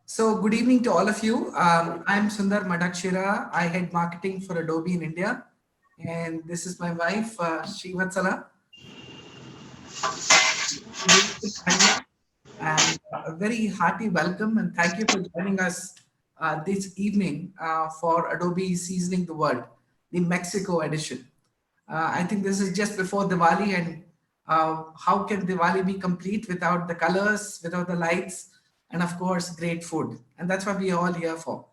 So good evening to all of you. I'm Sundar Madakshira. I head marketing for Adobe in India. And this is my wife, Srivatsala. Tanya. And a very hearty welcome and thank you for joining us this evening for Adobe Seasoning the World, the Mexico edition. I think this is just before Diwali, and how can Diwali be complete without the colors, without the lights, and of course, great food? And that's what we are all here for.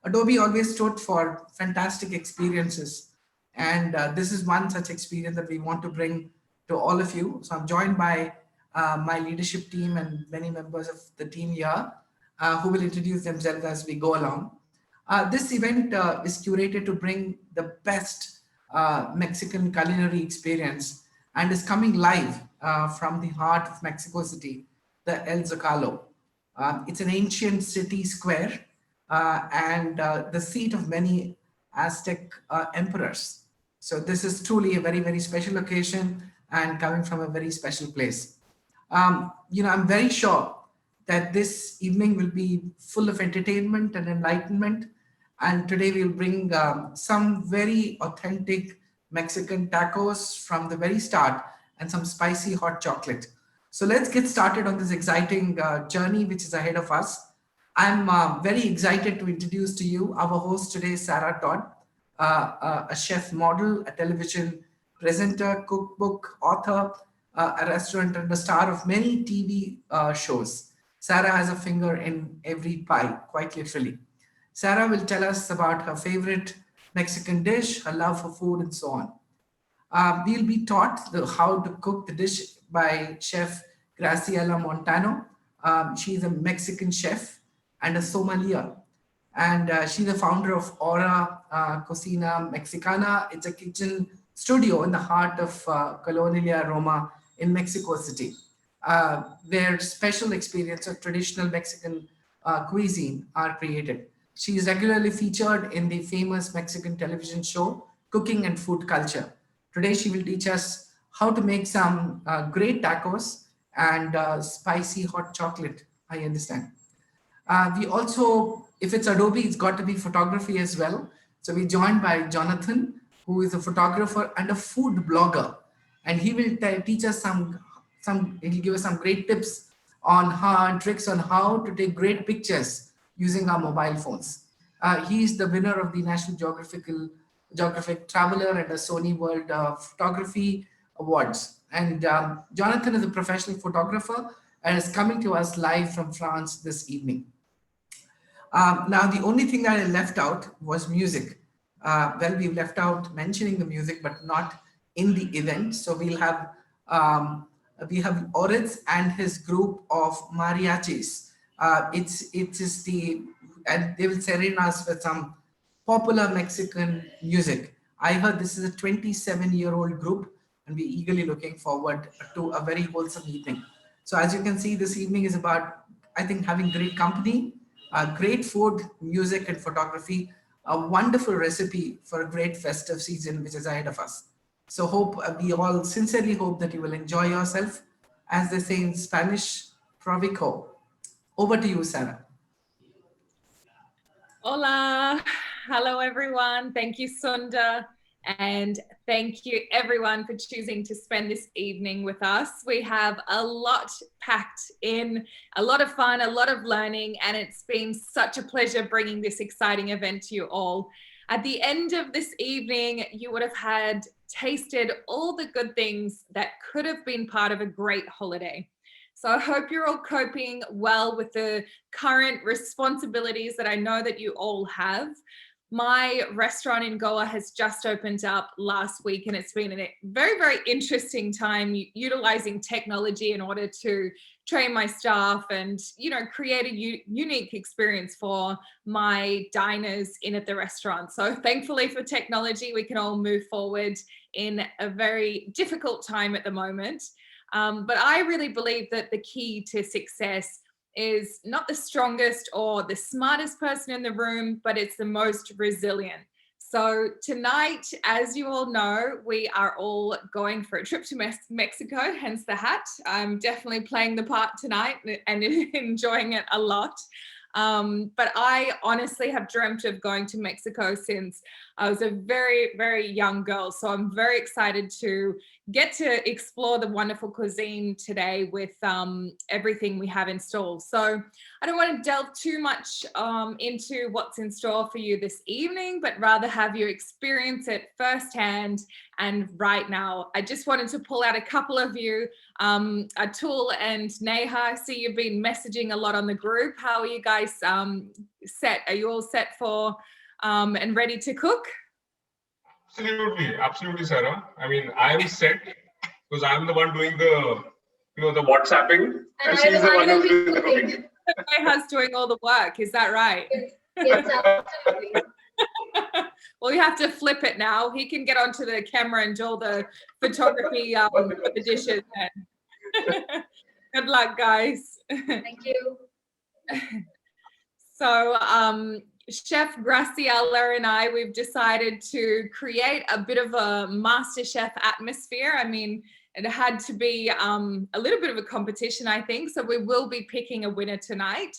Adobe always stood for fantastic experiences, and this is one such experience that we want to bring to all of you. So I'm joined by my leadership team and many members of the team here who will introduce themselves as we go along. This event is curated to bring the best Mexican culinary experience and is coming live from the heart of Mexico City, the El Zocalo. It's an ancient city square and the seat of many Aztec emperors. So this is truly a very, very special occasion and coming from a very special place. I'm very sure that this evening will be full of entertainment and enlightenment. And today we'll bring some very authentic Mexican tacos from the very start and some spicy hot chocolate. So let's get started on this exciting journey which is ahead of us. I'm very excited to introduce to you our host today, Sarah Todd, a chef model, a television presenter, cookbook author, a restaurant and a star of many TV shows. Sarah has a finger in every pie, quite literally. Sarah will tell us about her favorite Mexican dish, her love for food, and so on. We'll be taught how to cook the dish by Chef Graciela Montano. She's a Mexican chef and a sommelier. And she's the founder of Aura Cocina Mexicana. It's a kitchen studio in the heart of Colonia Roma in Mexico City, where special experience of traditional Mexican cuisine are created. She is regularly featured in the famous Mexican television show Cooking and Food Culture. Today, she will teach us how to make some great tacos and spicy hot chocolate, I understand. We also, if it's Adobe, it's got to be photography as well. So we're joined by Jonathan, who is a photographer and a food blogger, and he will teach us he'll give us some great tips on how and tricks on how to take great pictures using our mobile phones. He is the winner of the National Geographic Traveler and a Sony World Photography Awards. And Jonathan is a professional photographer and is coming to us live from France this evening. Now, the only thing that I left out was music. We've left out mentioning the music, but not in the event. So we have Oritz and his group of mariachis. And they will serenade us with some popular Mexican music. I heard this is a 27-year-old group, and we're eagerly looking forward to a very wholesome evening. So as you can see, this evening is about, I think, having great company, great food, music, and photography, a wonderful recipe for a great festive season which is ahead of us. So we all sincerely hope that you will enjoy yourself. As they say in Spanish, provico. Over to you, Sarah. Hola. Hello, everyone. Thank you, Sunda. And thank you, everyone, for choosing to spend this evening with us. We have a lot packed in, a lot of fun, a lot of learning, and it's been such a pleasure bringing this exciting event to you all. At the end of this evening, you would have had tasted all the good things that could have been part of a great holiday. So I hope you're all coping well with the current responsibilities that I know that you all have. My restaurant in Goa has just opened up last week, and it's been a very, very interesting time utilizing technology in order to train my staff and, create a unique experience for my diners in at the restaurant. So thankfully for technology, we can all move forward in a very difficult time at the moment. But I really believe that the key to success is not the strongest or the smartest person in the room, but it's the most resilient. So tonight, as you all know, we are all going for a trip to Mexico, hence the hat. I'm definitely playing the part tonight and enjoying it a lot. But I honestly have dreamt of going to Mexico since I was a very, very young girl. So I'm very excited to get to explore the wonderful cuisine today with everything we have in store. So I don't want to delve too much into what's in store for you this evening, but rather have you experience it firsthand. And right now, I just wanted to pull out a couple of you, Atul and Neha. I see you've been messaging a lot on the group. How are you guys set? Are you all set for and ready to cook? Absolutely, absolutely, Sarah. I mean, I'm set because I'm the one doing the WhatsApping, and she's the one who's doing the cooking. Neha's doing all the work. Is that right? Yes, absolutely. Well, you have to flip it now. He can get onto the camera and do all the photography for the dishes. Good luck, guys. Thank you. So, Chef Graciela and I, we've decided to create a bit of a MasterChef atmosphere. I mean, it had to be a little bit of a competition, I think. So we will be picking a winner tonight.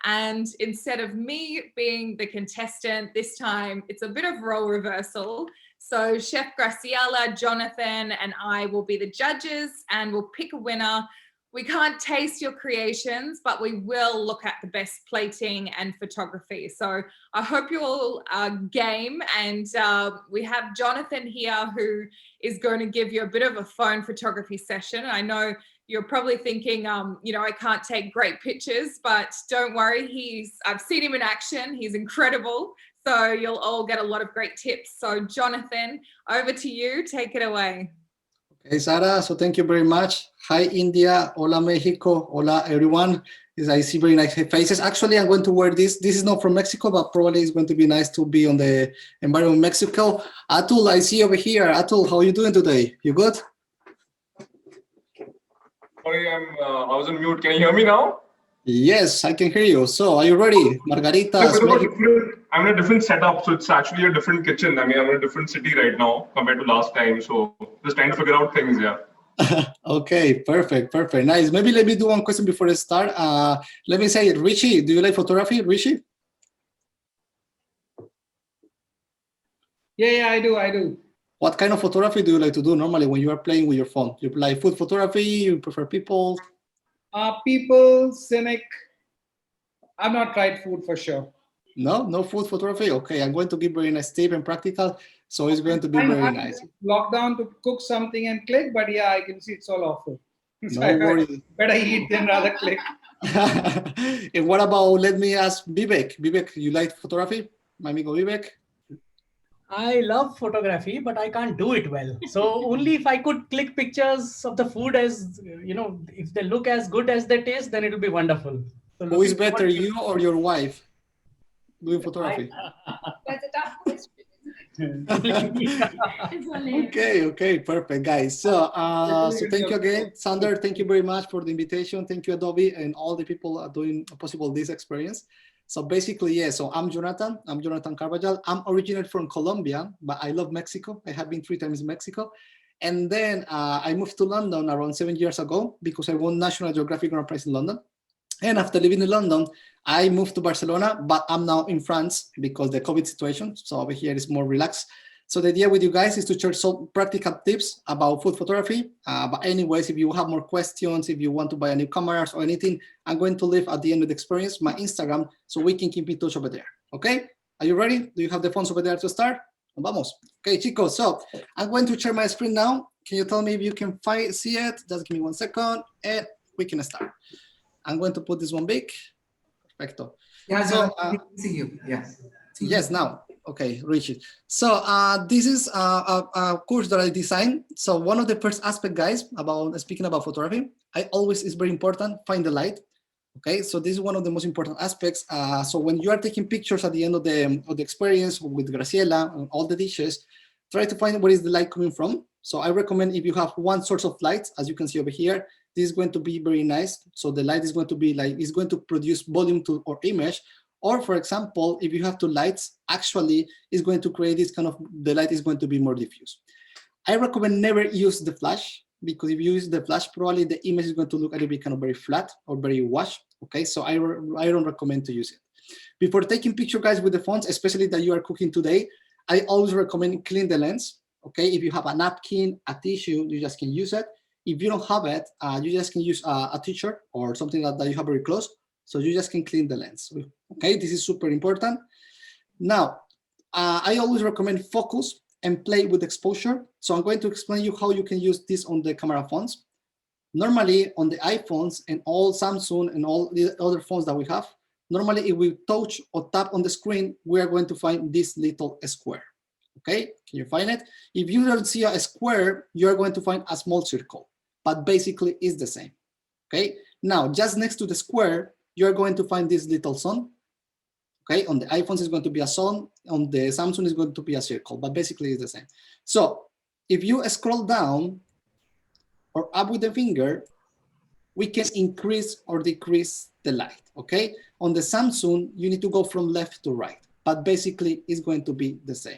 And instead of me being the contestant this time, it's a bit of role reversal. So Chef Graciela, Jonathan, and I will be the judges and we'll pick a winner. We can't taste your creations, but we will look at the best plating and photography. So I hope you all are game. And we have Jonathan here who is going to give you a bit of a phone photography session. I know you're probably thinking, I can't take great pictures, but don't worry. I've seen him in action. He's incredible. So you'll all get a lot of great tips. So Jonathan, over to you. Take it away. Okay, Sara, so thank you very much. Hi, India. Hola, Mexico. Hola, everyone. I see very nice faces. Actually, I'm going to wear this. This is not from Mexico, but probably it's going to be nice to be on the environment of Mexico. Atul, I see over here. Atul, how are you doing today? You good? Sorry, I was on mute. Can you hear me now? Yes, I can hear you. So, are you ready? Margaritas. I'm in a different setup, so it's actually a different kitchen. I mean, I'm in a different city right now compared to last time. So, just trying to figure out things, yeah. Okay, perfect, nice. Maybe let me do one question before I start. Let me say, Richie, do you like photography, Richie? Yeah, I do. What kind of photography do you like to do normally when you are playing with your phone? You like food photography? You prefer people? People, scenic. I've not tried food for sure. No food photography. Okay, I'm going to give very nice tip and practical, so it's going to be very nice. Lockdown to cook something and click, but yeah, I can see it's all awful. So no worries. Better eat than rather click. And what about? Let me ask Vivek. Vivek, you like photography? My amigo Vivek. I love photography, but I can't do it well. So only if I could click pictures of the food as, if they look as good as they taste, then it'll be wonderful. So who is better, you or your wife, doing photography? That's a tough question. Okay, perfect, guys. So thank you again, Sander. Thank you very much for the invitation. Thank you, Adobe, and all the people doing possible this experience. So basically, yeah, so I'm Jonathan Carvajal. I'm originally from Colombia, but I love Mexico. I have been 3 times in Mexico. And then I moved to London around 7 years ago because I won National Geographic Grand Prize in London. And after living in London, I moved to Barcelona, but I'm now in France because the COVID situation. So over here is more relaxed. So the idea with you guys is to share some practical tips about food photography. But anyways, if you have more questions, if you want to buy a new cameras or anything, I'm going to leave at the end of the experience my Instagram so we can keep in touch over there. Okay? Are you ready? Do you have the phones over there to start? Vamos. Okay, chicos. So I'm going to share my screen now. Can you tell me if you can see it? Just give me 1 second and we can start. I'm going to put this one big. Perfecto. Yeah, so see you. Yes. Yes, now. Okay, Richard. So this is a course that I designed. So one of the first aspect, guys, about speaking about photography, is very important, find the light. Okay, so this is one of the most important aspects. So when you are taking pictures at the end of the experience with Graciela and all the dishes, try to find where is the light coming from. So I recommend if you have one source of light, as you can see over here, this is going to be very nice. So the light is going to be like, it's going to produce volume to our image. Or for example, if you have 2 lights, actually it's going to create this kind of, the light is going to be more diffuse. I recommend never use the flash, because if you use the flash, probably the image is going to look a little bit kind of very flat or very washed Okay, so I don't recommend to use it. Before taking picture, guys, with the phones, especially that you are cooking today, I always recommend clean the lens. Okay, if you have a napkin, a tissue, you just can use it. If you don't have it, you just can use a t-shirt or something that you have very close. So you just can clean the lens. Okay, this is super important. Now, I always recommend focus and play with exposure. So I'm going to explain you how you can use this on the camera phones. Normally on the iPhones and all Samsung and all the other phones that we have, normally if we touch or tap on the screen, we are going to find this little square. Okay, can you find it? If you don't see a square, you're going to find a small circle, but basically it's the same. Okay, now just next to the square, you're going to find this little sun. Okay, on the iPhones is going to be a sun, on the Samsung is going to be a circle, but basically it's the same. So if you scroll down or up with the finger, we can increase or decrease the light, okay? On the Samsung, you need to go from left to right, but basically it's going to be the same.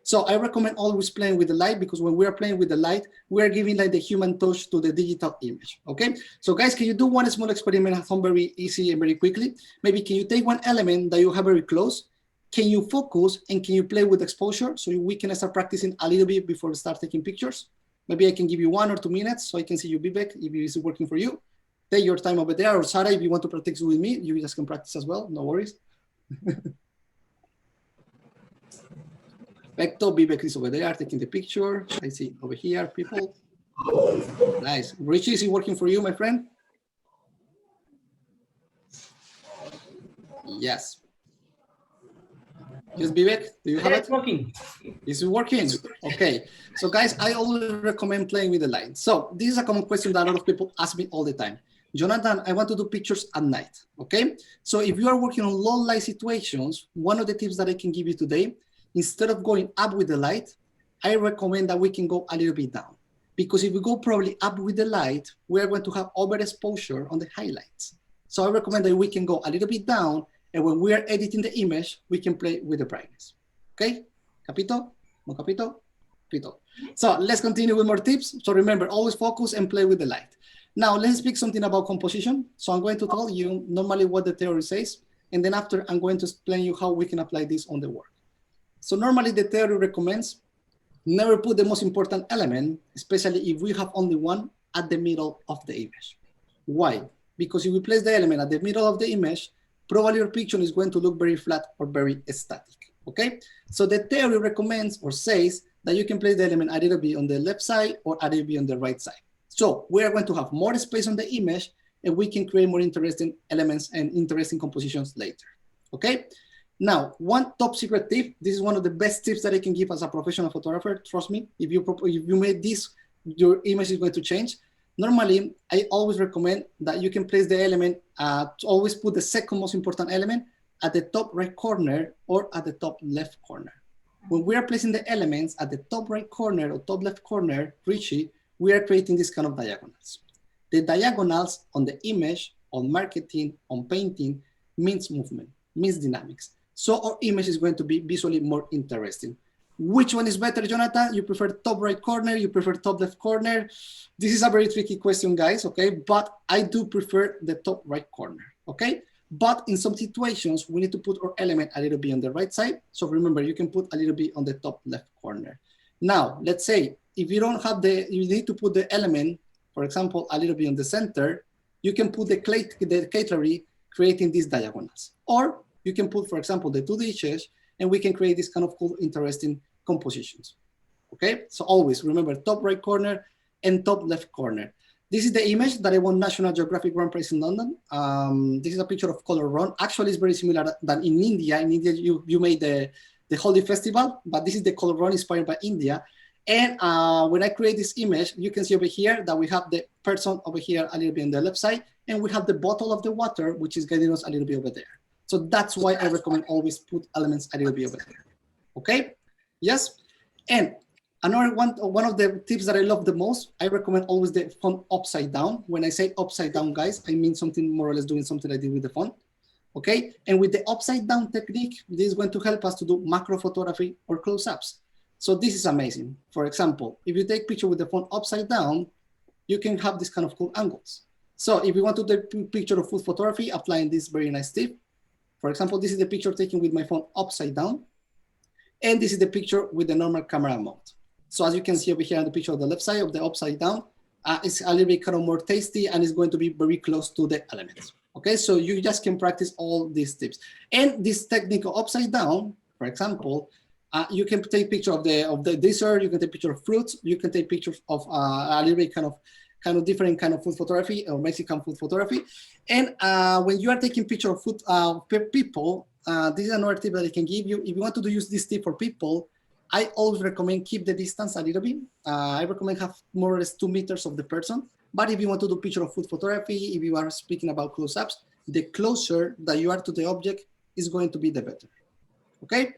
So I recommend always playing with the light, because when we are playing with the light, we are giving like the human touch to the digital image, okay? So guys, can you do one small experiment at home very easy and very quickly? Maybe can you take one element that you have very close, can you focus and can you play with exposure so we can start practicing a little bit before we start taking pictures? Maybe I can give you 1 or 2 minutes so I can see you, Vivek, if it is working for you. Take your time over there, or Sarah, if you want to practice with me, you just can practice as well, no worries. Perfecto, Vivek is over there taking the picture. I see over here, people. Nice. Richie, is it working for you, my friend? Yes. Yes, Vivek, do you have it? It's working. Is it working? Okay. So guys, I always recommend playing with the light. So this is a common question that a lot of people ask me all the time. Jonathan, I want to do pictures at night, okay? So if you are working on low light situations, one of the tips that I can give you today, instead of going up with the light, I recommend that we can go a little bit down. Because if we go probably up with the light, we are going to have overexposure on the highlights. So I recommend that we can go a little bit down, and when we are editing the image, we can play with the brightness. Okay? Capito? No capito? Capito. So let's continue with more tips. So remember, always focus and play with the light. Now let's speak something about composition. So I'm going to tell you normally what the theory says, and then after I'm going to explain you how we can apply this on the work. So normally the theory recommends never put the most important element, especially if we have only one, at the middle of the image. Why? Because if we place the element at the middle of the image, probably your picture is going to look very flat or very static, okay? So the theory recommends or says that you can place the element a little bit on the left side or a little bit on the right side. So we are going to have more space on the image, and we can create more interesting elements and interesting compositions later, okay? Now, one top secret tip, this is one of the best tips that I can give as a professional photographer, trust me, if you made this, your image is going to change. Normally, I always recommend that you can place the element, always put the second most important element at the top right corner or at the top left corner. When we are placing the elements at the top right corner or top left corner, Richie, we are creating this kind of diagonals. The diagonals on the image, on marketing, on painting, means movement, means dynamics. So our image is going to be visually more interesting. Which one is better, Jonathan? You prefer top right corner? You prefer top left corner? This is a very tricky question, guys, okay? But I do prefer the top right corner, okay? But in some situations, we need to put our element a little bit on the right side. So remember, you can put a little bit on the top left corner. Now, let's say if you don't have you need to put the element, for example, a little bit on the center, you can put the category creating these diagonals. Or you can put, for example, the two dishes, and we can create this kind of cool, interesting compositions. Okay, so always remember top right corner and top left corner. This is the image that I won National Geographic Grand Prize in London. This is a picture of color run. Actually, it's very similar than in India. In India, you made the Holi festival, but this is the color run inspired by India. And when I create this image, you can see over here that we have the person over here a little bit on the left side, and we have the bottle of the water, which is getting us a little bit over there. So that's why I recommend always put elements a little bit over there. Okay? Yes? And another one of the tips that I love the most, I recommend always the font upside down. When I say upside down, guys, I mean something more or less doing something I did with the font. Okay? And with the upside down technique, this is going to help us to do macro photography or close-ups. So this is amazing. For example, if you take picture with the font upside down, you can have this kind of cool angles. So if you want to take a picture of food photography, applying this very nice tip. For example, this is the picture taken with my phone upside down. And this is the picture with the normal camera mode. So as you can see over here on the picture on the left side of the upside down, it's a little bit kind of more tasty and it's going to be very close to the elements. Okay, so you just can practice all these tips. And this technique of upside down, for example, you can take picture of the dessert, you can take picture of fruits, you can take pictures of a little bit kind of different kind of food photography or Mexican food photography. And when you are taking picture of food people, this is another tip that I can give you. If you want to use this tip for people, I always recommend keep the distance a little bit. I recommend have more or less 2 meters of the person. But if you want to do picture of food photography, if you are speaking about close-ups, the closer that you are to the object is going to be the better. Okay?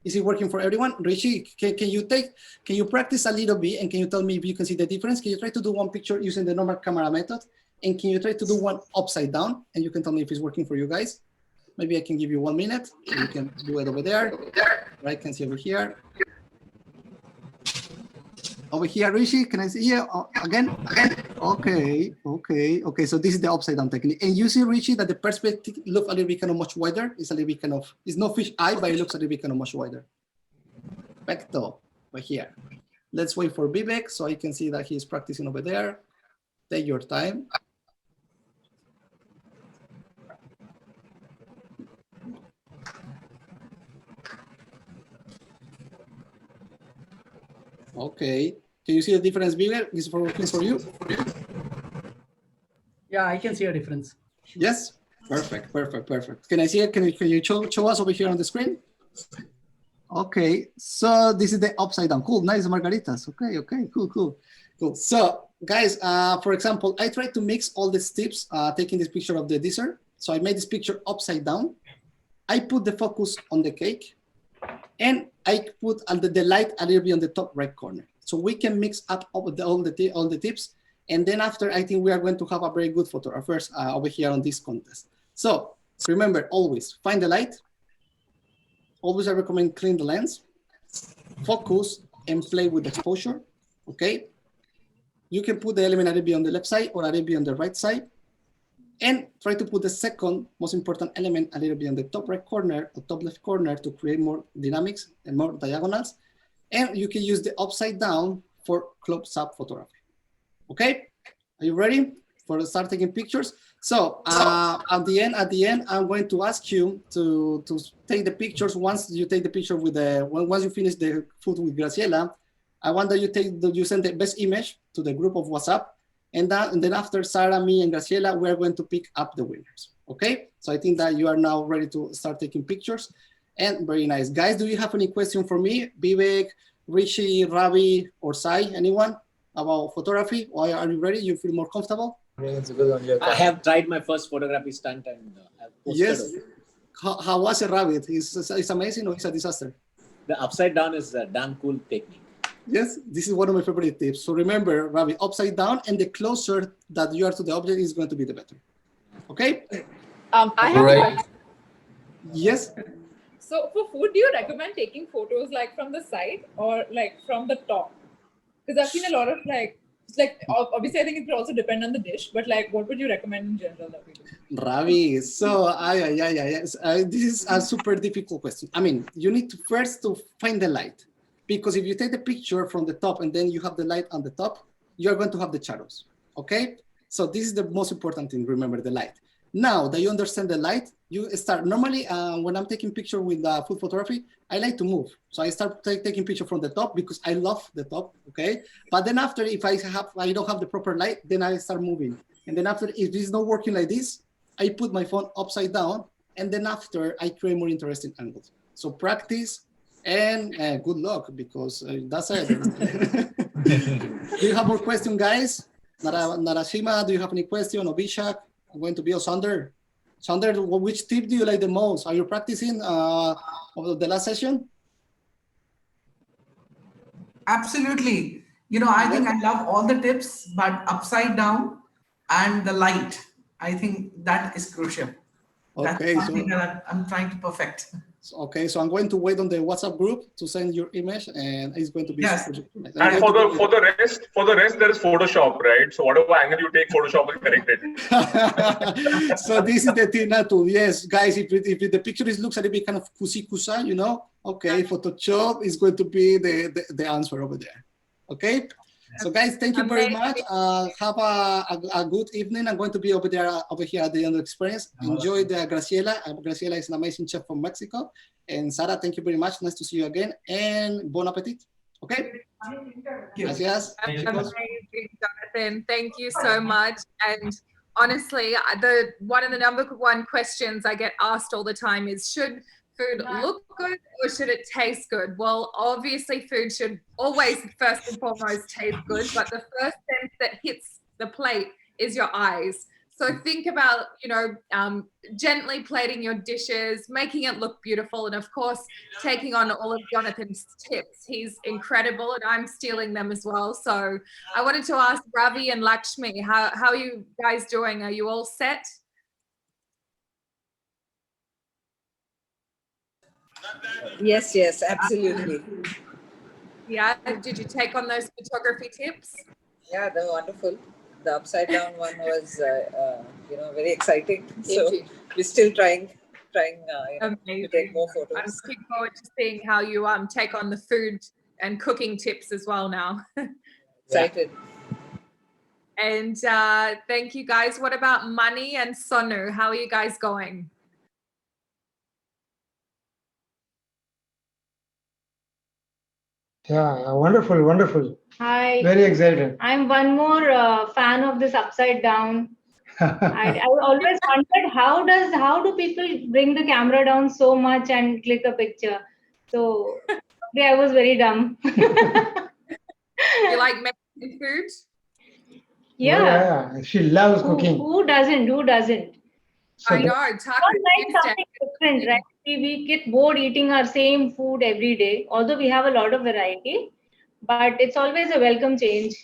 Is it working for everyone? Rishi, can you practice a little bit and can you tell me if you can see the difference? Can you try to do one picture using the normal camera method? And can you try to do one upside down? And you can tell me if it's working for you guys. Maybe I can give you 1 minute. So you can do it over there. Right, can see over here. Over here, Rishi, can I see here? Again? Okay. So this is the upside down technique. And you see, Rishi, that the perspective looks a little bit kind of much wider. It's a little bit kind of, it's no fish eye, but it looks a little bit kind of much wider. Perfecto, over here. Let's wait for Vivek so I can see that he's practicing over there. Take your time. Okay. Can you see the difference, Vivek? Is it for you? Yeah, I can see a difference. Yes? Perfect. Can I see it? Can you show us over here on the screen? Okay. So this is the upside down. Cool. Nice margaritas. Okay. Cool. So guys, for example, I tried to mix all these tips, taking this picture of the dessert. So I made this picture upside down. I put the focus on the cake. And I put the light a little bit on the top right corner. So we can mix up all the tips. And then after, I think we are going to have a very good photographers over here on this contest. So remember, always find the light. Always I recommend clean the lens, focus and play with exposure, okay? You can put the element a little bit on the left side or a little bit on the right side. And try to put the second most important element a little bit on the top right corner or top left corner to create more dynamics and more diagonals. And you can use the upside down for close-up photography. Okay, are you ready for start taking pictures? So at the end, I'm going to ask you to take the pictures. Once you take the picture with once you finish the food with Graciela, I want that you send the best image to the group of WhatsApp. And then after Sarah, me, and Graciela, we're going to pick up the winners. Okay? So I think that you are now ready to start taking pictures. And very nice. Guys, do you have any question for me? Vivek, Rishi, Ravi, or Sai? Anyone about photography? Or are you ready? You feel more comfortable? I have tried my first photography stunt and I've posted Yes. it. How was it, Ravi? It's amazing or it's a disaster? The upside down is a damn cool technique. Yes, this is one of my favorite tips. So remember, Ravi, upside down, and the closer that you are to the object is going to be the better. Okay? I have a question. Yes. So for food, do you recommend taking photos like from the side or like from the top? Because I've seen a lot of obviously I think it could also depend on the dish, but like what would you recommend in general that we do? Ravi, so this is a super difficult question. I mean, you need to first find the light. Because if you take the picture from the top and then you have the light on the top, you're going to have the shadows, okay? So this is the most important thing, remember the light. Now that you understand the light, you start, normally when I'm taking picture with food photography, I like to move. So I start taking picture from the top because I love the top, okay? But then after, if I don't have the proper light, then I start moving. And then after, if it's not working like this, I put my phone upside down, and then after I create more interesting angles. So practice, and good luck, because that's it. Do you have more questions, guys? Narashima, do you have any question? Obishak, I'm going to be Sander. Sander, which tip do you like the most? Are you practicing of the last session? Absolutely. I think I love all the tips, but upside down and the light, I think that is crucial. Okay, That's something that I'm trying to perfect. Okay, so I'm going to wait on the WhatsApp group to send your image, and it's going to be Yes. super nice. And for the rest, there is Photoshop, right? So whatever angle you take, Photoshop will correct it. So this is the thing now too. Yes, guys, if the picture looks a little bit kind of kusa, you know, okay, Photoshop is going to be the answer over there. Okay. So guys, thank you very much. Have a good evening. I'm going to be over here at the end of the experience. Enjoy the Graciela. Graciela is an amazing chef from Mexico. And Sarah, thank you very much. Nice to see you again. And bon appetit. Okay. Gracias. Amazing, Jonathan. Thank you so much. And honestly, one of the number one questions I get asked all the time is, should food look good or should it taste good? Well, obviously food should always first and foremost taste good, but the first sense that hits the plate is your eyes. So think about, gently plating your dishes, making it look beautiful, and of course, taking on all of Jonathan's tips. He's incredible, and I'm stealing them as well. So I wanted to ask Ravi and Lakshmi, how are you guys doing? Are you all set? Yes, absolutely. Yeah, did you take on those photography tips? Yeah, they're wonderful. The upside down one was, very exciting. So we're still trying to take more photos. I'm looking forward to seeing how you take on the food and cooking tips as well now. Excited. And thank you guys. What about Mani and Sonu? How are you guys going? Yeah, wonderful. Hi. Very excited. I'm one more fan of this upside down. I always wondered how do people bring the camera down so much and click a picture. So I was very dumb. You like Mexican food? Yeah. She loves cooking. Who doesn't? So I know. It's hard We like something different, right? We get bored eating our same food every day, although we have a lot of variety, but it's always a welcome change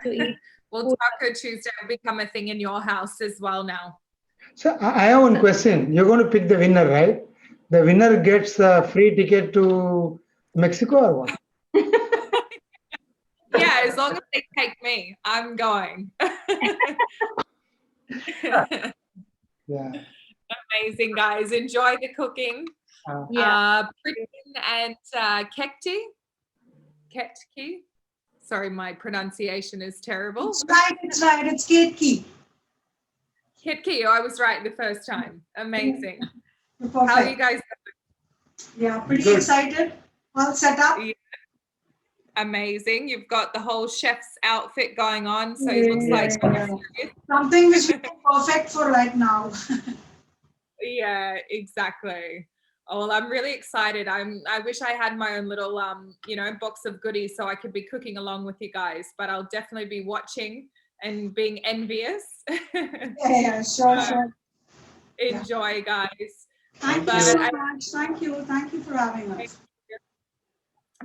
to eat. Well, Taco Tuesday will become a thing in your house as well now. So I have one question. You're going to pick the winner, right? The winner gets a free ticket to Mexico or what? Yeah, as long as they take me, I'm going. Yeah. Amazing, guys. Enjoy the cooking. Pritin and Ketki. Sorry, my pronunciation is terrible. It's right. It's Ketki. Ketki, I was right the first time. Amazing. Perfect. How are you guys doing? Yeah, pretty excited. All set up. Yeah. Amazing. You've got the whole chef's outfit going on, so it looks like something which is perfect for right now. Yeah, exactly. Oh, well, I'm really excited. I wish I had my own little box of goodies so I could be cooking along with you guys, but I'll definitely be watching and being envious. Yeah, sure. Enjoy, guys. Thank you so much. Thank you for having us.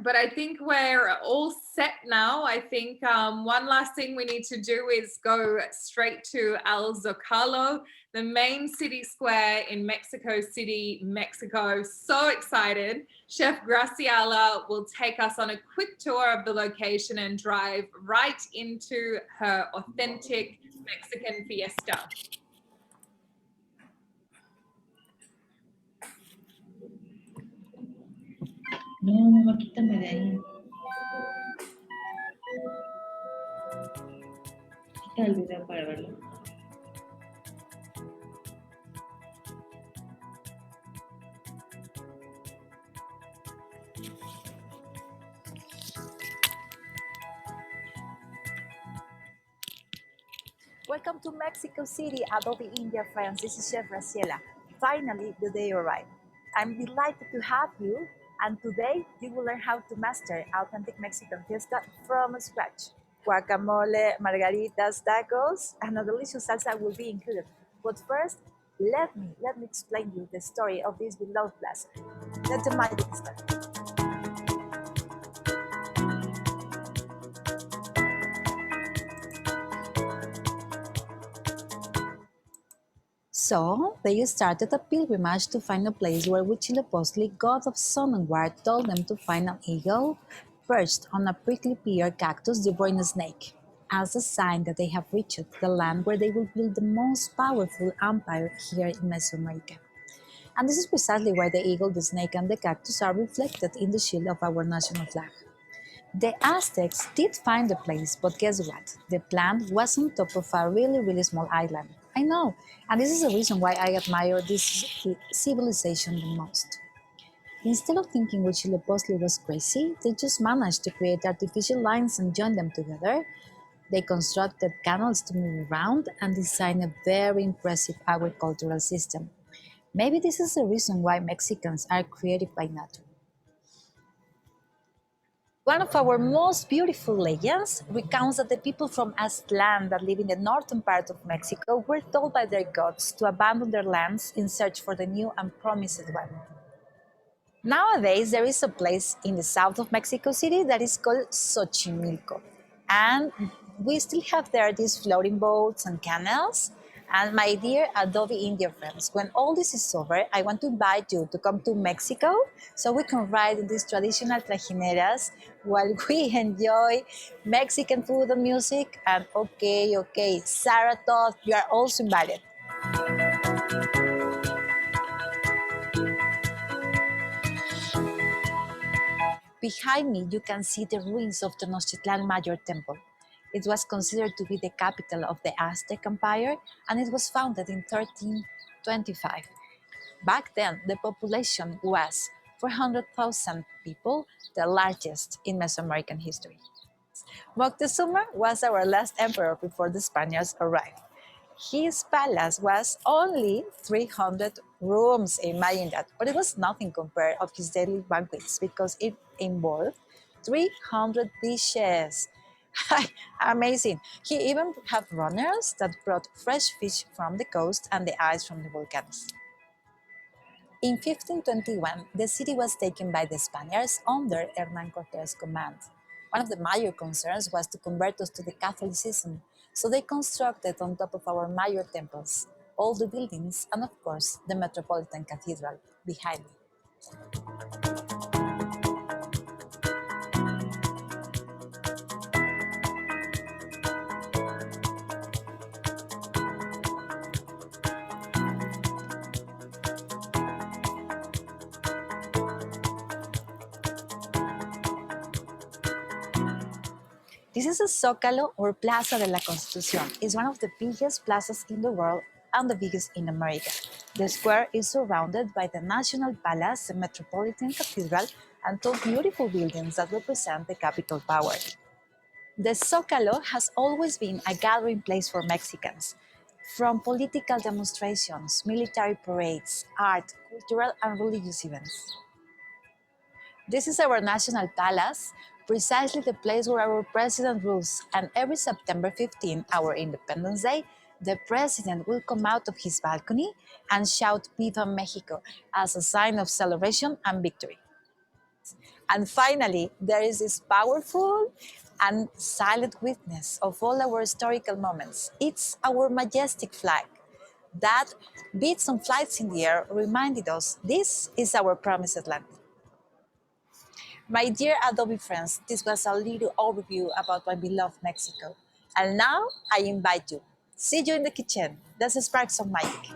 But I think we're all set now. I think one last thing we need to do is go straight to El Zocalo, the main city square in Mexico City, Mexico. So excited. Chef Graciela will take us on a quick tour of the location and drive right into her authentic Mexican fiesta. No, quítame de ahí. Quita el video para verlo. Welcome to Mexico City, Adobe India, friends. This is Chef Graciela. Finally, the day arrived. I'm delighted to have you, and today you will learn how to master authentic Mexican fiesta from scratch. Guacamole, margaritas, tacos, and a delicious salsa will be included. But first, let me explain you the story of this beloved plaza. Let the magic start. So they started a pilgrimage to find a place where Huitzilopochtli, god of sun and war, told them to find an eagle perched on a prickly pear cactus devouring a snake, as a sign that they have reached the land where they will build the most powerful empire here in Mesoamerica. And this is precisely why the eagle, the snake, and the cactus are reflected in the shield of our national flag. The Aztecs did find the place, but guess what? The plant was on top of a really small island. I know, and this is the reason why I admire this civilization the most. Instead of thinking Huitzilopochtli was crazy, they just managed to create artificial lines and join them together. They constructed canals to move around and designed a very impressive agricultural system. Maybe this is the reason why Mexicans are creative by nature. One of our most beautiful legends recounts that the people from Aztlan that live in the northern part of Mexico were told by their gods to abandon their lands in search for the new and promised one. Nowadays, there is a place in the south of Mexico City that is called Xochimilco. And we still have there these floating boats and canals. And my dear Adobe India friends, when all this is over, I want to invite you to come to Mexico so we can ride in these traditional trajineras while we enjoy Mexican food and music. And okay, Sarah thought you are also invited. Behind me, you can see the ruins of Tenochtitlan Mayor Temple. It was considered to be the capital of the Aztec Empire, and it was founded in 1325. Back then, the population was 400,000 people, the largest in Mesoamerican history. Moctezuma was our last emperor before the Spaniards arrived. His palace was only 300 rooms, imagine that, but it was nothing compared of his daily banquets because it involved 300 dishes. Amazing. He even had runners that brought fresh fish from the coast and the ice from the volcanoes. In 1521, the city was taken by the Spaniards under Hernán Cortés' command. One of the major concerns was to convert us to the Catholicism, so they constructed on top of our major temples, all the buildings, and of course, the Metropolitan Cathedral behind me. This is the Zócalo or Plaza de la Constitución. It's one of the biggest plazas in the world and the biggest in America. The square is surrounded by the National Palace, the Metropolitan Cathedral, and two beautiful buildings that represent the capital power. The Zócalo has always been a gathering place for Mexicans. From political demonstrations, military parades, art, cultural and religious events. This is our National Palace, precisely the place where our president rules, and every September 15, our Independence Day, the president will come out of his balcony and shout Viva Mexico as a sign of celebration and victory. And finally, there is this powerful and silent witness of all our historical moments. It's our majestic flag that beats on flights in the air, reminded us this is our promised land. My dear Adobe friends, this was a little overview about my beloved Mexico. And now I invite you. See you in the kitchen. Let's spark some magic.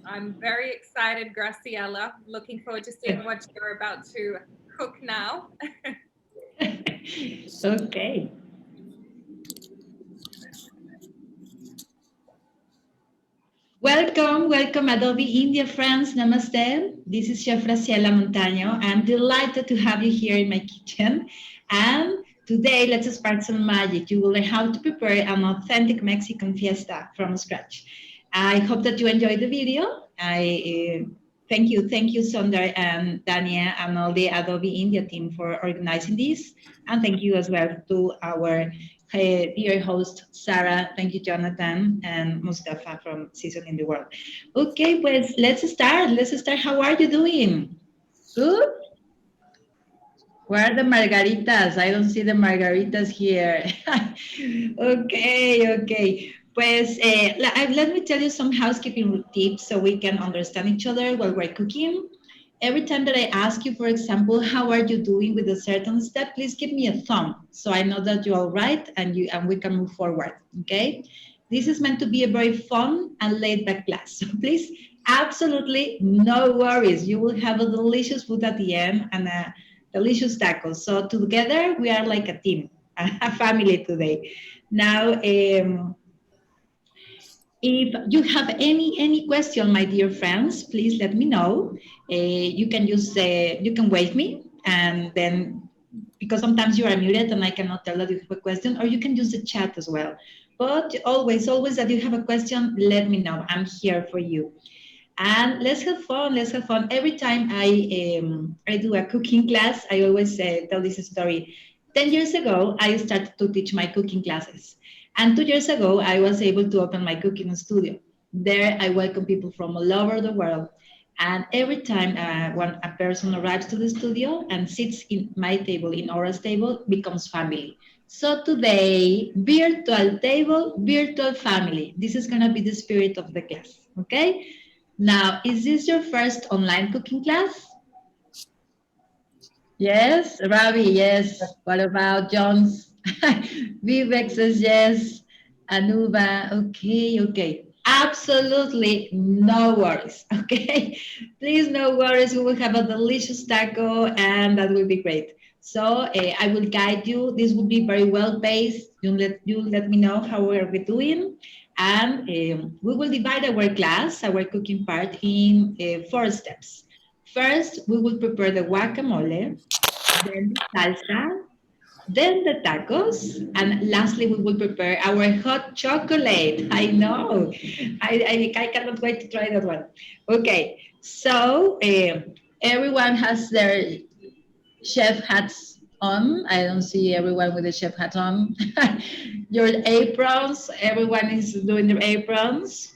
I'm very excited, Graciela. Looking forward to seeing what you're about to cook now. Okay. Welcome Adobe India friends. Namaste. This is Chef Graciela Montaño. I'm delighted to have you here in my kitchen. And today, let's spark some magic. You will learn how to prepare an authentic Mexican fiesta from scratch. I hope that you enjoyed the video. Thank you, Sundar and Dania and all the Adobe India team for organizing this. And thank you as well to our dear host Sarah, thank you Jonathan, and Mustafa from Seasoning the World. Okay, pues let's start. Let's start. How are you doing? Good? Where are the margaritas? I don't see the margaritas here. Okay, okay. Pues let me tell you some housekeeping tips so we can understand each other while we're cooking. Every time that I ask you, for example, how are you doing with a certain step, please give me a thumb so I know that you're all right and we can move forward. Okay. This is meant to be a very fun and laid back class. So please, absolutely no worries. You will have a delicious food at the end and a delicious tacos. So together we are like a team, a family today. Now, if you have any question, my dear friends, please let me know. You can you can wave me, and then because sometimes you are muted and I cannot tell that you have a question, or you can use the chat as well. But always that you have a question, let me know. I'm here for you. And let's have fun. Let's have fun. Every time I do a cooking class, I always tell this story. 10 years ago, I started to teach my cooking classes. And 2 years ago, I was able to open my cooking studio. There, I welcome people from all over the world. And every time when a person arrives to the studio and sits in my table, in Aura's table, becomes family. So today, virtual table, virtual family. This is going to be the spirit of the class, okay? Now, is this your first online cooking class? Yes, Ravi, yes. What about Jones? Vivek says yes. Anuba, okay, okay. Absolutely no worries, okay? Please, no worries. We will have a delicious taco and that will be great. So I will guide you. This will be very well paced. You let me know how we're doing. And we will divide our class, our cooking part, in 4 steps. First, we will prepare the guacamole, then the salsa, then the tacos, and lastly, we will prepare our hot chocolate. I know. I cannot wait to try that one. Okay, so everyone has their chef hats on. I don't see everyone with the chef hats on. Your aprons, everyone is doing their aprons.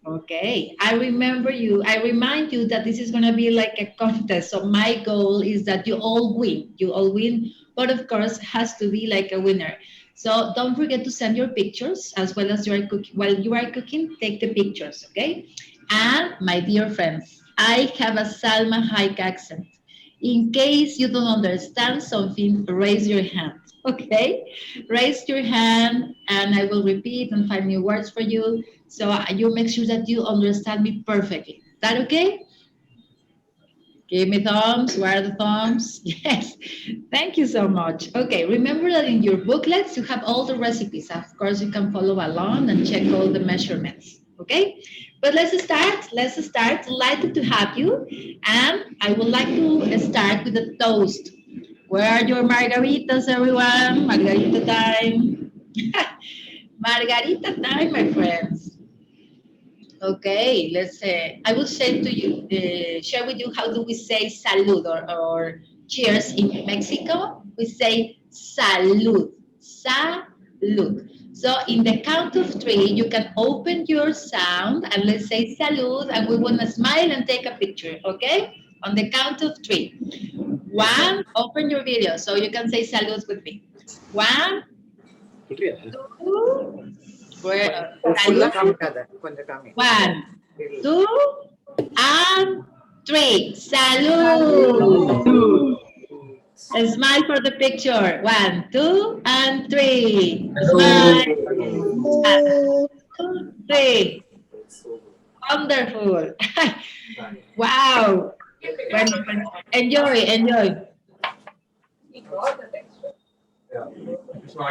Okay, I remind you that this is going to be like a contest. So my goal is that you all win, but of course has to be like a winner. So don't forget to send your pictures as well as while you are cooking, take the pictures, okay? And my dear friends, I have a Salma Hayek accent. In case you don't understand something, raise your hand, okay? Raise your hand and I will repeat and find new words for you. So you make sure that you understand me perfectly. Is that okay? Give me thumbs. Where are the thumbs? Yes. Thank you so much. Okay, remember that in your booklets, you have all the recipes. Of course, you can follow along and check all the measurements. Okay? But let's start. Let's start. Delighted to have you. And I would like to start with a toast. Where are your margaritas, everyone? Margarita time. Margarita time, my friends. Okay, let's say, I will say to you, share with you how do we say salud or cheers in Mexico. We say salud, salud. So in the count of 3, you can open your sound and let's say salud and we want to smile and take a picture, okay? On the count of 3. 1, open your video so you can say salud with me. 1, 2, salud. 1, 2, and 3. Salud. And smile for the picture. 1, 2, and 3. Smile. 1, 2, 3. Wonderful. Wow. Bueno, enjoy.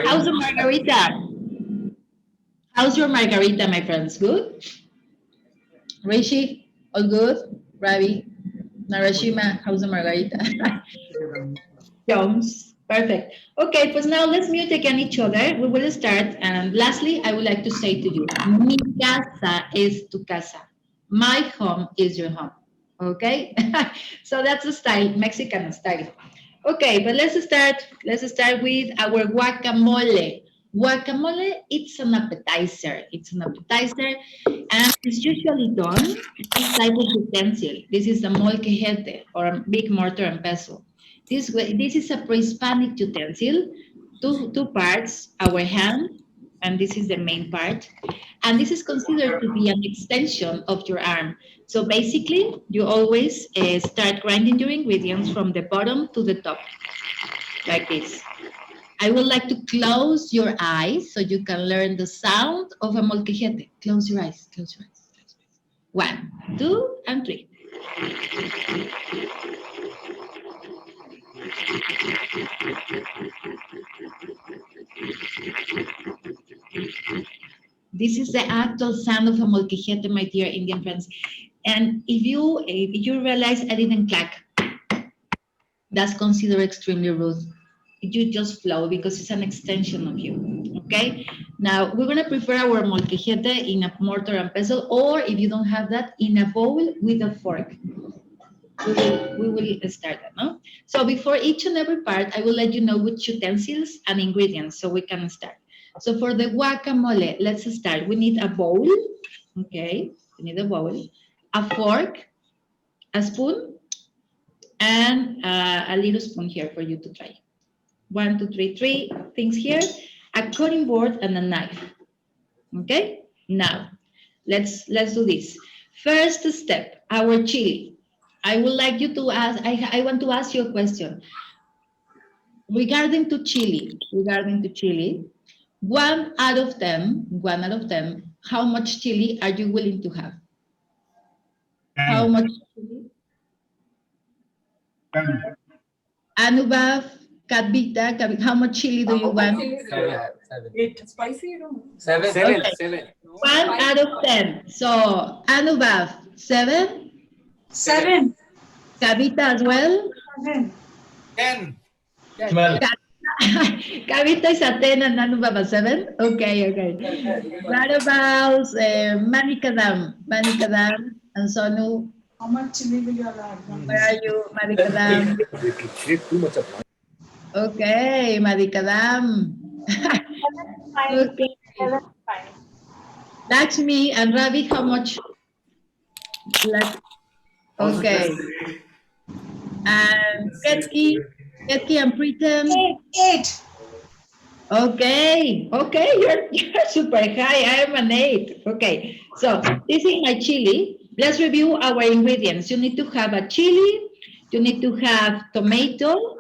How's the margarita? How's your margarita, my friends? Good? Rishi, all good? Ravi, Narashima, how's the margarita? Jones, perfect. Okay, pues now let's mute again each other. We will start. And lastly, I would like to say to you, mi casa es tu casa. My home is your home. Okay? So that's the style, Mexican style. Okay, but let's start with our guacamole. Guacamole, it's an appetizer. It's an appetizer, and it's usually done with this type of utensil. This is a molcajete, or a big mortar and pestle. This is a pre-Hispanic utensil, two parts, our hand, and this is the main part. And this is considered to be an extension of your arm. So basically, you always start grinding your ingredients from the bottom to the top, like this. I would like to close your eyes so you can learn the sound of a molcajete. Close your eyes, close your eyes. 1, 2, and 3. This is the actual sound of a molcajete, my dear Indian friends. And if you realize I didn't clack, that's considered extremely rude. You just flow because it's an extension of you, okay? Now, we're gonna prepare our molcajete in a mortar and pestle, or if you don't have that, in a bowl with a fork. We will start that, no? So before each and every part, I will let you know which utensils and ingredients so we can start. So for the guacamole, let's start. We need a bowl, okay? We need a bowl, a fork, a spoon, and a little spoon here for you to try. 1, 2, 3, 3 things here, a cutting board and a knife. Okay, now let's do this. First step, our chili. I would like you to ask, I want to ask you a question. Regarding to chili, 1 out of 10, how much chili are you willing to have? How much chili? Anubhav, Kavita, how much chili do you want? 8. Spicy, you don't know. 7. Okay. 7. 1 out of 10. So, Anubhav, 7. 7. Kavita as well. 10. 12. Kavita is a 10 and Anubhav a 7. Okay. What about Manikadam? And Sonu? How much chili will you allow? Where are you, Manikadam? Okay, Manikadam. Okay. Lakshmi and Ravi, how much? Okay. And Ketki and Pritam? 8. Okay, you're super high. I am an 8. Okay, so this is my chili. Let's review our ingredients. You need to have a chili. You need to have tomato,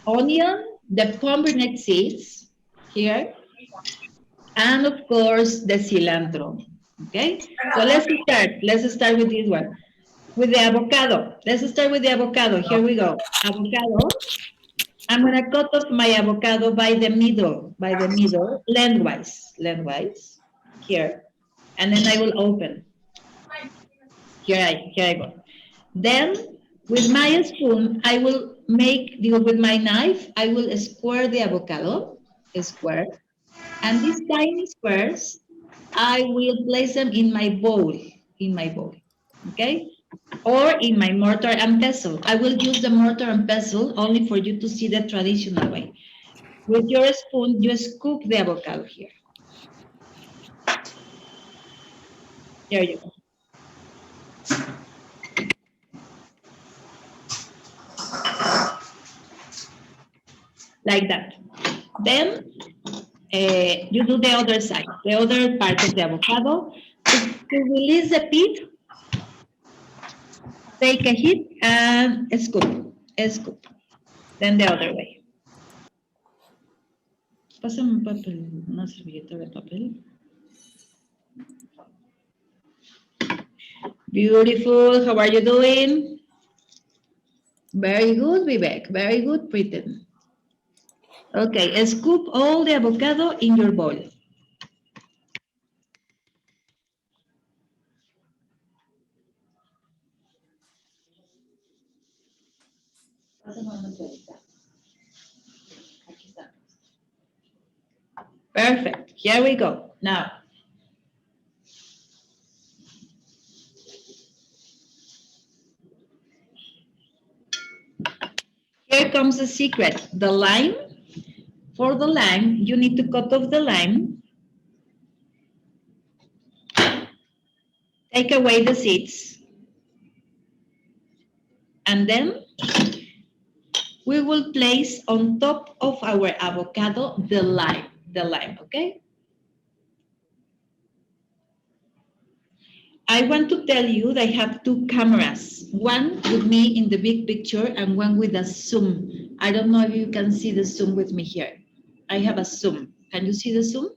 onion, the pomegranate seeds here, and of course the cilantro. Okay, so let's start with this one, with the avocado. Let's start with the avocado. Here we go. Avocado. I'm gonna cut off my avocado by the middle, lengthwise, here, and then I will open. Here I go. Then with my spoon, I will with my knife, I will square the avocado, and these tiny squares, I will place them in my bowl, okay? Or in my mortar and pestle. I will use the mortar and pestle only for you to see the traditional way. With your spoon, you scoop the avocado here. There you go. Like that. Then you do the other side, the other part of the avocado. To release the pit, take a hit and scoop. Then the other way. Pásame un papel, una servilleta de papel. Beautiful. How are you doing? Very good, Vivek. Very good, Pritam. Okay, scoop all the avocado in your bowl. Perfect. Here we go. Now, here comes the secret. The lime For the lime, you need to cut off the lime, take away the seeds, and then we will place on top of our avocado the lime, okay? I want to tell you that I have two cameras, one with me in the big picture and one with a zoom. I don't know if you can see the zoom with me here. I have a zoom. Can you see the zoom?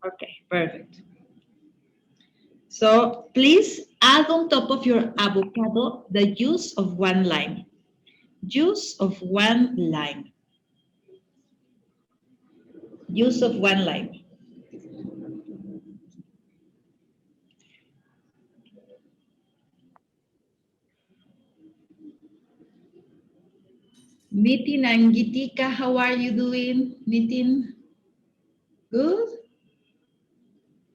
Okay, perfect. So please add on top of your avocado the juice of one lime. Juice of one lime. Juice of one lime. Nitin and Gitika, how are you doing? Nitin? Good?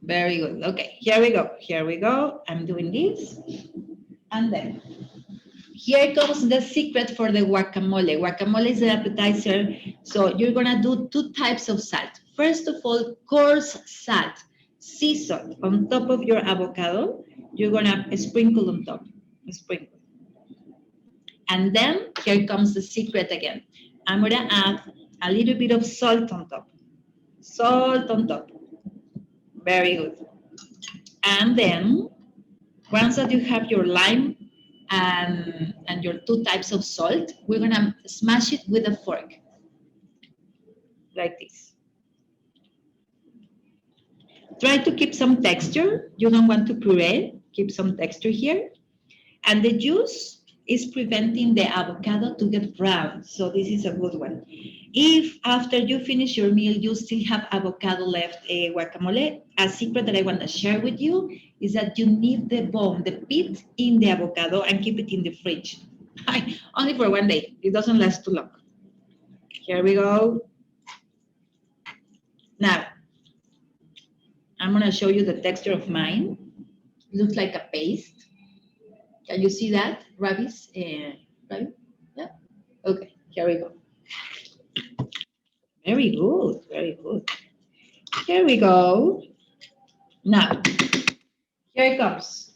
Very good. Okay, here we go. Here we go. I'm doing this. And then here comes the secret for the guacamole. Guacamole is the appetizer. So you're going to do two types of salt. First of all, coarse salt, sea salt on top of your avocado. You're going to sprinkle on top. Sprinkle. And then here comes the secret again. I'm going to add a little bit of salt on top. Salt on top. Very good. And then once that you have your lime and your two types of salt, we're going to smash it with a fork. Like this. Try to keep some texture. You don't want to puree. Keep some texture here. And the juice is preventing the avocado to get brown. So this is a good one. If after you finish your meal, you still have avocado left, guacamole, a secret that I want to share with you is that you need the bone, the pit in the avocado and keep it in the fridge. Only for 1 day. It doesn't last too long. Here we go. Now, I'm going to show you the texture of mine. It looks like a paste. Can you see that, Ravis? Ravi? Yeah? Okay, here we go. Very good, very good. Here we go. Now, here it comes.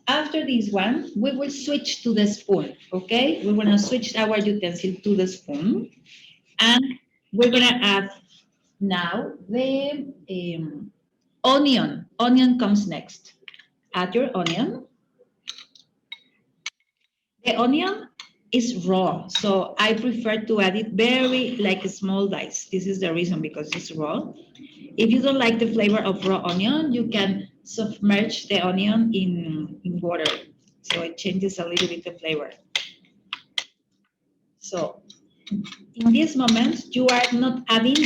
After this one, we will switch to the spoon, okay? We're gonna switch our utensil to the spoon. And we're gonna add now the onion. Onion comes next. Add your onion. The onion is raw, so I prefer to add it very like a small dice. This is the reason, because it's raw. If you don't like the flavor of raw onion, you can submerge the onion in water, so it changes a little bit the flavor. So in this moment, you are not adding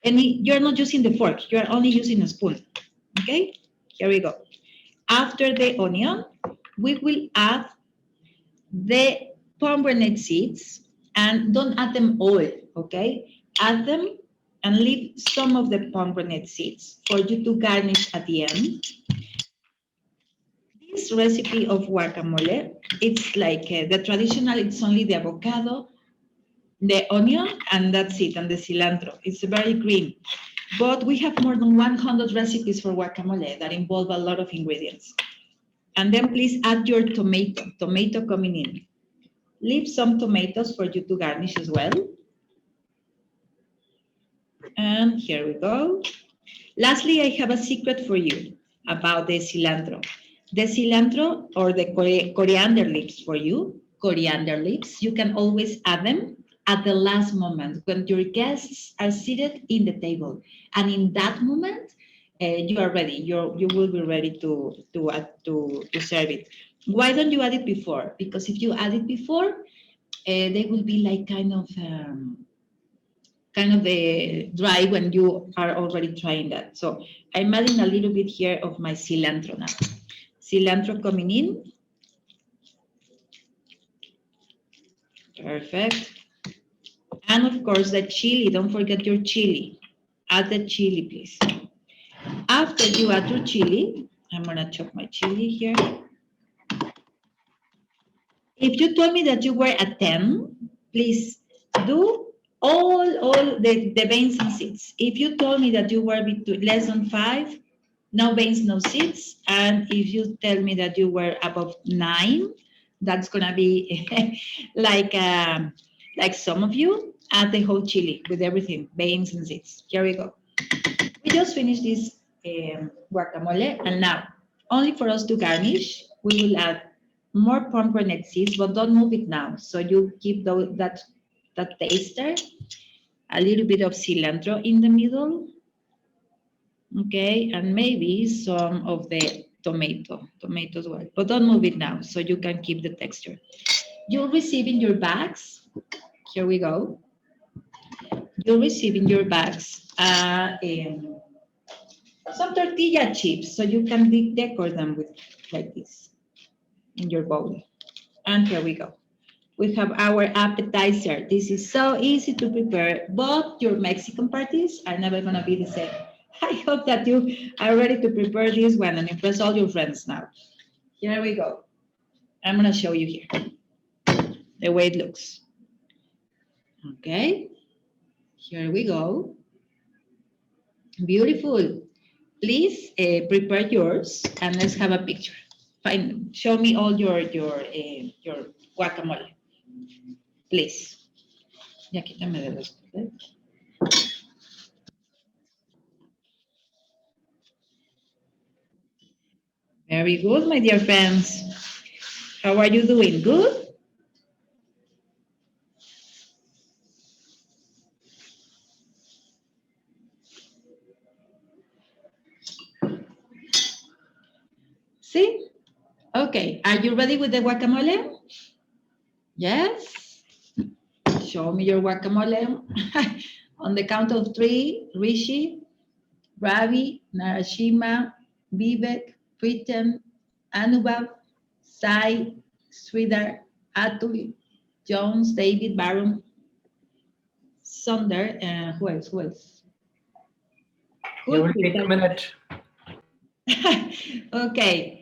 you're not using the fork, you are only using a spoon. Okay, here we go. After the onion, we will add the pomegranate seeds, and don't add them all, okay? Add them and leave some of the pomegranate seeds for you to garnish at the end. This recipe of guacamole, it's like the traditional, it's only the avocado, the onion, and that's it, and the cilantro. It's very green. But we have more than 100 recipes for guacamole that involve a lot of ingredients. And then please add your tomato coming in. Leave some tomatoes for you to garnish as well. And here we go. Lastly, I have a secret for you about the cilantro. The cilantro, or the coriander leaves for you, coriander leaves, you can always add them at the last moment when your guests are seated in the table. And in that moment, you are ready. You will be ready to serve it. Why don't you add it before? Because if you add it before, they will be like kind of dry when you are already trying that. So I'm adding a little bit here of my cilantro now. Cilantro coming in. Perfect. And of course the chili, don't forget your chili. Add the chili, please. After you add your chili, I'm gonna chop my chili here. If you told me that you were a 10, please do all the veins and seeds. If you told me that you were between less than 5, no veins, no seeds. And if you tell me that you were above 9, that's gonna be like some of you add the whole chili with everything, veins and seeds. Here we go. We just finished this guacamole, and now only for us to garnish, we will add more pomegranate seeds, but don't move it now. So you keep that taster, a little bit of cilantro in the middle, okay, and maybe some of the tomato as well, but don't move it now, so you can keep the texture. You'll receive in your bags, here we go, you'll receive in your bags some tortilla chips, so you can decor them with like this in your bowl. And here we go. We have our appetizer. This is so easy to prepare, but your Mexican parties are never going to be the same. I hope that you are ready to prepare this one and impress all your friends now. Here we go. I'm going to show you here the way it looks. Okay. Here we go. Beautiful. Please prepare yours and let's have a picture. Fine. Show me all your guacamole, please. Ya quítame de los. Very good, my dear friends. How are you doing? Good? See? Okay. Are you ready with the guacamole? Yes? Show me your guacamole. On the count of 3, Rishi, Ravi, Narashima, Vivek, Pritam, Anubhav, Sai, Sridhar, Atul, Jones, David, Baron, Sonder, and who else? It will take a minute. Okay.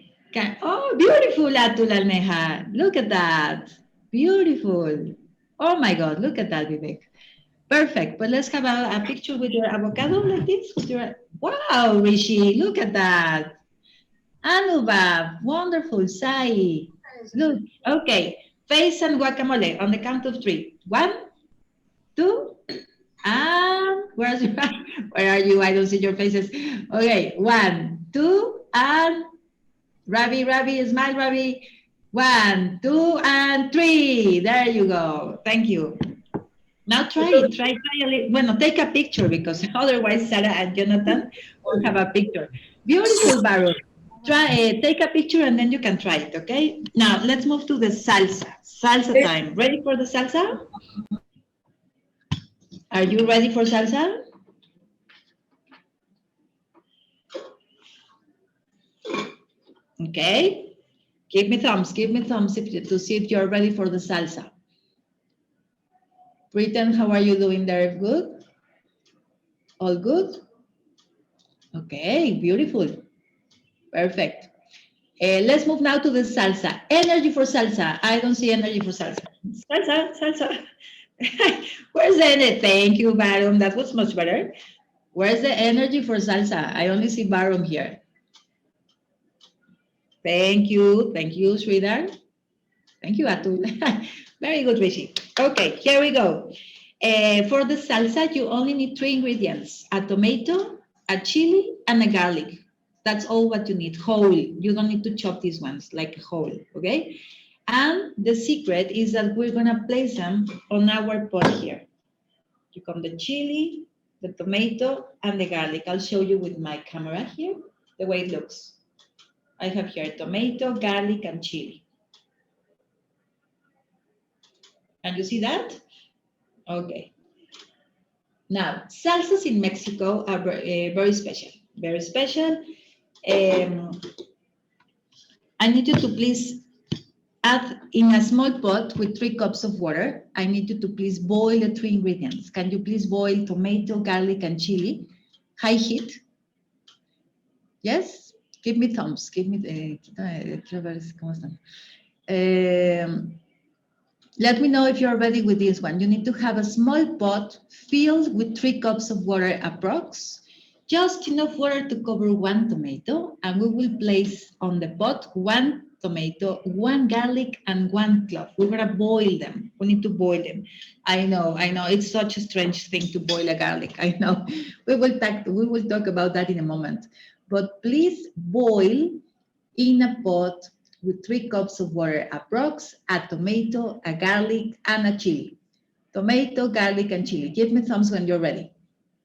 Oh, beautiful, Atul Almeja. Look at that. Beautiful. Oh my God, look at that, Vivek. Perfect. But let's have a picture with your avocado like this. Wow, Rishi, look at that. Anubhav, wonderful. Sai, look. Okay, face and guacamole on the count of 3. 1, 2, and where are you? I don't see your faces. Okay, 1, 2, and Ravi, smile, Ravi. 1, 2, and 3. There you go. Thank you. Now try it. Try a little. Bueno, take a picture because otherwise Sarah and Jonathan will have a picture. Beautiful, Baron. Try take a picture and then you can try it. Okay. Now let's move to the salsa. Salsa time. Ready for the salsa? Are you ready for salsa? Okay. Give me thumbs to see if you're ready for the salsa. Britain, how are you doing there? Good? All good? Okay, beautiful. Perfect. Let's move now to the salsa. Energy for salsa. I don't see energy for salsa. Salsa. Where's the energy? Thank you, Baron. That was much better. Where's the energy for salsa? I only see Baron here. Thank you, Sridhar. Thank you, Atul. Very good, Rishi. Okay, here we go. For the salsa, you only need 3 ingredients: a tomato, a chili, and a garlic. That's all what you need, whole. You don't need to chop these ones, like whole, okay? And the secret is that we're gonna place them on our pot here. You come the chili, the tomato, and the garlic. I'll show you with my camera here, the way it looks. I have here tomato, garlic, and chili. Can you see that? Okay. Now, salsas in Mexico are very special. Very special. I need you to please add in a small pot with 3 cups of water. I need you to please boil the 3 ingredients. Can you please boil tomato, garlic, and chili? High heat. Yes? Give me thumbs. Give me. Quiero ver cómo están. Let me know if you're ready with this one. You need to have a small pot filled with 3 cups of water approx. Just enough water to cover 1 tomato, and we will place on the pot 1 tomato, 1 garlic, and 1 clove. We're gonna boil them. We need to boil them. I know, it's such a strange thing to boil a garlic. I know. We will talk about that in a moment. But please boil in a pot with 3 cups of water approx, a tomato, a garlic, and a chili. Tomato, garlic, and chili. Give me thumbs when you're ready.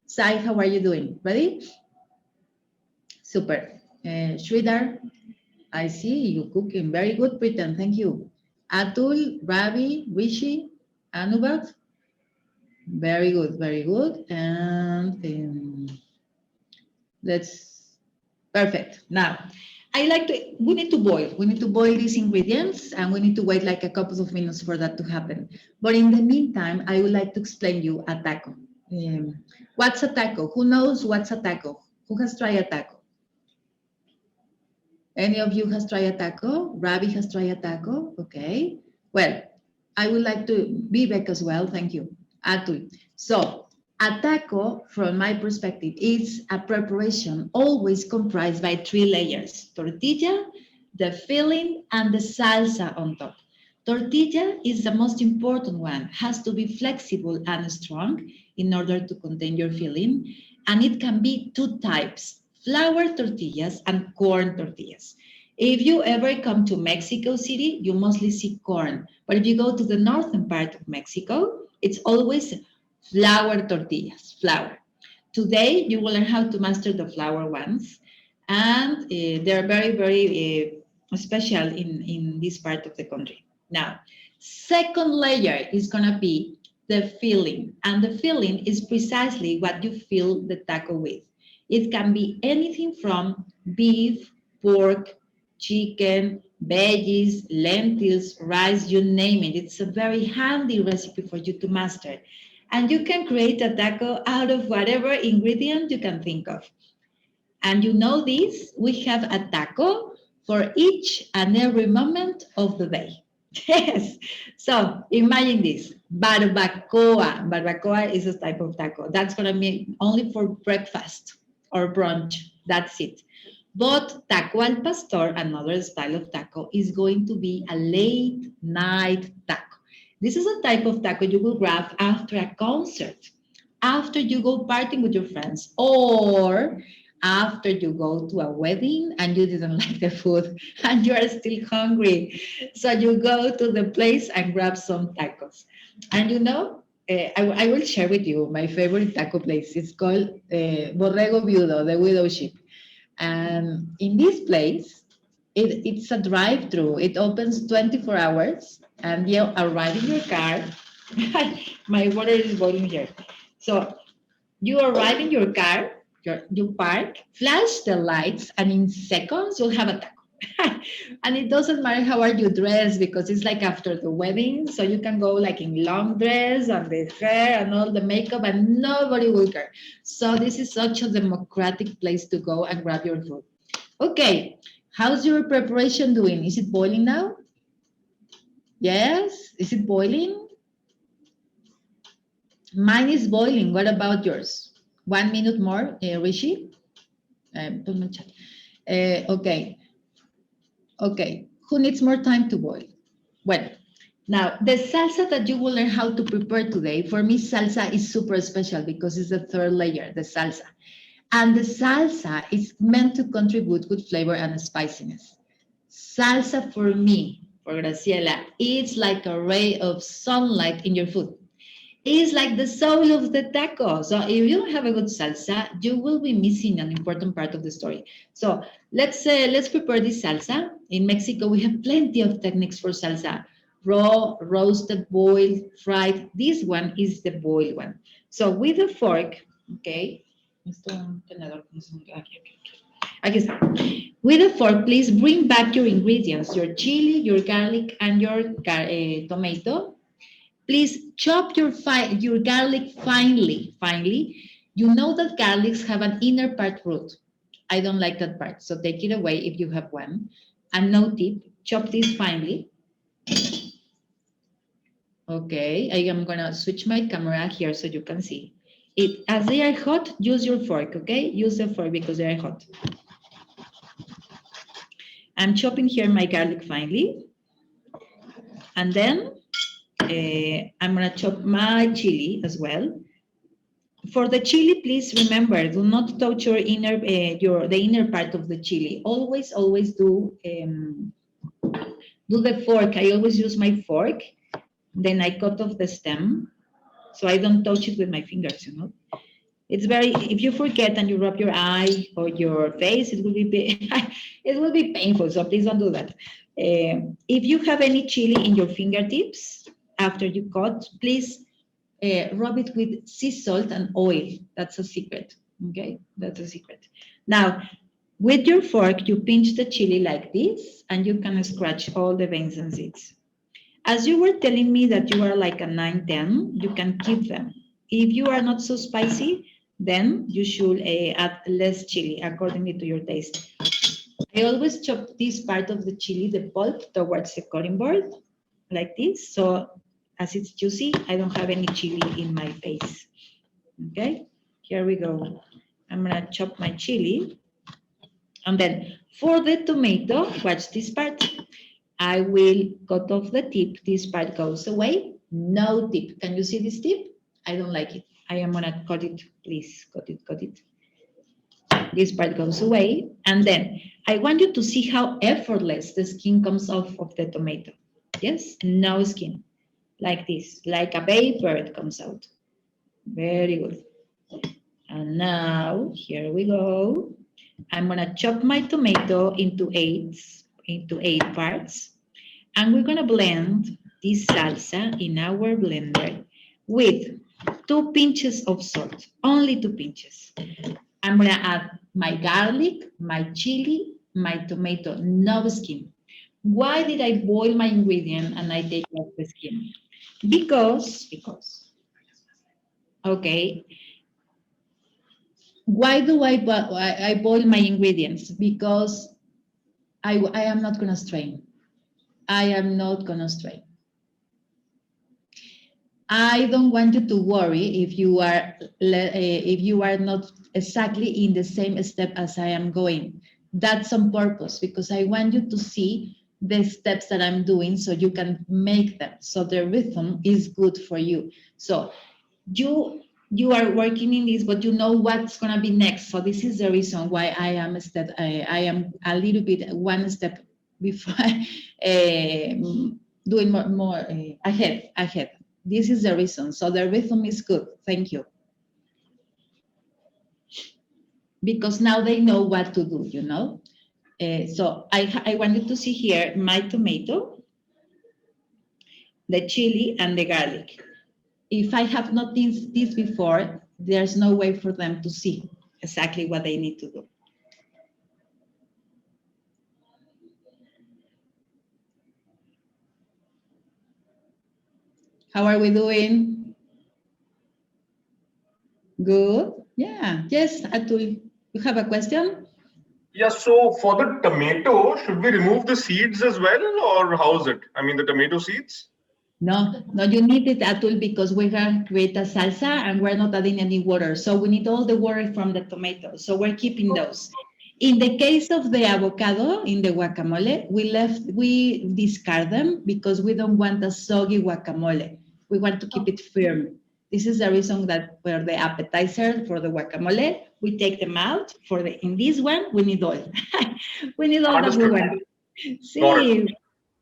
Sai, how are you doing? Ready? Super. Sridhar, I see you cooking. Very good, Pritam. Thank you. Atul, Ravi, Rishi, Anubhav. Very good, very good. And let's, perfect. Now, we need to boil. We need to boil these ingredients and we need to wait like a couple of minutes for that to happen. But in the meantime, I would like to explain you a taco. What's a taco? Who knows what's a taco? Who has tried a taco? Any of you has tried a taco? Ravi has tried a taco? Okay. Well, I would like to, Vivek as well, thank you. Atul. So, a taco, from my perspective, is a preparation always comprised by 3 layers: tortilla, the filling, and the salsa on top. Tortilla is the most important one, has to be flexible and strong in order to contain your filling, and it can be 2 types: flour tortillas and corn tortillas. If you ever come to Mexico City, you mostly see corn. But if you go to the northern part of Mexico, it's always flour tortillas, flour. Today, you will learn how to master the flour ones. And they're very, very special in this part of the country. Now, second layer is going to be the filling. And the filling is precisely what you fill the taco with. It can be anything from beef, pork, chicken, veggies, lentils, rice, you name it. It's a very handy recipe for you to master. And you can create a taco out of whatever ingredient you can think of. And you know this, we have a taco for each and every moment of the day. Yes. So imagine this, barbacoa. Barbacoa is a type of taco. That's going to be only for breakfast or brunch. That's it. But taco al pastor, another style of taco, is going to be a late night taco. This is a type of taco you will grab after a concert, after you go partying with your friends, or after you go to a wedding and you didn't like the food and you are still hungry. So you go to the place and grab some tacos. And you know, I will share with you my favorite taco place. It's called Borrego Viudo, the widow sheep. And in this place, it's a drive-through. It opens 24 hours and you arrive in your car. My water is boiling here. So you arrive in your car, you park, flash the lights, and in seconds you'll have a taco. And it doesn't matter how are you dressed because it's like after the wedding, so you can go like in long dress and the hair and all the makeup and nobody will care. So this is such a democratic place to go and grab your food. Okay, how's your preparation doing? Is it boiling now? Yes? Is it boiling? Mine is boiling. What about yours? 1 minute more, Rishi? Okay. Okay. Who needs more time to boil? Well, now the salsa that you will learn how to prepare today, for me, salsa is super special because it's the 3rd layer, the salsa. And the salsa is meant to contribute good flavor and spiciness. Salsa for me, for Graciela, it's like a ray of sunlight in your food. It's like the soul of the taco. So if you don't have a good salsa, you will be missing an important part of the story. So let's prepare this salsa. In Mexico, we have plenty of techniques for salsa. Raw, roasted, boiled, fried. This one is the boiled one. So with a fork, okay. With a fork, please bring back your ingredients, your chili, your garlic, and your tomato. Please chop your garlic finely. You know that garlics have an inner part root. I don't like that part, so take it away if you have one. And no tip, chop this finely. Okay, I am gonna switch my camera here so you can see. As they are hot, use your fork, okay? Use the fork because they are hot. I'm chopping here my garlic finely. And then I'm gonna chop my chili as well. For the chili, please remember, do not touch your inner, the inner part of the chili. Always, always do the fork. I always use my fork. Then I cut off the stem, so I don't touch it with my fingers. You know, it's very. If you forget and you rub your eye or your face, it will be it will be painful. So please don't do that. If you have any chili in your fingertips after you cut, please rub it with sea salt and oil. That's a secret. Okay, that's a secret. Now, with your fork, you pinch the chili like this, and you can scratch all the veins and seeds. As you were telling me that you are like a 9-10, you can keep them. If you are not so spicy, then you should add less chili accordingly to your taste. I always chop this part of the chili, the pulp, towards the cutting board, like this. So as it's juicy, I don't have any chili in my face. Okay, here we go. I'm gonna chop my chili. And then for the tomato, watch this part. I will cut off the tip. This part goes away. No tip. Can you see this tip? I don't like it. I am gonna cut it, please. Cut it, cut it. This part goes away. And then I want you to see how effortless the skin comes off of the tomato. Yes, no skin. Like this, like a vapor it comes out. Very good. And now, here we go. I'm gonna chop my tomato into eight parts. And we're gonna blend this salsa in our blender with 2 pinches of salt, only 2 pinches. I'm gonna add my garlic, my chili, my tomato, no skin. Why did I boil my ingredient and I take off the skin? Because, okay. Why do I boil my ingredients? Because I am not gonna strain. I am not gonna strain. I don't want you to worry if you are not exactly in the same step as I am going. That's on purpose because I want you to see the steps that I'm doing so you can make them. So the rhythm is good for you. So you are working in this, but you know what's gonna be next. So this is the reason why I am a little bit one step before doing more ahead. This is the reason. So the rhythm is good. Thank you. Because now they know what to do, you know. So I wanted to see here my tomato, the chili, and the garlic. If I have not done this before, there's no way for them to see exactly what they need to do. How are we doing? Good. Yeah. Yes, Atul, you have a question? Yeah, so for the tomato, should we remove the seeds as well, or how is it? I mean, the tomato seeds? No, you need it, Atul, because we're going to create a salsa and we're not adding any water. So we need all the water from the tomato. So we're keeping those. In the case of the avocado, in the guacamole, we discard them because we don't want a soggy guacamole. We want to keep it firm. This is the reason that for the appetizer, for the guacamole, we take them out. In this one, we need oil. We need all that we want. See,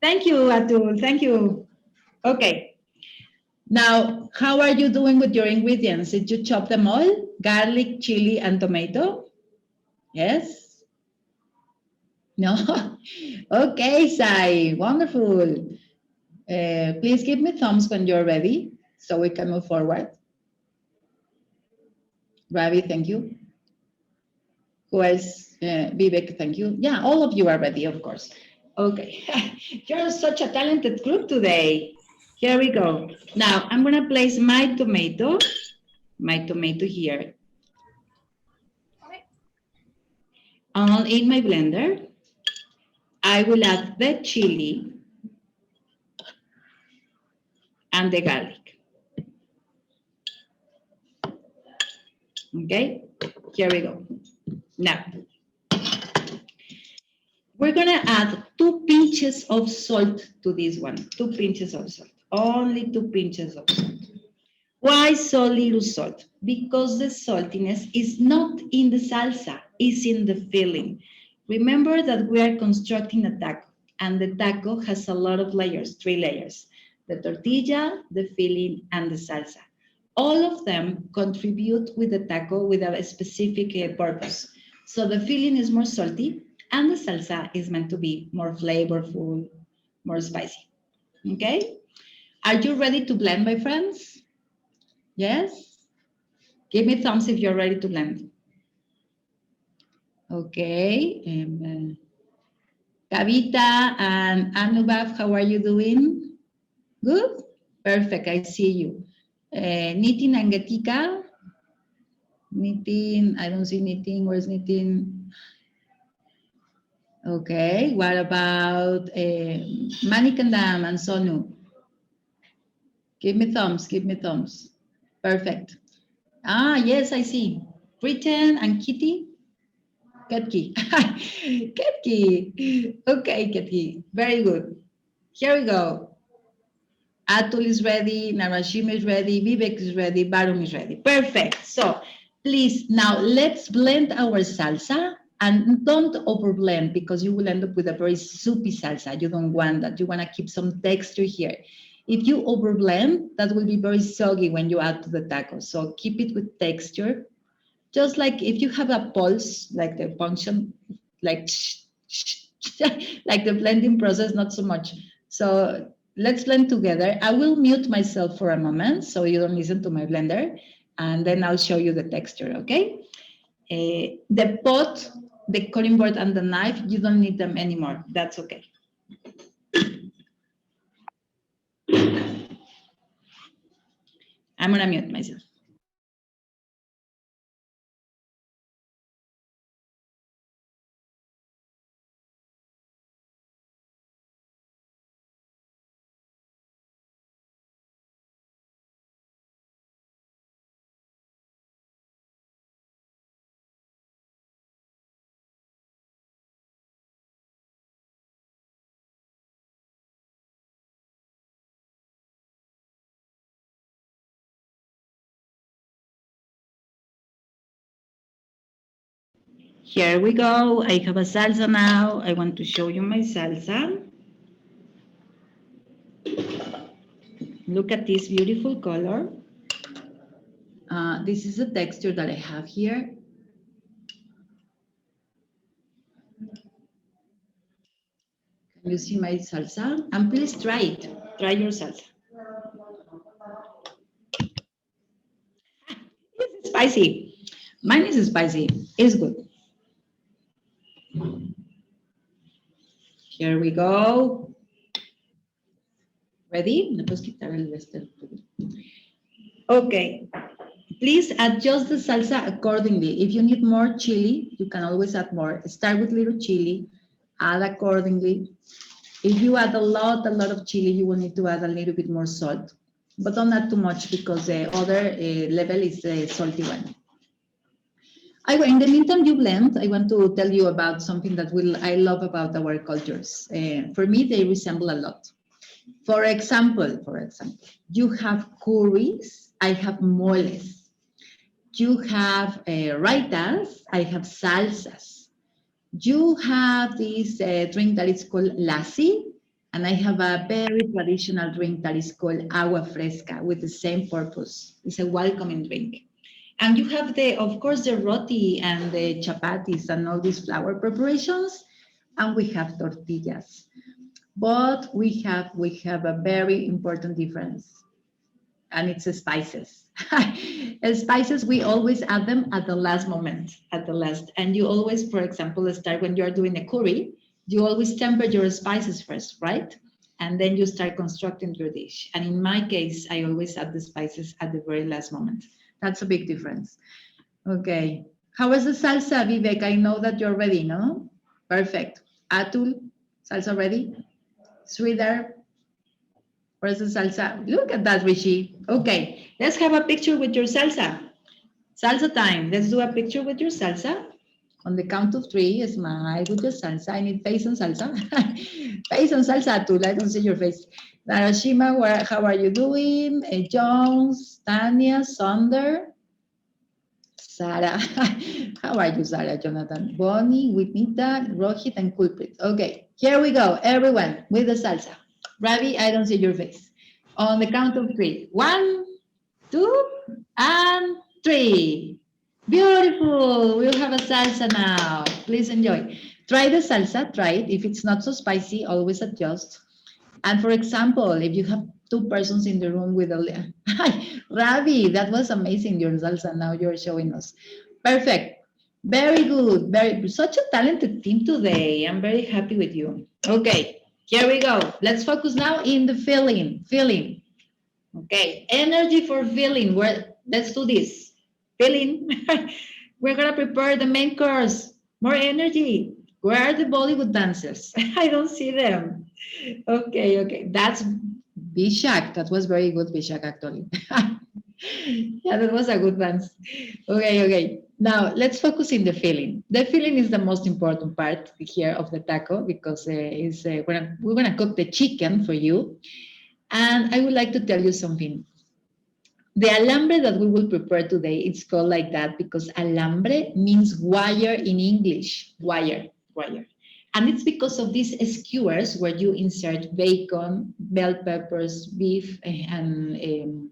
thank you, Atul. Thank you. Okay. Now, how are you doing with your ingredients? Did you chop them all? Garlic, chili, and tomato? Yes? No? Okay, Sai. Wonderful. Please give me thumbs when you're ready so we can move forward. Ravi, thank you. Who else? Vivek, thank you. Yeah, all of you are ready, of course. Okay. You're such a talented group today. Here we go. Now, I'm going to place my tomato here. In my blender, I will add the chili and the garlic. Okay, here we go. Now, we're gonna add 2 pinches of salt to this one. 2 pinches of salt, only 2 pinches of salt. Why so little salt? Because the saltiness is not in the salsa, it's in the filling. Remember that we are constructing a taco, and the taco has a lot of layers, 3 layers: the tortilla, the filling, and the salsa. All of them contribute with the taco with a specific purpose. So the filling is more salty, and the salsa is meant to be more flavorful, more spicy. Okay? Are you ready to blend, my friends? Yes? Give me thumbs if you're ready to blend. Okay. Kavita and Anubhav, how are you doing? Good? Perfect, I see you. Nitin and Gatika? Nitin, I don't see Nitin. Where's Nitin? Okay, what about Manikandam and Sonu? Give me thumbs, give me thumbs. Perfect. Ah, yes, I see. Britain and Kitty? Ketki. Ketki. Okay, Ketki. Very good. Here we go. Atul is ready, Narashim is ready, Vivek is ready, Barun is ready. Perfect. So please, now let's blend our salsa, and don't overblend because you will end up with a very soupy salsa. You don't want that. You want to keep some texture here. If you overblend, that will be very soggy when you add to the tacos. So keep it with texture. Just like if you have a pulse, like the function, like like the blending process, not so much. So let's blend together. I will mute myself for a moment so you don't listen to my blender, and then I'll show you the texture, okay? The pot, the cutting board, and the knife, you don't need them anymore. That's okay. I'm gonna mute myself. Here we go. I have a salsa now. I want to show you my salsa. Look at this beautiful color. This is the texture that I have here. Can you see my salsa? And please try it. Try your salsa. It's spicy. Mine is spicy. It's good. Here we go. Ready? ¿Me puedes quitar el este? Okay. Please adjust the salsa accordingly. If you need more chili, you can always add more. Start with little chili, add accordingly. If you add a lot of chili, you will need to add a little bit more salt. But don't add too much because the other level is the salty one. In the meantime, you blend. I want to tell you about something that I love about our cultures. For me, they resemble a lot. For example, you have curries, I have moles. You have raitas, I have salsas. You have this drink that is called lassi, and I have a very traditional drink that is called agua fresca with the same purpose. It's a welcoming drink. And you have of course, the roti and the chapatis and all these flour preparations, and we have tortillas. But we have a very important difference, and it's the spices. Spices, we always add them at the last moment, and you always, for example, start when you're doing a curry, you always temper your spices first, right? And then you start constructing your dish. And in my case, I always add the spices at the very last moment. That's a big difference. Okay. How is the salsa, Vivek? I know that you're ready, no? Perfect. Atul, salsa ready? Sridhar, Where's the salsa? Look at that, Rishi. Okay, let's have a picture with your salsa. Salsa time. Let's do a picture with your salsa. On the count of 3, smile with your salsa. I need face and salsa. Face and salsa too. I don't see your face. Narashima, how are you doing? Jones, Tanya, Sonder, Sarah. How are you, Sarah, Jonathan? Bonnie, Witnita, Rohit, and Kulprit. Okay, here we go, everyone, with the salsa. Ravi, I don't see your face. On the count of 3. 1, 2, and 3. Beautiful. We'll have a salsa now. Please enjoy. Try the salsa. Try it. If it's not so spicy, always adjust. And for example, if you have 2 persons in the room with a... Hi, Ravi, that was amazing, your salsa. Now you're showing us. Perfect. Very good. Such a talented team today. I'm very happy with you. Okay, here we go. Let's focus now in the feeling. Okay, energy for feeling. Let's do this. Feeling. We're gonna prepare the main course. More energy. Where are the Bollywood dancers? I don't see them. Okay. That's Bishak. That was very good, Bishak, actually. Yeah, that was a good dance. Okay. Now, let's focus in the feeling. The feeling is the most important part here of the taco because we're gonna cook the chicken for you. And I would like to tell you something. The alambre that we will prepare today, it's called like that because alambre means wire in English, wire. And it's because of these skewers where you insert bacon, bell peppers, beef, and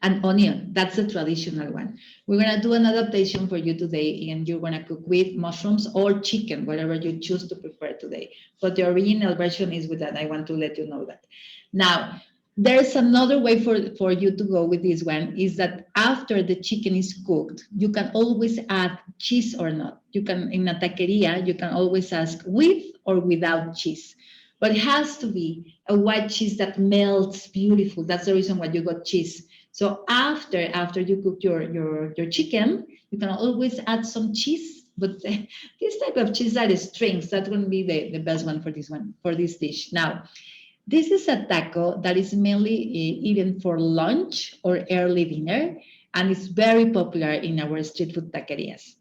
onion. That's the traditional one. We're gonna do an adaptation for you today and you're gonna cook with mushrooms or chicken, whatever you choose to prepare today. But the original version is with that. I want to let you know that. Now, there's another way for you to go with this one is that after the chicken is cooked, you can always add cheese or not. You can, in a taqueria, you can always ask with or without cheese. But it has to be a white cheese that melts beautiful. That's the reason why you got cheese. So after you cook your chicken, you can always add some cheese. But this type of cheese that is strings, that's going to be the best one, for this dish. Now, this is a taco that is mainly eaten for lunch or early dinner, and it's very popular in our street food taquerias.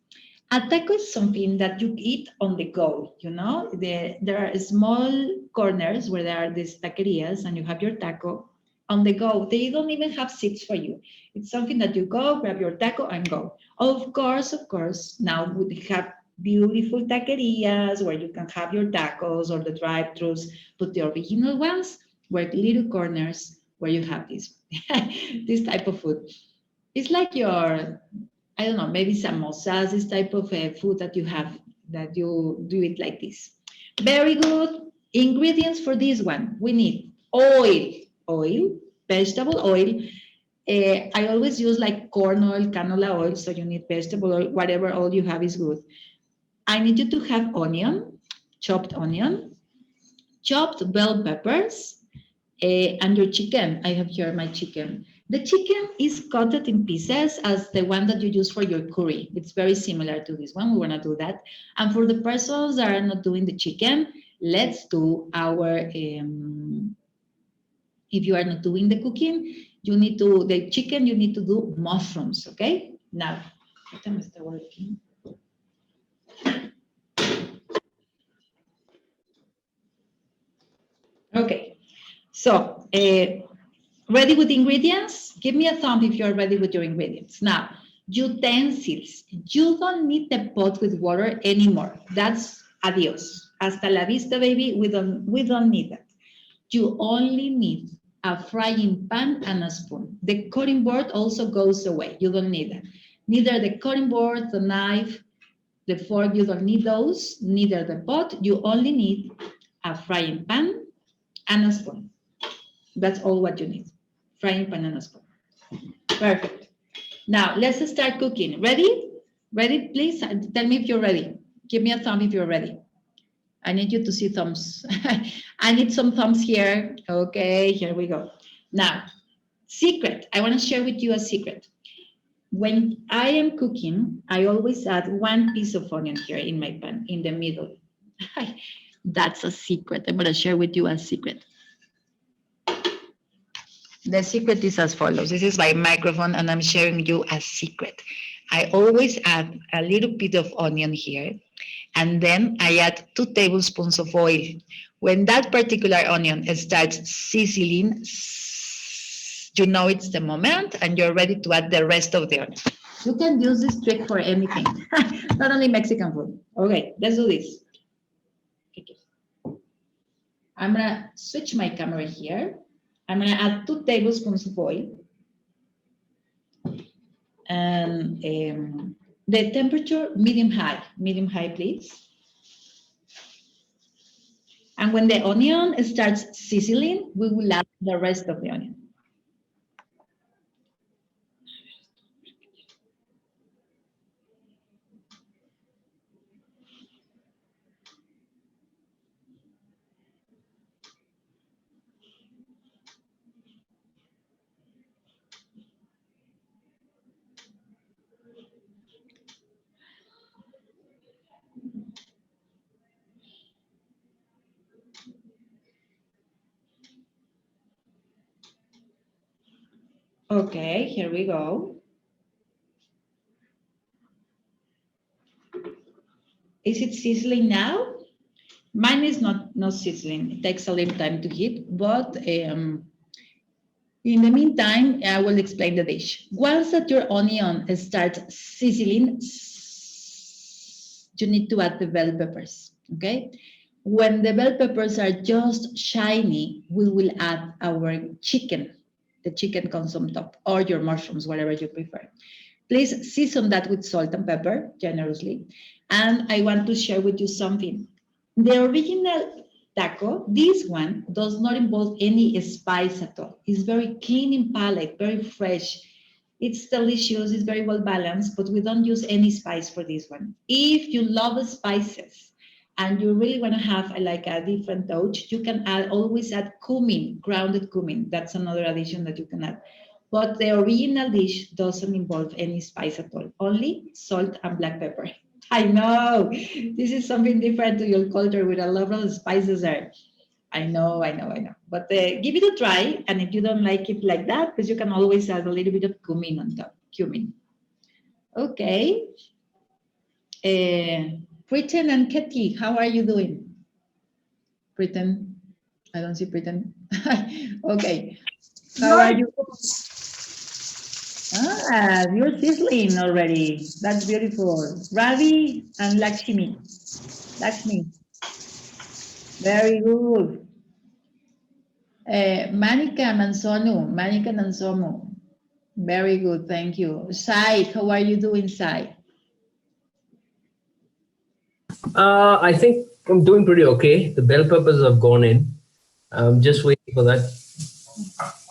A taco is something that you eat on the go, you know? There are small corners where there are these taquerias, and you have your taco on the go. They don't even have seats for you. It's something that you go, grab your taco, and go. Of course, now we have beautiful taquerias where you can have your tacos or the drive-thrus, but the original ones were little corners where you have this type of food. It's like your, I don't know, maybe samosas, this type of food that you have, that you do it like this. Very good. Ingredients for this one. We need oil, vegetable oil. I always use like corn oil, canola oil, so you need vegetable oil, whatever oil you have is good. I need you to have chopped onion, chopped bell peppers, and your chicken. I have here my chicken. The chicken is cut in pieces as the one that you use for your curry. It's very similar to this one. We want to do that. And for the persons that are not doing the chicken, let's do our, if you are not doing the cooking, the chicken, you need to do mushrooms, okay? Now, what time is the working? Okay, so ready with the ingredients? Give me a thumb if you're ready with your ingredients. Now, utensils. You don't need the pot with water anymore. That's adios. Hasta la vista, baby. We don't need that. You only need a frying pan and a spoon. The cutting board also goes away. You don't need that. Neither the cutting board, the knife, the fork, you don't need those. Neither the pot. You only need a frying pan and a spoon. That's all what you need. Frying pan and a spoon. Perfect. Now, let's start cooking. Ready? Ready, please? Tell me if you're ready. Give me a thumb if you're ready. I need you to see thumbs. I need some thumbs here. Okay, here we go. Now, secret. I want to share with you a secret. When I am cooking, I always add 1 piece of onion here in my pan, in the middle. That's a secret. I'm going to share with you a secret. The secret is as follows. This is my microphone and I'm sharing you a secret. I always add a little bit of onion here and then I add 2 tablespoons of oil. When that particular onion starts sizzling, you know it's the moment and you're ready to add the rest of the onion. You can use this trick for anything, not only Mexican food. Okay, let's do this. I'm gonna switch my camera here. I'm gonna add 2 tablespoons of oil. And the temperature, medium high, please. And when the onion starts sizzling, we will add the rest of the onion. Okay, here we go. Is it sizzling now? Mine is not sizzling. It takes a little time to heat, but in the meantime, I will explain the dish. Once that your onion starts sizzling, you need to add the bell peppers, okay? When the bell peppers are just shiny, we will add our chicken. The chicken comes on top, or your mushrooms, whatever you prefer. Please season that with salt and pepper generously. And I want to share with you something. The original taco, this one, does not involve any spice at all. It's very clean in palate, very fresh. It's delicious, it's very well balanced, but we don't use any spice for this one. If you love spices and you really want to have like a different touch, you can always add cumin, grounded cumin. That's another addition that you can add. But the original dish doesn't involve any spice at all, only salt and black pepper. I know, this is something different to your culture with a lot of spices there. I know. But give it a try, and if you don't like it like that, because you can always add a little bit of cumin on top, cumin. Okay. Pretend and Katie, how are you doing? Pretend, I don't see Pretend. Okay, how are you? Ah, you're sizzling already. That's beautiful. Ravi and Lakshmi. Very good. Manika and Somu. Very good, thank you. Sai, how are you doing, Sai? I think I'm doing pretty okay. The bell peppers have gone in. I'm just waiting for that.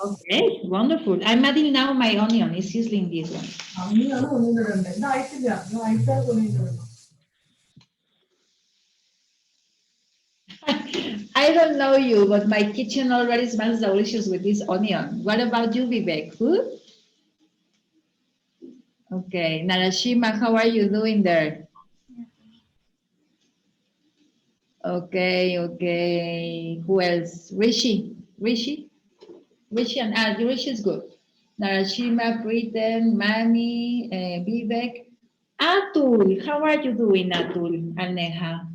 Okay, wonderful. I'm adding now my onion. It's sizzling this one. I don't know you, but my kitchen already smells delicious with this onion. What about you, Vivek? Food? Okay, Narashima, how are you doing there? Okay. Who else? Rishi and Rishi is good. Narashima, Pritam, Mani, Vivek. Atul, how are you doing, Atul and Neha?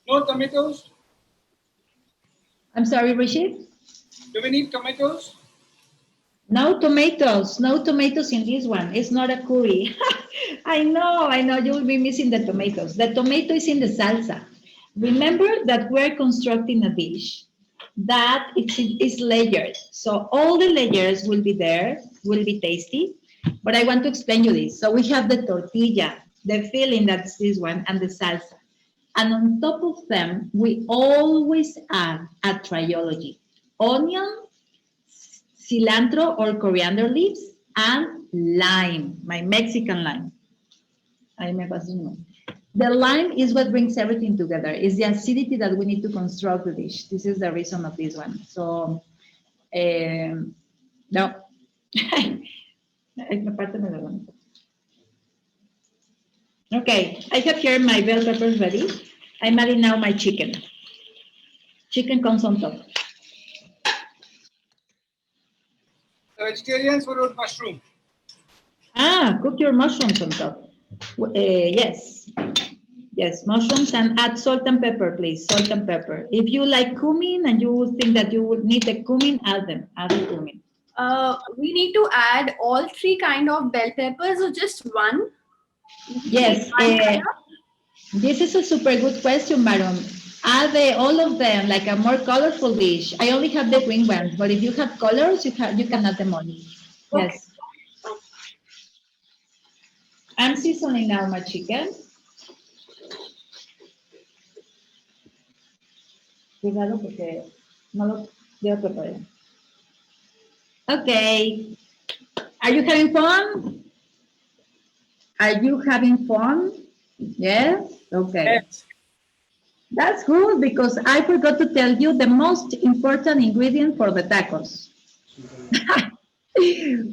No tomatoes? I'm sorry, Rishi? Do we need tomatoes? No tomatoes in this one. It's not a curry. I know, you will be missing the tomatoes. The tomato is in the salsa. Remember that we're constructing a dish that is layered. So all the layers will be there, will be tasty. But I want to explain you this. So we have the tortilla, the filling, that's this one, and the salsa. And on top of them, we always add a triology: onion, cilantro or coriander leaves, and lime, my Mexican lime. The lime is what brings everything together. It's the acidity that we need to construct the dish. This is the reason of this one. So, no. Okay, I have here my bell peppers ready. I'm adding now my chicken. Chicken comes on top. Vegetarians, what about mushroom? Ah, cook your mushrooms on top. Yes, yes, mushrooms, and add salt and pepper, please. Salt and pepper. If you like cumin and you think that you would need the cumin, add them. Add the cumin. We need to add all three kind of bell peppers or just one? Yes, this is a super good question, Madam. Add all of them like a more colorful dish. I only have the green ones, but if you have colors, you can add them on. Yes. I'm seasoning now my chicken. Cuidado porque no lo quiero preparar. Okay. Are you having fun? Are you having fun? Yes? Okay. Yes. That's good because I forgot to tell you the most important ingredient for the tacos.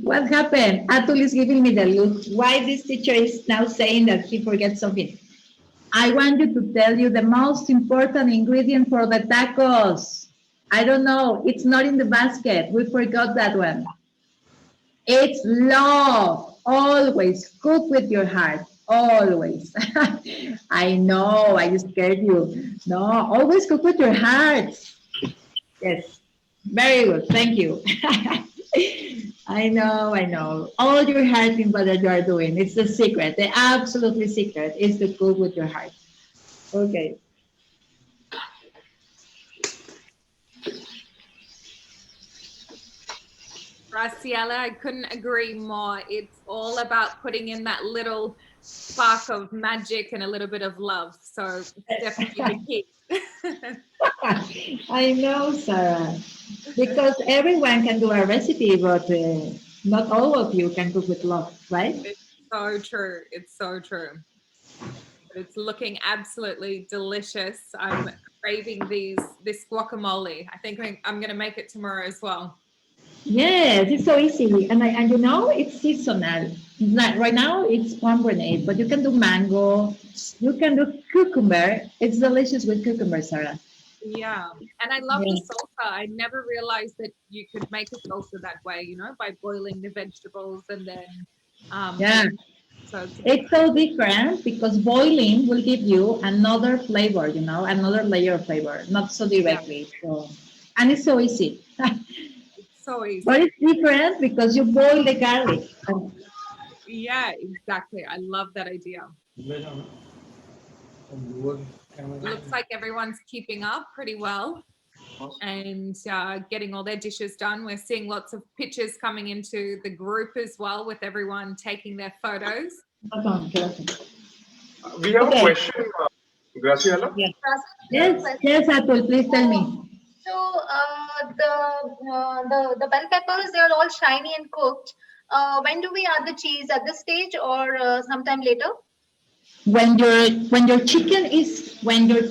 What happened? Atul is giving me the look. Why this teacher is now saying that he forgets something? I want you to tell you the most important ingredient for the tacos. I don't know. It's not in the basket. We forgot that one. It's love. Always cook with your heart. Always. I know. I scared you. No, always cook with your heart. Yes. Very good. Thank you. I know, I know. All your heart in what you are doing. It's the secret. The absolutely secret is to cook with your heart. Okay. Graciela, I couldn't agree more. It's all about putting in that little spark of magic and a little bit of love. So definitely the key. I know, Sarah, because everyone can do a recipe, but not all of you can cook with love, right? It's so true. It's so true. But it's looking absolutely delicious. I'm craving this guacamole. I think I'm going to make it tomorrow as well. Yes, it's so easy, and you know it's seasonal. Right now it's pomegranate, but you can do mango. You can do cucumber. It's delicious with cucumber, Sarah. Yeah, and I love the salsa. I never realized that you could make a salsa that way. You know, by boiling the vegetables and then. Yeah. So it's so different because boiling will give you another flavor. You know, another layer of flavor, not so directly. Yeah. So, and it's so easy. So easy. But it's different because you boil the garlic. Yeah, exactly. I love that idea. Looks like everyone's keeping up pretty well and getting all their dishes done. We're seeing lots of pictures coming into the group as well with everyone taking their photos. We have a question, Graciela. Yes, yes, Atul, please tell me. So the bell peppers, they are all shiny and cooked. When do we add the cheese, at this stage or sometime later? When your chicken is the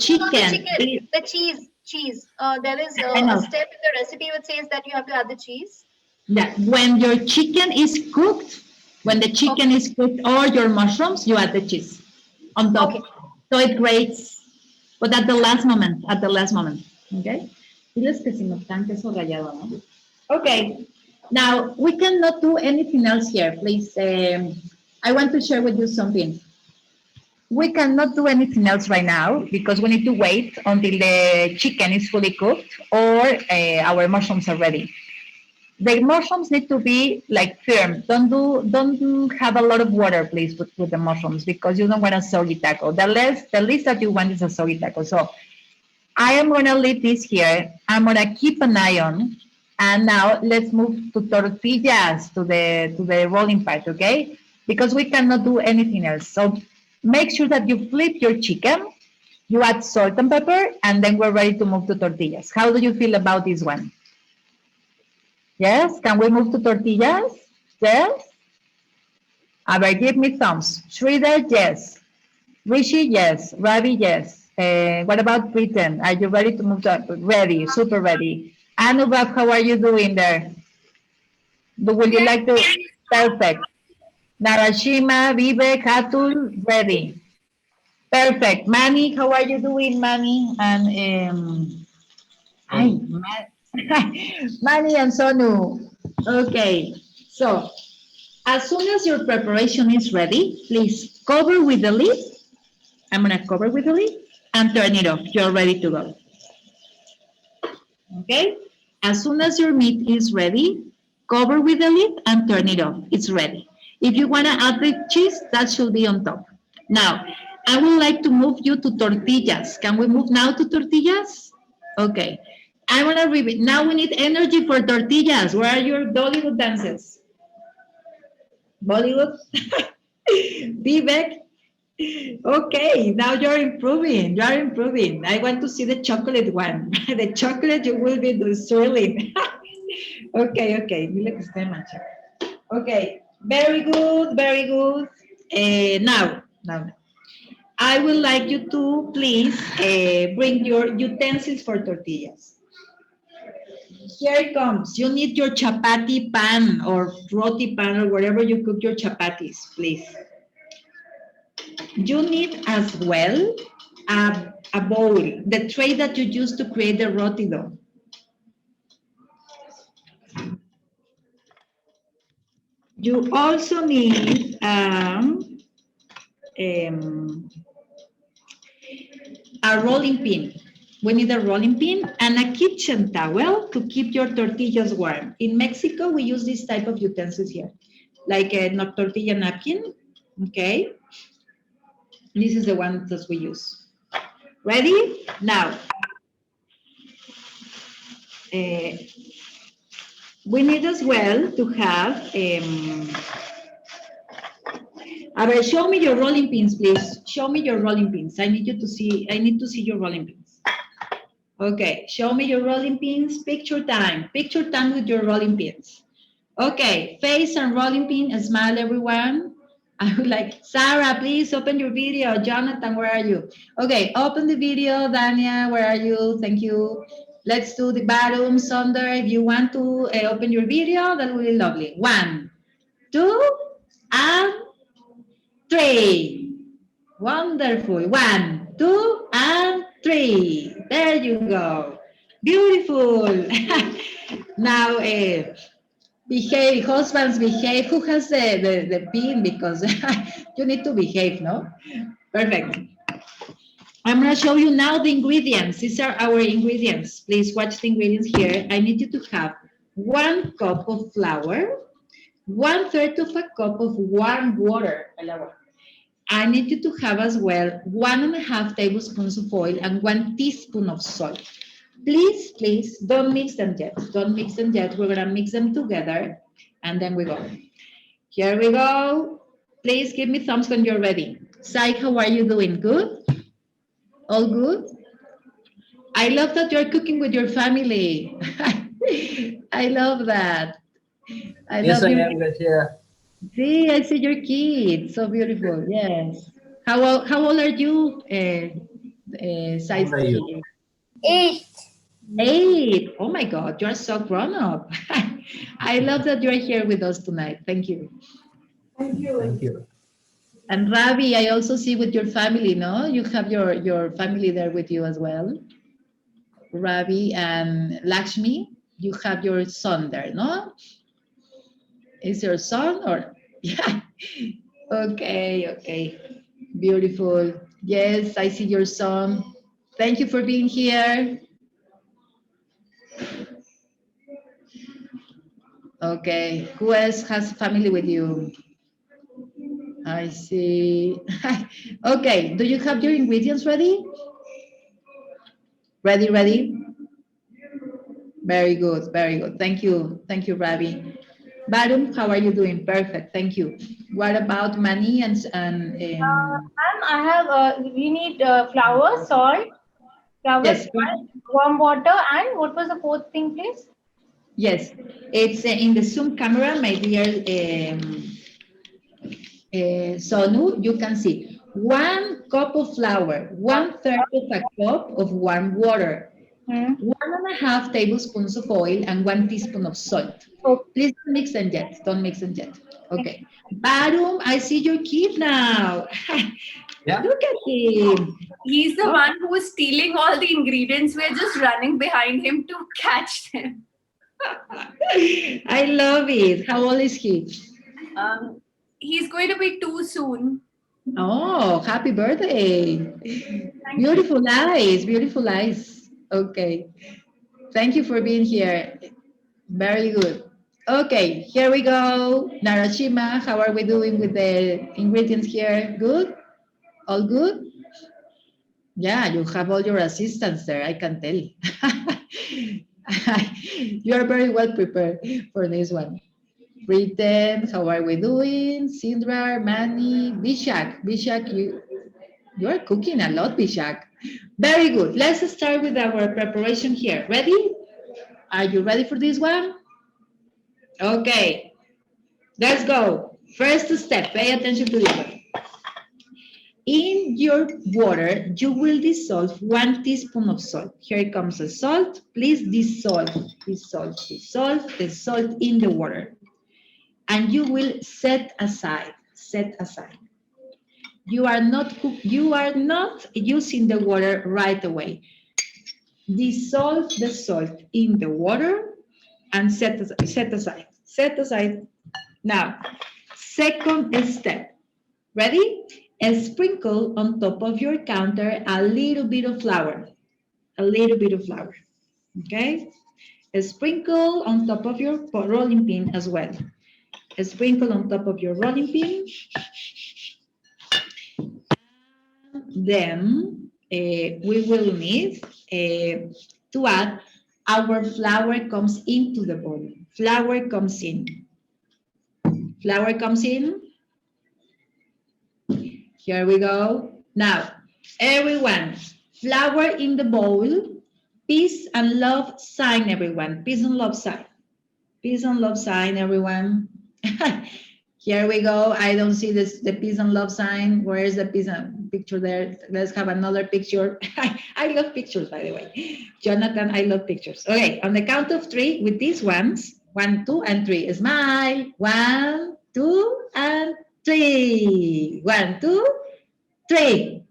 cheese. There is a step in the recipe which says that you have to add the cheese. Yeah, when your chicken is cooked, when the chicken is cooked or your mushrooms, you add the cheese on top. Okay. So it grates, but at the last moment. Okay. Okay. Now we cannot do anything else here, please. I want to share with you something. We cannot do anything else right now because we need to wait until the chicken is fully cooked or our mushrooms are ready. The mushrooms need to be like firm. Don't have a lot of water, please, with the mushrooms because you don't want a soggy taco. The least that you want is a soggy taco. So I am gonna leave this here. I'm gonna keep an eye on, and now let's move to tortillas, to the rolling part, okay? Because we cannot do anything else. So make sure that you flip your chicken, you add salt and pepper, and then we're ready to move to tortillas. How do you feel about this one? Yes? Can we move to tortillas? Yes? Aber, give me thumbs. Sridhar, yes. Rishi, yes. Ravi, yes. What about Britain? Are you ready to move to? Ready, super ready. Anubhav, how are you doing there? Would you like to Perfect. Narashima, Vivek, Hatul, ready. Perfect. Manny, how are you doing, Manny? And Manny and Sonu. Okay. So as soon as your preparation is ready, please cover with the lid. I'm gonna cover with the lid and turn it off. You're ready to go. Okay? As soon as your meat is ready, cover with the lid and turn it off. It's ready. If you want to add the cheese, that should be on top. Now, I would like to move you to tortillas. Can we move now to tortillas? Okay. I want to repeat. Now we need energy for tortillas. Where are your Bollywood dances? Bollywood? Vivek? Okay, now you're improving. You're improving. I want to see the chocolate one. The chocolate you will be swirling. Okay, okay. Okay, very good, very good. Now, I would like you to please bring your utensils for tortillas. Here it comes. You need your chapati pan or roti pan or wherever you cook your chapatis, please. You need as well a bowl, the tray that you use to create the roti dough. You also need a rolling pin. We need a rolling pin and a kitchen towel to keep your tortillas warm. In Mexico, we use this type of utensils here, like a tortilla napkin, okay? This is the one that we use. Ready? Now, we need as well to have, show me your rolling pins, please. Show me your rolling pins. I need to see your rolling pins. Okay, show me your rolling pins. Picture time with your rolling pins. Okay, face and rolling pin, smile everyone. I would like, Sarah, please open your video. Jonathan, where are you? Okay, open the video. Dania, where are you? Thank you. Let's do the bottom, Sonder. If you want to open your video, that will be lovely. 1, 2, and 3. Wonderful. 1, 2, and 3. There you go. Beautiful. Now, behave, husbands, behave. Who has the pin? Because you need to behave, no? Perfect. I'm going to show you now the ingredients. These are our ingredients. Please watch the ingredients here. I need you to have 1 cup of flour, 1/3 of a cup of warm water. I need you to have as well 1.5 tablespoons of oil and 1 teaspoon of salt. Please, please don't mix them yet. Don't mix them yet. We're gonna mix them together and then we go. Here we go. Please give me thumbs when you're ready. Sai, how are you doing? Good? All good? I love that you're cooking with your family. I love that. Yes, I am, Gracia. See, I see your kids. So beautiful. Yes. How old are you, Sai? How are you? 8. 8. Oh my God, you're so grown up. I love that you're here with us tonight. Thank you. Thank you. Thank you. And Ravi, I also see with your family, no? You have your family there with you as well. Ravi and Lakshmi, you have your son there, no? Is your son or? Yeah. Okay, okay. Beautiful. Yes, I see your son. Thank you for being here. Okay, who else has family with you? I see. Okay, do you have your ingredients ready? Ready, ready? Very good, very good. Thank you, Ravi. Barum, how are you doing? Perfect, thank you. What about Mani and Ma'am, I have, we need flour, salt, yes, warm water, and what was the fourth thing, please? yes, it's in the Zoom camera, my dear Sonu, you can see 1 cup of flour, 1/3 of a cup of warm water, 1.5 tablespoons of oil and 1 teaspoon of salt. Please don't mix them yet. Don't mix them yet. Okay. Barum, I see your kid now. Yeah. Look at him. He's the one who is stealing all the ingredients. We're just running behind him to catch them. I love it. How old is he? He's going to be 2 soon. Oh, happy birthday. Beautiful eyes. Beautiful eyes. Okay. Thank you for being here. Very good. Okay, here we go. Narashima, how are we doing with the ingredients here? Good? All good? Yeah, you have all your assistants there, I can tell. You are very well prepared for this one. Britain, how are we doing? Sindra, Manny, Bishak. Bishak, you are cooking a lot, Bishak. Very good. Let's start with our preparation here. Ready? Are you ready for this one? Okay, let's go. First step, pay attention to this one. In your water, you will dissolve 1 teaspoon of salt. Here comes the salt. Please dissolve the salt in the water. And you will set aside. You are not using the water right away. Dissolve the salt in the water and set aside. Now, second step. Ready? Sprinkle on top of your counter a little bit of flour. Okay? Sprinkle on top of your rolling pin as well. Sprinkle on top of your rolling pin. Then we will need to add our flour comes into the bowl. Flour comes in. Here we go. Now, everyone, flour in the bowl. Peace and love sign, everyone. Peace and love sign. Peace and love sign, everyone. Here we go. I don't see the peace and love sign. Where is the peace and picture there? Let's have another picture. I love pictures, by the way. Jonathan, I love pictures. Okay, on the count of 3 with these ones. 1, 2, and 3. Smile. 1, 2, and 3. 1, 2, 3.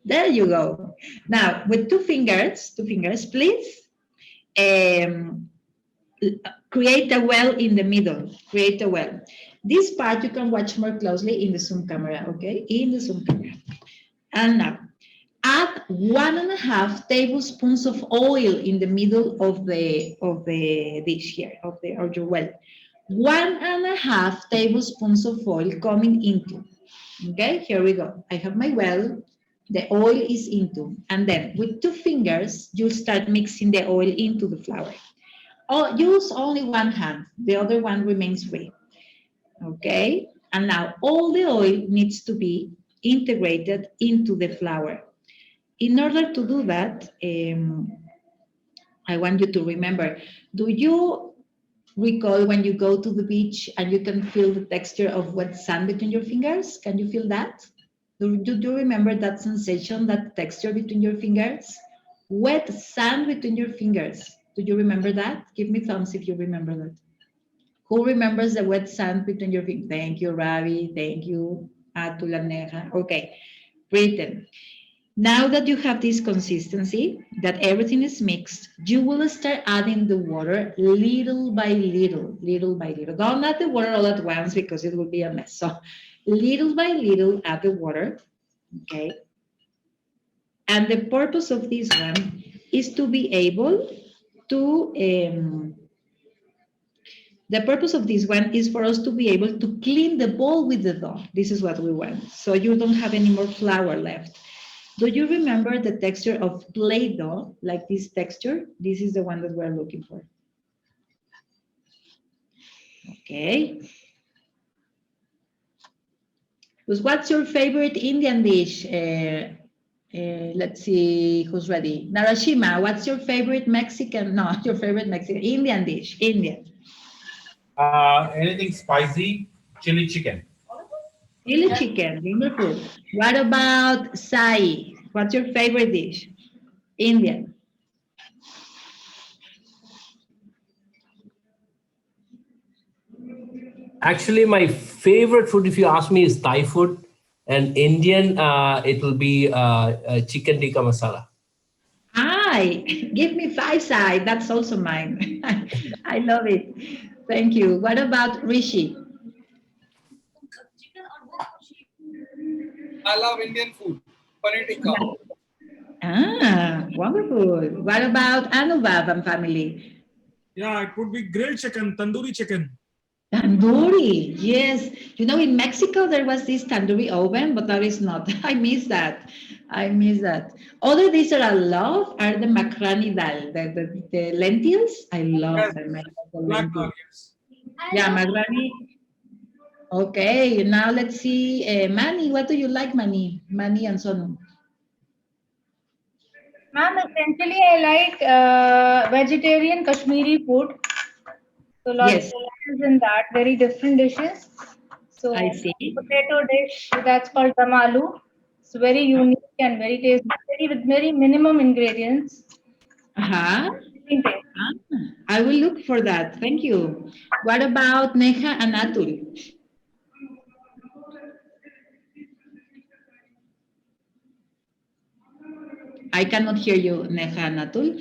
There you go. Now, with two fingers, please. Create a well in the middle. Create a well. This part you can watch more closely in the Zoom camera, okay? In the Zoom camera. And now, add 1.5 tablespoons of oil in the middle of the dish here, of your well. 1.5 tablespoons of oil coming into. Okay, here we go. I have my well. The oil is into. And then with two fingers, you start mixing the oil into the flour. Use only one hand. The other one remains free. Okay, and now all the oil needs to be integrated into the flour. In order to do that, I want you to remember, do you recall when you go to the beach and you can feel the texture of wet sand between your fingers? Can you feel that? Do you remember that sensation, that texture between your fingers? Wet sand between your fingers. Do you remember that? Give me thumbs if you remember that. Who remembers the wet sand between your fingers? Thank you, Ravi. Thank you, Atulaneja. Okay, Britain. Now that you have this consistency, that everything is mixed, you will start adding the water little by little. Don't add the water all at once because it will be a mess. So little by little, add the water, okay? And the purpose of this one is to be able to, the purpose of this one is for us to be able to clean the bowl with the dough. This is what we want. So you don't have any more flour left. Do you remember the texture of Play-Doh, like this texture? This is the one that we're looking for. Okay. So what's your favorite Indian dish? Let's see who's ready. Narashima, what's your favorite Mexican? No, your favorite Mexican Indian dish. Indian. Anything spicy, chili chicken. Chili chicken, wonderful. What about Sai? What's your favorite dish? Indian. Actually, my favorite food, if you ask me, is Thai food. And Indian, it will be chicken tikka masala. Hi, give me 5 side. That's also mine. I love it. Thank you. What about Rishi? I love Indian food. Paneer tikka. Ah, wonderful. What about Anubhav and family? Yeah, it would be grilled chicken, tandoori chicken. Tandoori, yes. You know, in Mexico there was this tandoori oven, but that is not. I miss that. I miss that. Other dishes that I love are the makrani dal, the lentils. I love them. I love the Black lentils. dal, yes. Yeah, makrani. Okay, now let's see. Manny, what do you like, Manny? Manny and Sonu. Ma'am, essentially I like vegetarian Kashmiri food. So lots Yes. of dishes in that, very different dishes. So I see. potato dish that's called dum aloo. It's very unique and very tasty, with very minimum ingredients. Uh-huh. I will look for that. Thank you. What about Neha and Atul? I cannot hear you, Neha and Atul.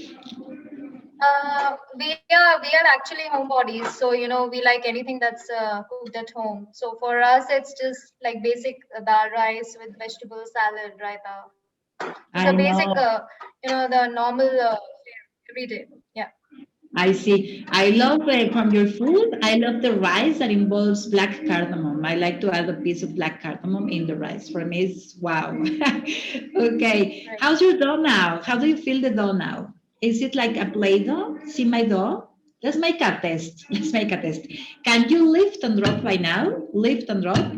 We are actually homebodies, so we like anything that's cooked at home. So for us, it's just like basic dal rice with vegetable salad, raita. It's I a basic, know. the normal every day. Yeah. I see. I love from your food. I love the rice that involves black cardamom. I like to add a piece of black cardamom in the rice. For me, it's wow. Okay. How's your dough now? How do you feel the dough now? Is it like a play dough? See my dough? Let's make a test. Let's make a test. Can you lift and drop right now? Lift and drop.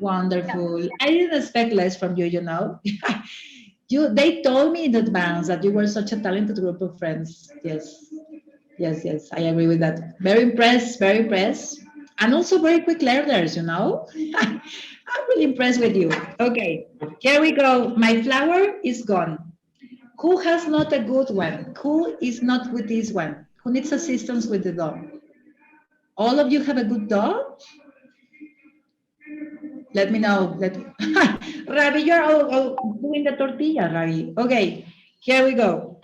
Wonderful. I didn't expect less from you, you know. They told me in advance that you were such a talented group of friends. Yes. Yes, yes, I agree with that. Very impressed, very impressed. And also very quick learners, you know? I'm really impressed with you. Okay, here we go. My flower is gone. Who has not a good one? Who is not with this one? Who needs assistance with the dog? All of you have a good dog? Let me know. Ravi, you're all doing the tortilla, Ravi. Okay, here we go.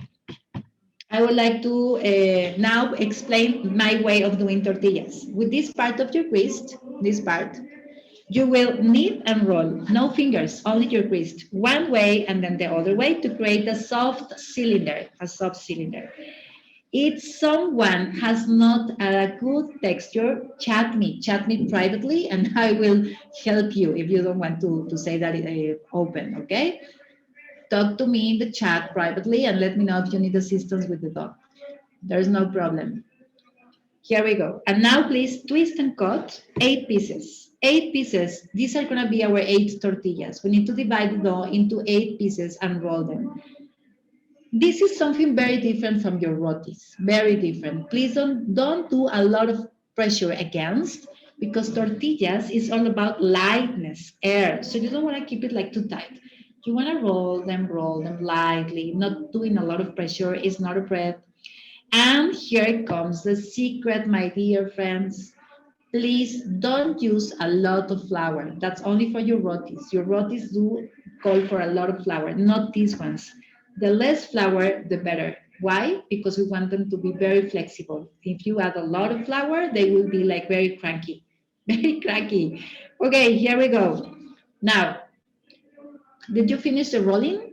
I would like to now explain my way of doing tortillas. With this part of your wrist, this part, you will knead and roll. No fingers, only your wrist. One way and then the other way to create a soft cylinder, If someone has not a good texture, chat me privately and I will help you if you don't want to say that open, okay? Talk to me in the chat privately and let me know if you need assistance with the dog. There's no problem. Here we go. And now please twist and cut 8 pieces. 8 pieces. These are gonna be our 8 tortillas. We need to divide the dough into 8 pieces and roll them. This is something very different from your rotis. Very different. Please don't do a lot of pressure against, because tortillas is all about lightness, air. So you don't want to keep it like too tight. You want to roll them lightly, not doing a lot of pressure. It's not a bread. And here comes the secret, my dear friends. Please don't use a lot of flour. That's only for your rotis. Your rotis do call for a lot of flour, not these ones. The less flour, the better. Why? Because we want them to be very flexible. If you add a lot of flour, they will be like very cranky, very cranky. Okay, here we go. Now, did you finish the rolling?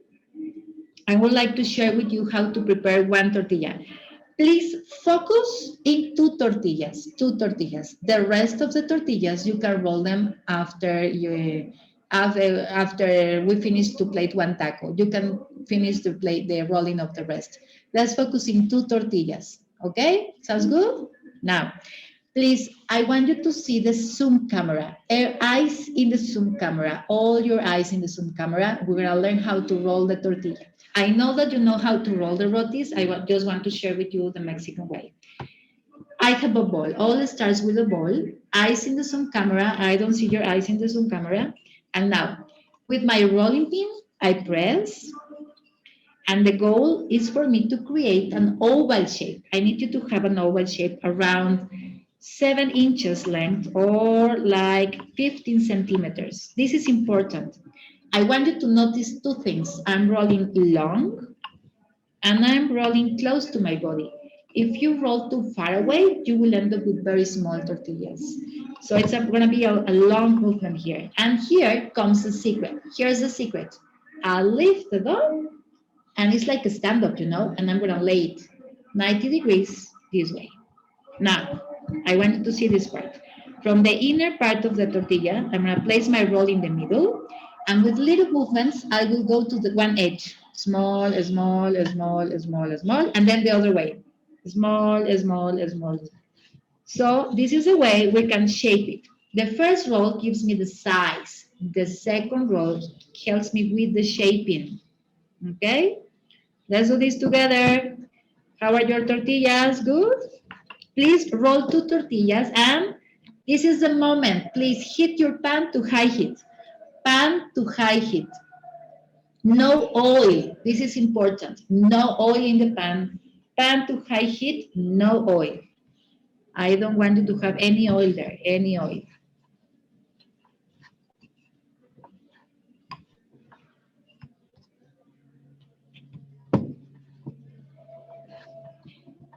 I would like to share with you how to prepare one tortilla. Please focus in two tortillas. The rest of the tortillas, you can roll them after we finish to plate one taco. You can finish the rolling of the rest. Let's focus in two tortillas. Okay? Sounds good? Now, please, I want you to see the zoom camera. Eyes in the zoom camera. All your eyes in the zoom camera. We're gonna learn how to roll the tortilla. I know that you know how to roll the rotis. Just want to share with you the Mexican way. I have a ball. All starts with a ball. Eyes in the zoom camera. I don't see your eyes in the zoom camera. And now, with my rolling pin, I press. And the goal is for me to create an oval shape. I need you to have an oval shape around 7 inches length or like 15 centimeters. This is important. I want you to notice two things. I'm rolling long and I'm rolling close to my body. If you roll too far away, you will end up with very small tortillas. So it's going to be a long movement here. And here comes the secret. Here's the secret. I'll lift the dough, and it's like a stand-up, you know, and I'm going to lay it 90 degrees this way. Now, I want you to see this part. From the inner part of the tortilla, I'm going to place my roll in the middle, and with little movements, I will go to the one edge. Small, small, small, small, small, and then the other way. Small, small, small. So this is a way we can shape it. The first roll gives me the size. The second roll helps me with the shaping. Okay? Let's do this together. How are your tortillas? Good? Please roll 2 tortillas, and this is the moment. Please hit your pan to high heat. Pan to high heat. No oil. This is important. No oil in the pan. Pan to high heat, no oil. I don't want you to have any oil there, any oil.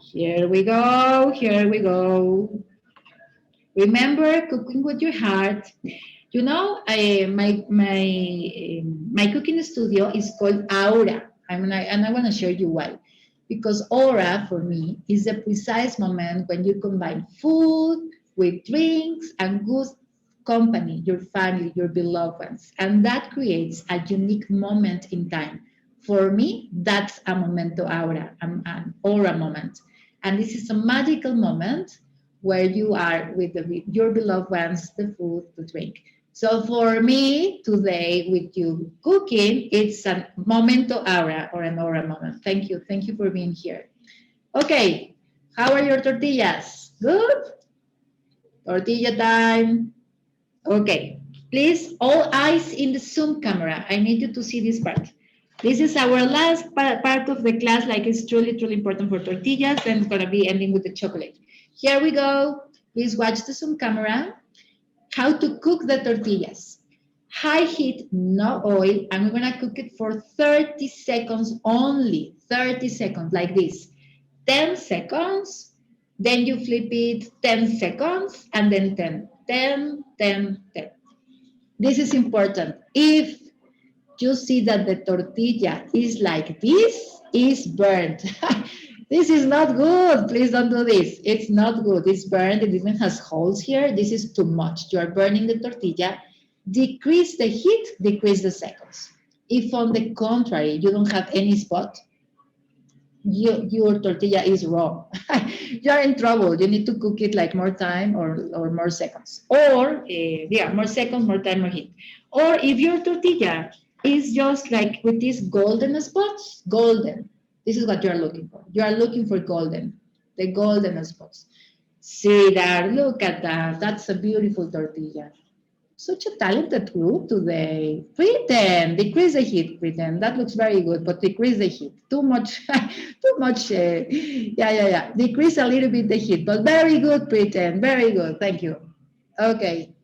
Here we go, here we go. Remember, cooking with your heart. You know, my cooking studio is called Aura, and I want to share you why. Because aura, for me, is the precise moment when you combine food with drinks and good company, your family, your beloved ones. And that creates a unique moment in time. For me, that's a momento aura, an aura moment. And this is a magical moment where you are with your beloved ones, the food, the drink. So for me today with you cooking, it's a momento aura or an aura moment. Thank you. Thank you for being here. Okay, how are your tortillas? Good? Tortilla time. Okay, please, all eyes in the Zoom camera. I need you to see this part. This is our last part of the class, like it's truly, truly important for tortillas, and it's gonna be ending with the chocolate. Here we go. Please watch the Zoom camera. How to cook the tortillas. High heat, no oil, and we're gonna cook it for 30 seconds only. 30 seconds, like this. 10 seconds, then you flip it 10 seconds, and then 10, 10, 10, 10. This is important. If you see that the tortilla is like this, is burnt. This is not good. Please don't do this. It's not good. It's burned. It even has holes here. This is too much. You are burning the tortilla. Decrease the heat, decrease the seconds. If on the contrary, you don't have any spot, your tortilla is raw. You're in trouble. You need to cook it like more time or more seconds. Or, more seconds, more time, more heat. Or if your tortilla is just like with these golden spots, golden. This is what you are looking for. You are looking for golden, the golden spots. See that, look at that. That's a beautiful tortilla. Such a talented group today. Pretend, decrease the heat, pretend. That looks very good, but decrease the heat. Too much, too much. Yeah. Decrease a little bit the heat, but very good, pretend. Very good. Thank you. Okay.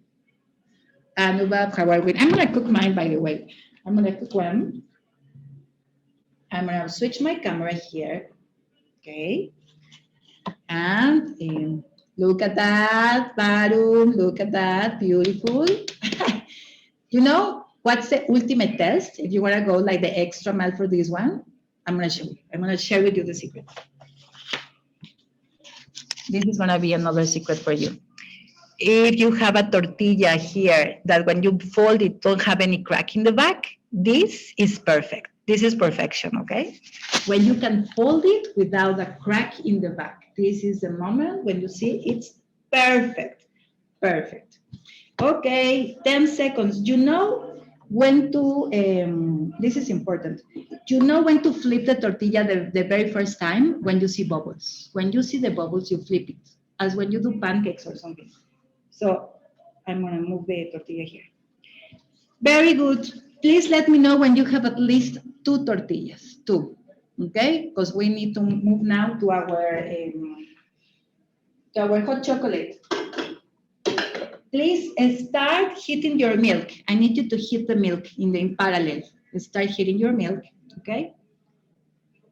Anubhav, how are we? I'm going to cook mine, by the way. I'm going to cook one. I'm going to switch my camera here. Okay. And look at that, Barum. Look at that. Beautiful. You know what's the ultimate test? If you want to go like the extra mile for this one, I'm going to show you. I'm going to share with you the secret. This is going to be another secret for you. If you have a tortilla here that when you fold it don't have any crack in the back, this is perfect. This is perfection, okay? When you can fold it without a crack in the back. This is the moment when you see it's perfect. Perfect. Okay, 10 seconds. You know when to, this is important. You know when to flip the tortilla the very first time? When you see bubbles. When you see the bubbles, you flip it. As when you do pancakes or something. So I'm going to move the tortilla here. Very good. Please let me know when you have at least 2 tortillas. 2. Okay? Because we need to move now to our to our hot chocolate. Please start heating your milk. I need you to heat the milk in parallel. Start heating your milk, okay?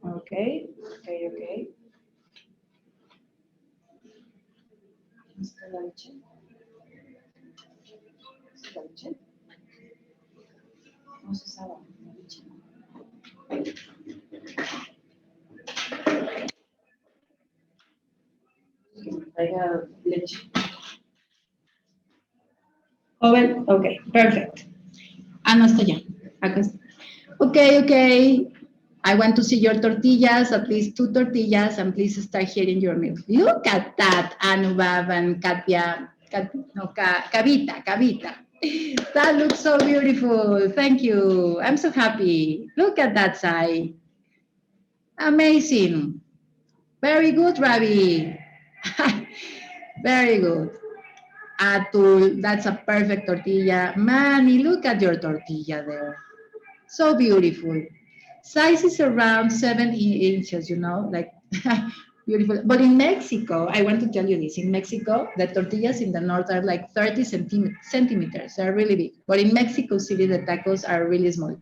Okay, okay, okay. Joven, okay, perfect. Ah, no está ya. Acá está. Okay, okay. I want to see your tortillas, at least 2 tortillas, and please start heating your milk. Look at that, Anubhav and Katya, Kavita. That looks so beautiful. Thank you. I'm so happy. Look at that side. Amazing. Very good, Ravi. Very good. Atul, that's a perfect tortilla. Manny, look at your tortilla there. So beautiful. Size is around 7 inches, you know, like beautiful. But in Mexico, I want to tell you this. In Mexico, the tortillas in the north are like 30 centimeters. They're really big. But in Mexico City, the tacos are really small,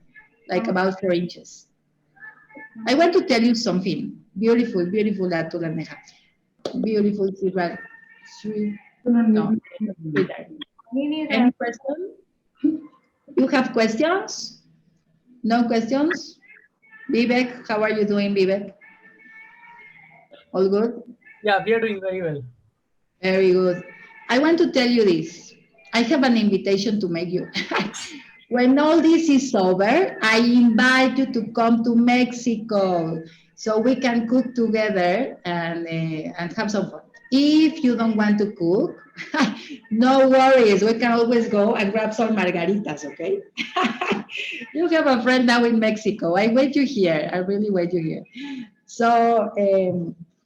like about 4 inches. I want to tell you something. Beautiful, beautiful, Atul and Neha. Beautiful, sweetheart. No, sweetheart. Any question? You have questions? No questions? Vivek, how are you doing, Vivek? All good? Yeah, we are doing very well. Very good. I want to tell you this. I have an invitation to make you. When all this is over, I invite you to come to Mexico so we can cook together and have some fun. If you don't want to cook, no worries. We can always go and grab some margaritas, okay? You have a friend now in Mexico. I wait you here. I really wait you here. So,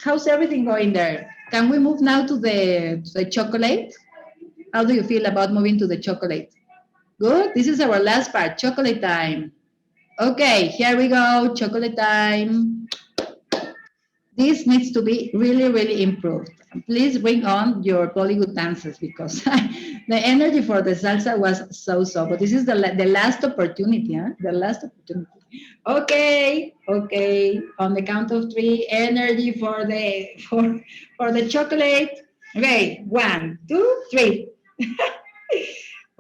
how's everything going there? Can we move now to the chocolate? How do you feel about moving to the chocolate? Good. This is our last part, chocolate time. Okay, here we go, chocolate time. This needs to be really, really improved. Please bring on your Bollywood dances because the energy for the salsa was so. But this is the last opportunity, huh? The last opportunity. Okay, okay. On the count of 3, energy for the chocolate. Okay, 1, 2, 3.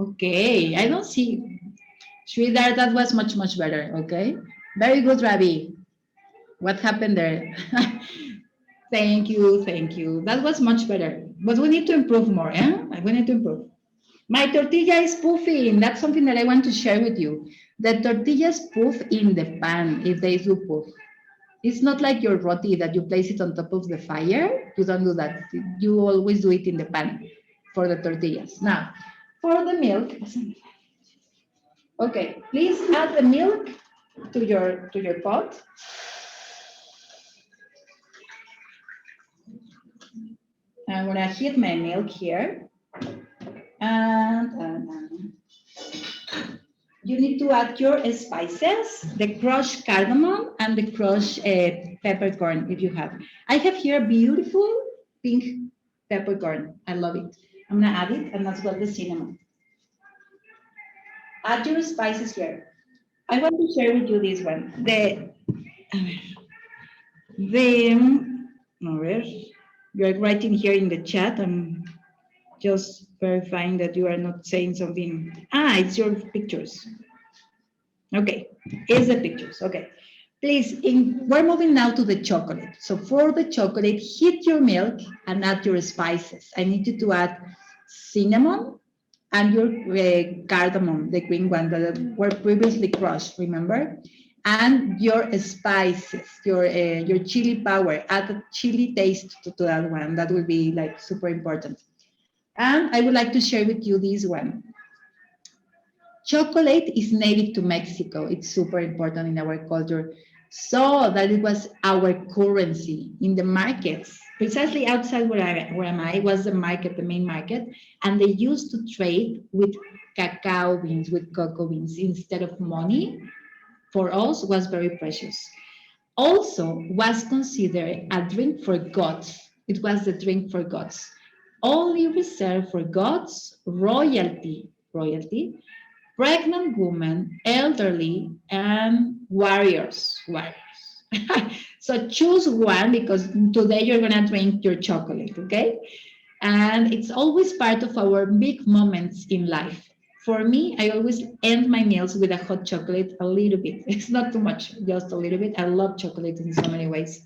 Okay, I don't see. Sridhar, that was much better. Okay, very good, Ravi. What happened there? Thank you, thank you. That was much better, but we need to improve more. Eh? We need to improve. My tortilla is puffing. That's something that I want to share with you. The tortillas puff in the pan if they do puff. It's not like your roti that you place it on top of the fire. You don't do that. You always do it in the pan for the tortillas. Now, for the milk. Okay, please add the milk to your pot. I'm gonna heat my milk here. And you need to add your spices, the crushed cardamom and the crushed peppercorn if you have. I have here beautiful pink peppercorn. I love it. I'm gonna add it and as well the cinnamon. Add your spices here. I want to share with you this one. You're writing here in the chat. I'm just verifying that you are not saying something. It's your pictures. Okay, it's the pictures. Okay, please, we're moving now to the chocolate. So for the chocolate, heat your milk and add your spices. I need you to add cinnamon and your cardamom, the green one that were previously crushed, remember? And your spices, your chili power, add a chili taste to that one. That will be like super important. And I would like to share with you this one. Chocolate is native to Mexico. It's super important in our culture. So that it was our currency in the markets. Precisely outside where am I was the market, the main market. And they used to trade with cacao beans, with cocoa beans instead of money. For us was very precious. Also was considered a drink for gods. It was the drink for gods. Only reserved for gods, royalty, pregnant women, elderly, and warriors. So choose one because today you're gonna drink your chocolate, okay? And it's always part of our big moments in life. For me, I always end my meals with a hot chocolate a little bit. It's not too much, just a little bit. I love chocolate in so many ways.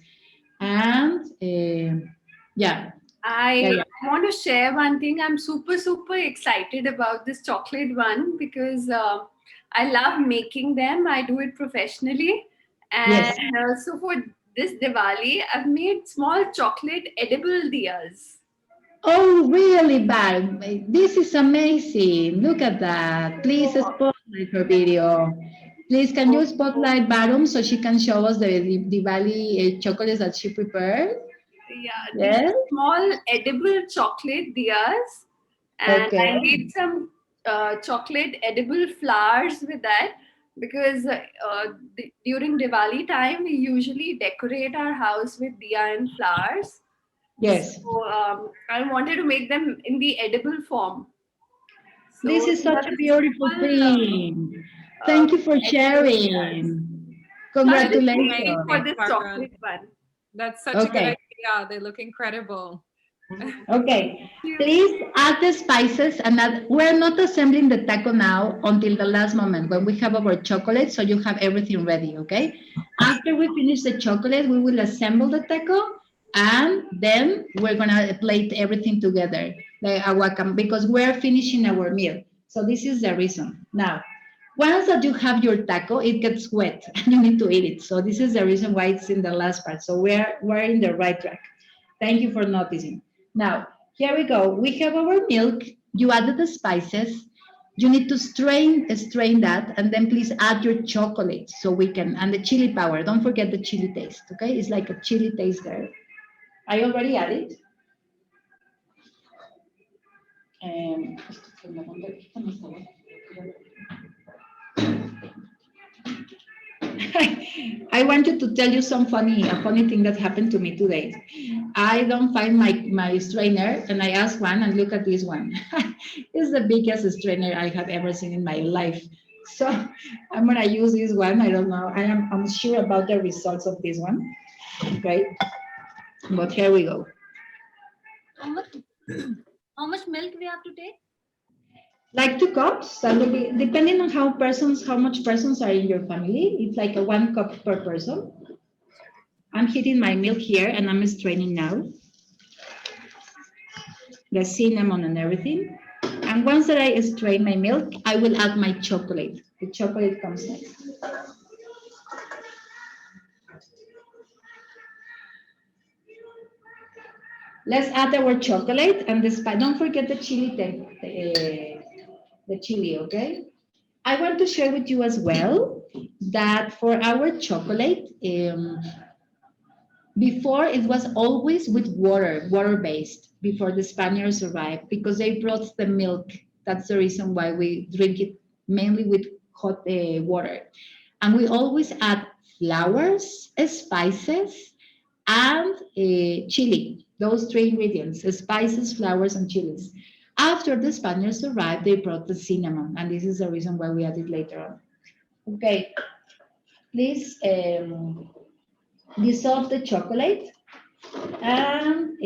And yeah. I want to share one thing. I'm super excited about this chocolate one because I love making them. I do it professionally. And Yes. so for this Diwali, I've made small chocolate edible diyas. Oh, really, Barb? This is amazing. Look at that. Please spotlight her video. Please, can you spotlight Barum so she can show us the Diwali chocolates that she prepared? Yeah, these Yes. are small edible chocolate diyas. And Okay. I made some chocolate edible flowers with that because during Diwali time, we usually decorate our house with diya and flowers. Yes. So I wanted to make them in the edible form. So This is such a beautiful thing. Thank you for sharing. Congratulations. For this chocolate one. That's such a good Okay. idea. They look incredible. Okay, please add the spices and we're not assembling the taco now until the last moment when we have our chocolate, so you have everything ready, okay? After we finish the chocolate, we will assemble the taco and then we're gonna plate everything together, like because we're finishing our meal. So this is the reason. Now, once that you have your taco, it gets wet and you need to eat it. So this is the reason why it's in the last part. So we're in the right track. Thank you for noticing. Now, here we go. We have our milk. You added the spices. You need to strain that, and then please add your chocolate so we can, and the chili powder. Don't forget the chili taste, okay? It's like a chili taste there. I already added. I wanted to tell you a funny thing that happened to me today. I don't find my strainer, and I asked one, and look at this one. It's the biggest strainer I have ever seen in my life. So I'm gonna use this one. I don't know. I'm sure about the results of this one. Okay, but here we go. How much milk we have to take? Like 2 cups. That will be depending on how much persons are in your family. It's like a 1 cup per person. I'm heating my milk here and I'm straining now. The cinnamon and everything. And once that I strain my milk, I will add my chocolate. The chocolate comes next. Let's add our chocolate and the spice. Don't forget the chili, the chili, okay? I want to share with you as well that for our chocolate, before it was always with water-based, before the Spaniards arrived, because they brought the milk. That's the reason why we drink it mainly with hot water. And we always add flowers, spices, and chili. Those 3 ingredients, spices, flowers, and chilies. After the Spaniards arrived, they brought the cinnamon, and this is the reason why we add it later on. Okay, please dissolve the chocolate, and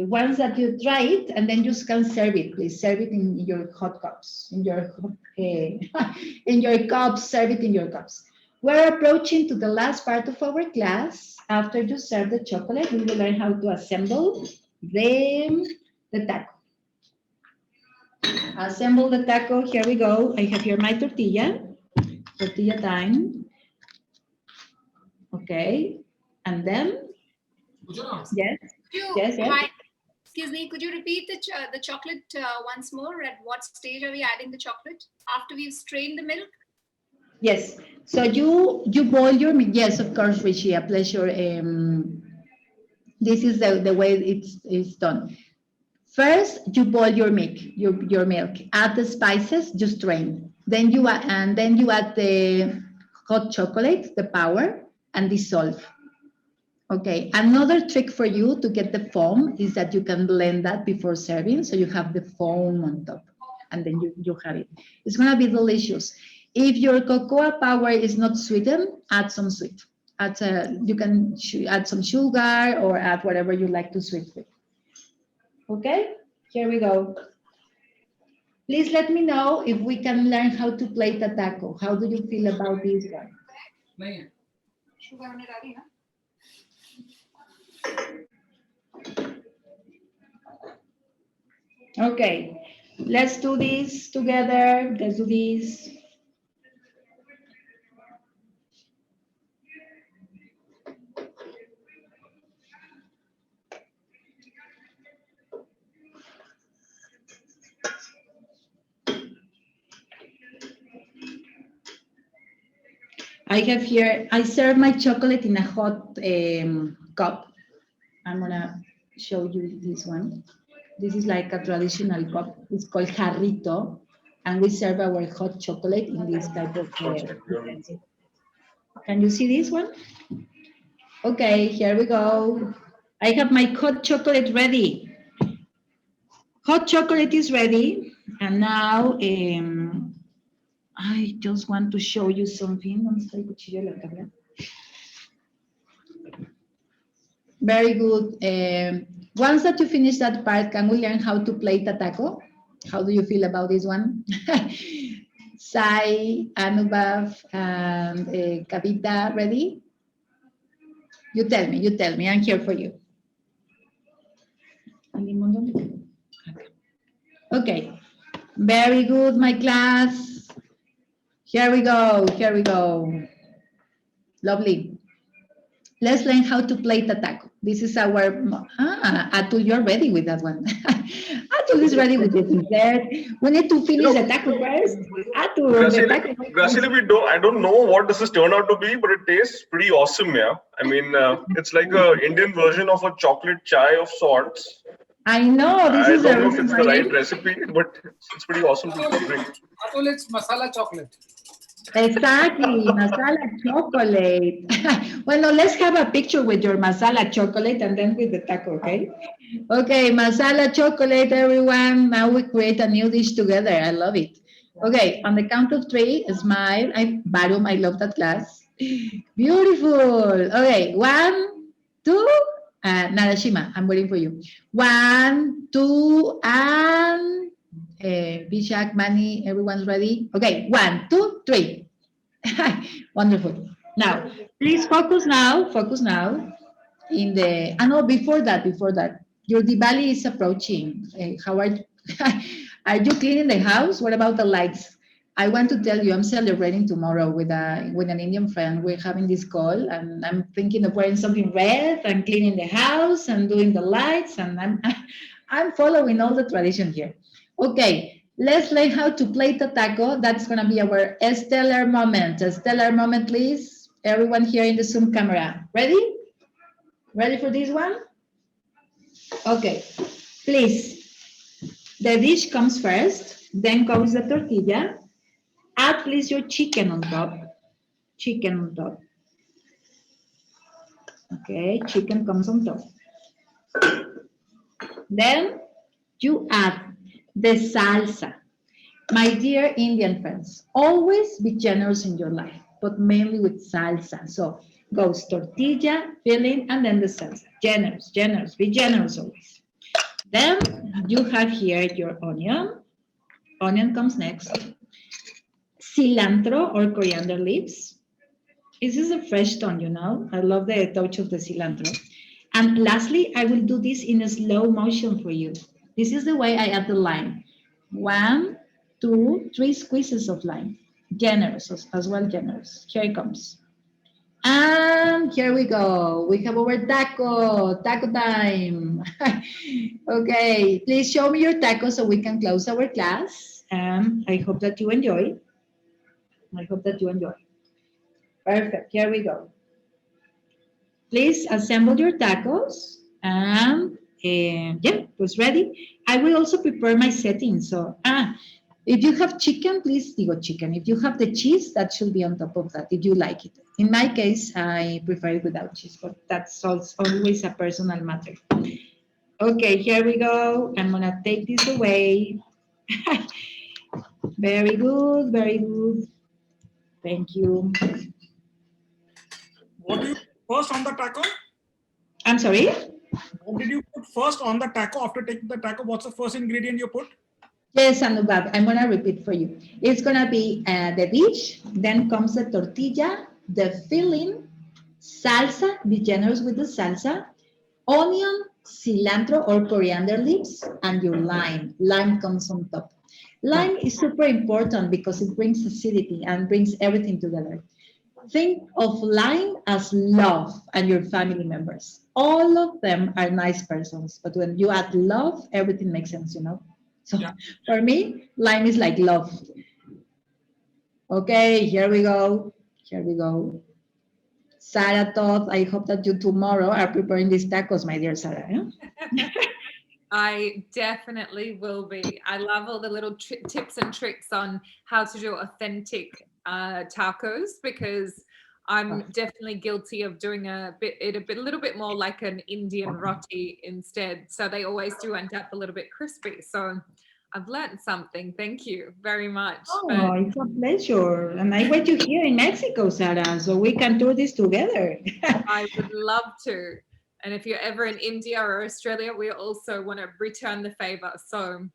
once that you dry it, and then you can serve it. Please serve it in your hot cups, in your in your cups. Serve it in your cups. We're approaching to the last part of our class. After you serve the chocolate, we will learn how to assemble the taco. Assemble the taco. Here we go. I have here my tortilla. Tortilla time. Okay. And then, yes. Hi. Excuse me, could you repeat the chocolate once more? At what stage are we adding the chocolate? After we've strained the milk? Yes. So you boil your milk. Yes, of course, Richie. A pleasure. This is the way it's done. First, you boil your milk. Your milk. Add the spices. You strain. Then you add the hot chocolate, the powder, and dissolve. Okay, another trick for you to get the foam is that you can blend that before serving, so you have the foam on top, and then you have it. It's gonna be delicious. If your cocoa powder is not sweetened, add some sweet. You can add some sugar or add whatever you like to sweet with. Okay, here we go. Please let me know if we can learn how to plate a taco. How do you feel about this one? Okay, let's do this together. Let's do this. I have here, I serve my chocolate in a hot cup. I'm gonna show you this one. This is like a traditional cup. It's called jarrito, and we serve our hot chocolate in this type of utensil. Can you see this one? Okay, here we go. I have my hot chocolate ready. Hot chocolate is ready, and now I just want to show you something. Very good. Once that you finish that part, can we learn how to plate a taco? How do you feel about this one? Sai, Anubhav, and Kavita, ready? You tell me, I'm here for you. Okay, very good, my class. Here we go. Lovely. Let's learn how to plate a taco. This is our, Atul, you're ready with that one. Atul is ready with the dessert. We need to finish the taco first. Atul, the taco. Graciela, I don't know what this has turned out to be, but it tastes pretty awesome, yeah. I mean, it's like an Indian version of a chocolate chai of sorts. I know, this I is don't know if it's the right recipe, but it's pretty awesome to drink. Atul, it's masala chocolate. Exactly, masala chocolate. Well, no, let's have a picture with your masala chocolate and then with the taco, okay? Okay, masala chocolate, everyone. Now we create a new dish together. I love it. Okay, on the count of three, smile. Barum, I love that class. Beautiful. Okay, 1, 2, Narashima, I'm waiting for you. 1, 2, and Bishak, Mani, everyone's ready? Okay, 1, 2, 3. Wonderful. Now, please focus now. In the, no, before that, your Diwali is approaching. How are you? Are you cleaning the house? What about the lights? I want to tell you, I'm celebrating tomorrow with an Indian friend. We're having this call, and I'm thinking of wearing something red and cleaning the house and doing the lights, and I'm following all the tradition here. Okay, let's learn how to plate a taco. That's gonna be our stellar moment. A stellar moment, please. Everyone here in the Zoom camera. Ready? Ready for this one? Okay, please. The dish comes first, then comes the tortilla. Add please your chicken on top. Okay, chicken comes on top. Then you add the salsa. My dear Indian friends, always be generous in your life, but mainly with salsa. So goes tortilla, filling, and then the salsa. Generous, be generous always. Then you have here your onion. Onion comes next. Cilantro or coriander leaves. This is a fresh tone, you know. I love the touch of the cilantro. And lastly, I will do this in a slow motion for you. This is the way I add the lime. 1, 2, 3 squeezes of lime. Generous, as well generous. Here it comes. And here we go. We have our taco time. Okay, please show me your taco so we can close our class. And I hope that you enjoy. Perfect, here we go. Please assemble your tacos and yeah, it was ready. I will also prepare my settings. So, If you have chicken, please digo chicken. If you have the cheese, that should be on top of that, if you like it. In my case, I prefer it without cheese, but that's always a personal matter. Okay, here we go. I'm gonna take this away. Very good, very good. Thank you. What do you put first on the taco? I'm sorry? What did you put first on the taco after taking the taco? What's the first ingredient you put? Yes, Anubhav, I'm gonna repeat for you. It's gonna be the dish, then comes the tortilla, the filling, salsa, be generous with the salsa, onion, cilantro or coriander leaves, and your lime. Lime comes on top. Lime is super important because it brings acidity and brings everything together. Think of lime as love and your family members. All of them are nice persons, but when you add love, everything makes sense, you know? So for me, lime is like love. Okay, here we go. Here we go. Sarah thought, I hope that you tomorrow are preparing these tacos, my dear Sarah. Yeah? I definitely will be. I love all the little tips and tricks on how to do authentic tacos, because I'm definitely guilty of doing a little bit more like an Indian roti instead. So they always do end up a little bit crispy. So I've learned something. Thank you very much. Oh, it's a pleasure. And I wait you here in Mexico, Sarah, so we can do this together. I would love to. And if you're ever in India or Australia, we also want to return the favor. So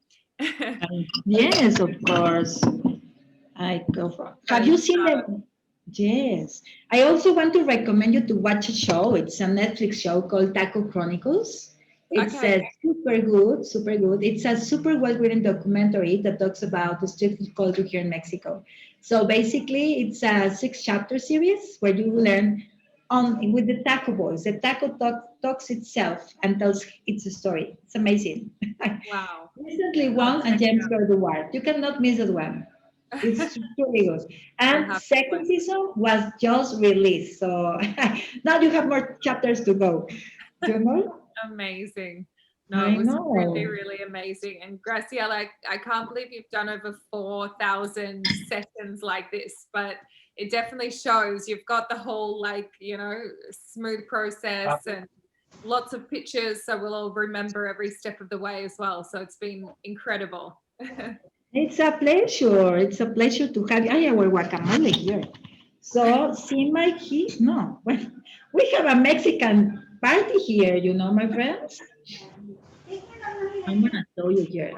Yes, of course. I go for. Have you seen the? Yes. I also want to recommend you to watch a show. It's a Netflix show called Taco Chronicles. It's super good, super good. It's a super well-written documentary that talks about the street food culture here in Mexico. So basically, it's a 6-chapter series where you learn on with the taco boys. The taco talks itself and tells its story. It's amazing. Wow. Recently won a James Gordon Award. You cannot miss that one. It's really good. And second season was just released. So now you have more chapters to go. You know? Amazing. No, I it was know. really, really amazing. And Graciela, I can't believe you've done over 4,000 sessions like this, but it definitely shows you've got the whole, like, you know, smooth process and lots of pictures. So we'll all remember every step of the way as well. So it's been incredible. It's a pleasure. It's a pleasure to have you. I have our guacamole here. So, see my key? No, well, we have a Mexican party here, you know, my friends. I'm gonna show you here.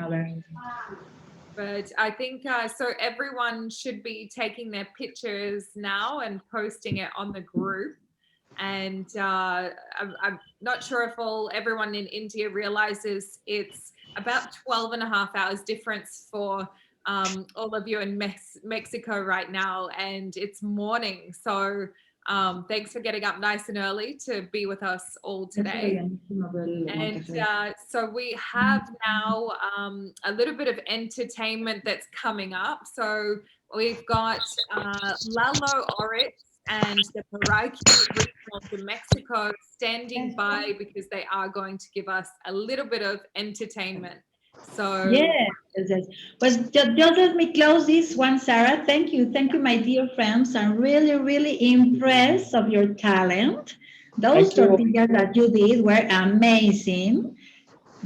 But I think so everyone should be taking their pictures now and posting it on the group. And I'm not sure if everyone in India realizes it's about 12 and a half hours difference for all of you in Mexico right now, and it's morning. So thanks for getting up nice and early to be with us all today. And so we have now a little bit of entertainment that's coming up. So we've got Lalo Oritz and the Meraiki Regional de Mexico standing by because they are going to give us a little bit of entertainment. So yes. But just let me close this one, Sarah. Thank you, my dear friends. I'm really, really impressed of your talent. Those tortillas that you did were amazing.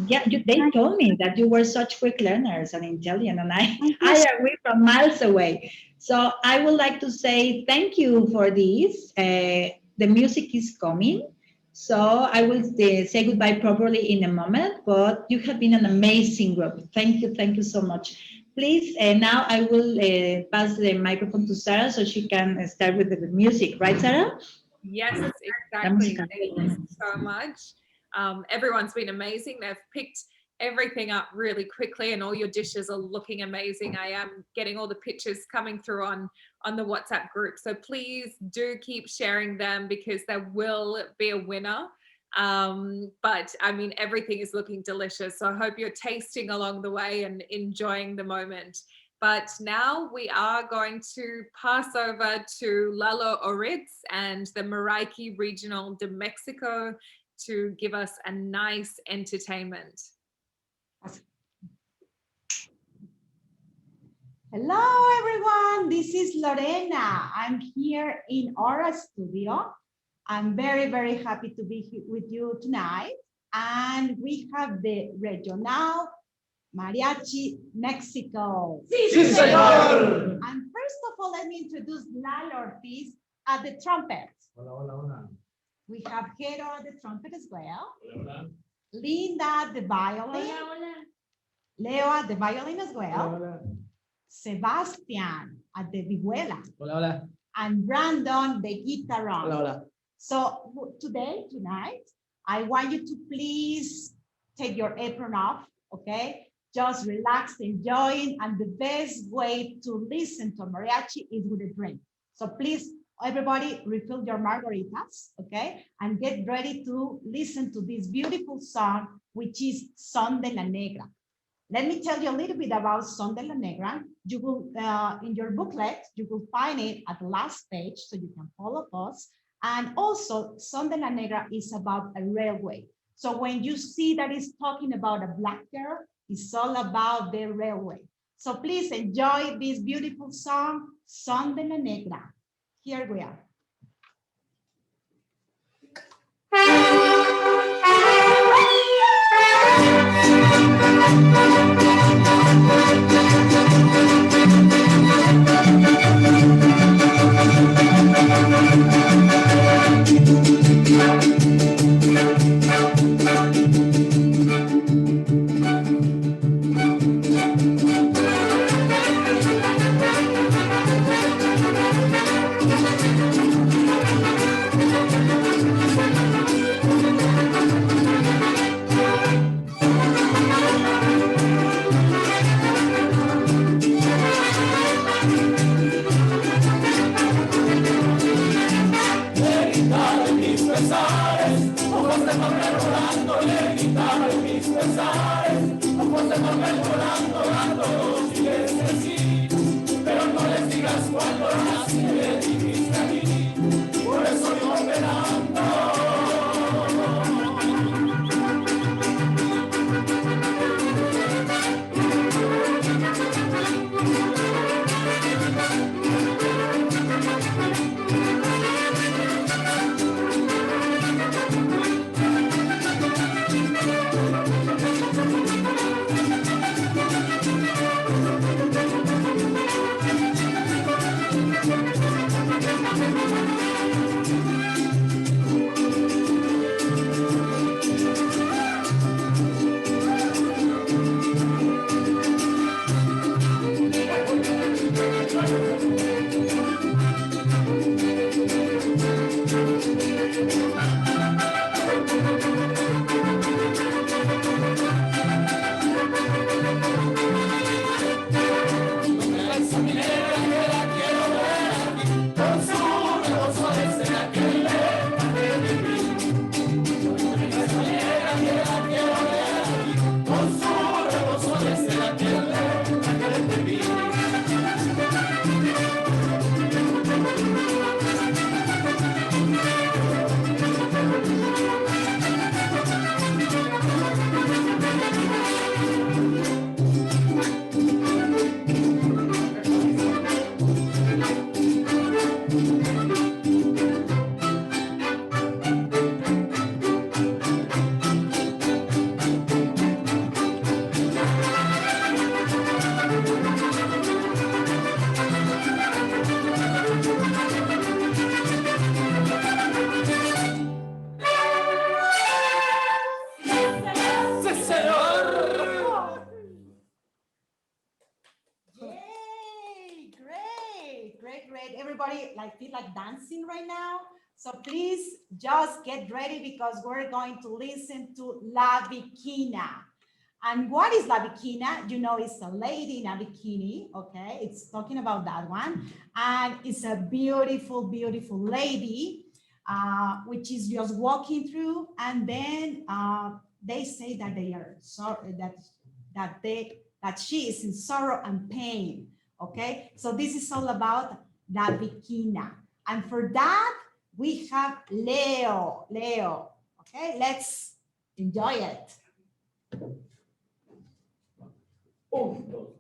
Yeah, they told me that you were such quick learners and intelligent, and I agree from miles away. So I would like to say thank you for this. The music is coming. So I will say goodbye properly in a moment, but you have been an amazing group. Thank you so much. Please, now I will pass the microphone to Sarah so she can start with the music, right, Sarah? Yes, exactly. Thank you so much. Everyone's been amazing. They've picked everything up really quickly and all your dishes are looking amazing. I am getting all the pictures coming through on the WhatsApp group. So please do keep sharing them because there will be a winner. But I mean, everything is looking delicious. So I hope you're tasting along the way and enjoying the moment. But now we are going to pass over to Lalo Oritz and the Meraiki Regional de Mexico to give us a nice entertainment. Hello, everyone. This is Lorena. I'm here in our studio. I'm very, very happy to be here with you tonight. And we have the Regional Mariachi Mexico. Sí, señor. And first of all, let me introduce Lalo Ortiz at the trumpet. Hola, hola, hola. We have Jero at the trumpet as well. Hola. Linda at the violin. Hola, hola. Leo at the violin as well. Hola, hola. Sebastian at the vihuela. Hola, hola. And Brandon the guitar. Hola, hola. So tonight, I want you to please take your apron off, okay? Just relax, enjoying, and the best way to listen to mariachi is with a drink. So please, everybody, refill your margaritas, okay? And get ready to listen to this beautiful song, which is Son de la Negra. Let me tell you a little bit about Son de la Negra. You will, in your booklet, you will find it at the last page, so you can follow us. And also, Son de la Negra is about a railway. So when you see that it's talking about a black girl, it's all about the railway. So please enjoy this beautiful song, Son de la Negra. Here we are. Everybody feel like dancing right now. So please just get ready because we're going to listen to La Bikina. And what is La Bikina? You know, it's a lady in a bikini, okay? It's talking about that one. And it's a beautiful, beautiful lady, which is just walking through. And then they say that they are sorry, that she is in sorrow and pain, okay? So this is all about La Bikina. And for that, we have Leo. Okay, let's enjoy it. Oh.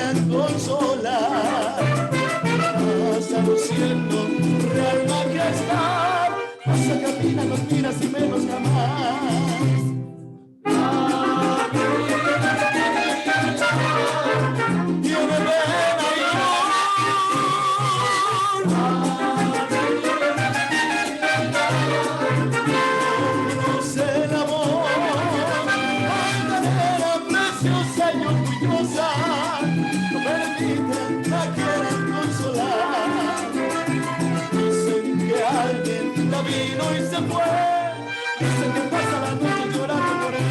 quieran consolar. Pasa luciendo real majestad, pasa, camina, no miras y menos jamás. Tiene pena y conoce el amor, altanera, preciosa y orgullosa, no permiten la quieran consolar. Dicen que alguien la vino y se fue, dicen que pasa la noche llorando por él.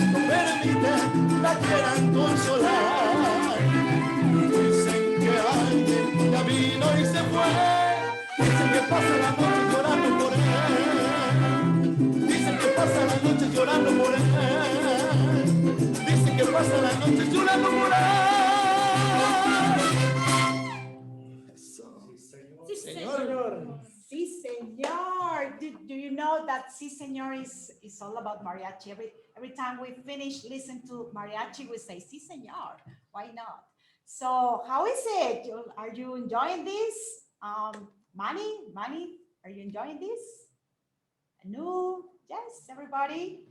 No permiten la quieran consolar. Dicen que alguien ya vino y se fue, dicen que pasa la noche llorando por él, dicen que pasa la noche llorando por él, dicen que pasa la noche llorando por él. Sí, señor. Sí, señor. Do you know that sí, señor is all about mariachi? Every time we finish listen to mariachi, we say sí, señor. Why not? So how is it? Are you enjoying this? Manny, are you enjoying this? No? Yes, everybody?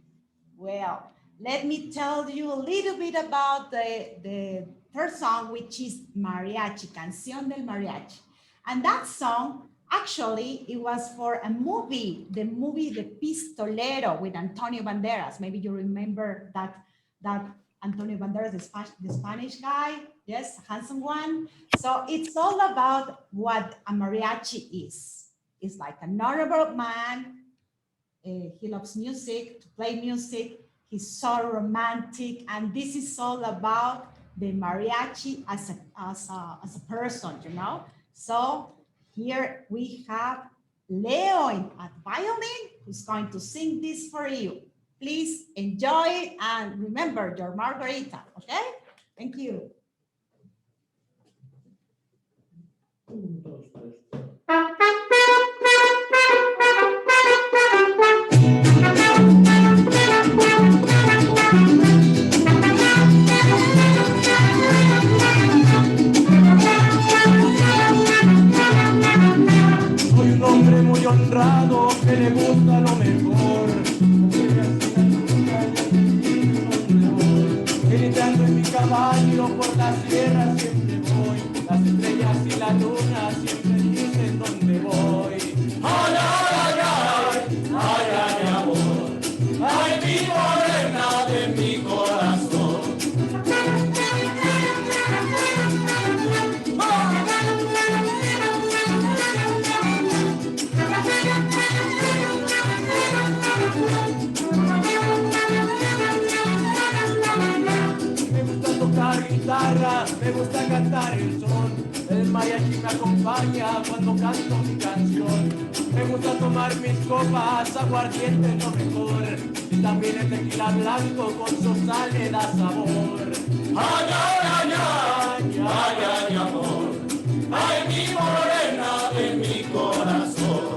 Well, let me tell you a little bit about the third song, which is Mariachi, Canción del Mariachi. And that song, actually, it was for a movie, the movie The Pistolero with Antonio Banderas. Maybe you remember that Antonio Banderas, the Spanish guy, yes, handsome one. So it's all about what a mariachi is. It's like an honorable man. He loves music, to play music. He's so romantic, and this is all about the mariachi as a person, you know. So here we have Leo at violin, who's going to sing this for you. Please enjoy and remember your margarita, okay? Thank you. Soy un hombre muy honrado que le gusta lo mejor. Gritando en mi caballo por la sierra siempre voy. Las estrellas y la luna siempre dicen dónde voy. Ay, ay, ay, ay, ay, amor. Ay, mi morena de mi corazón. Me gusta tocar guitarra, me gusta cantar el son. El mariachi me acompaña cuando canto mi canción. Me gusta tomar mis copas, aguardiente lo mejor. Y también el tequila blanco con su sal le da sabor. Ay, ay, ay, ay, ay, ay, amor. Ay, mi morena de mi corazón.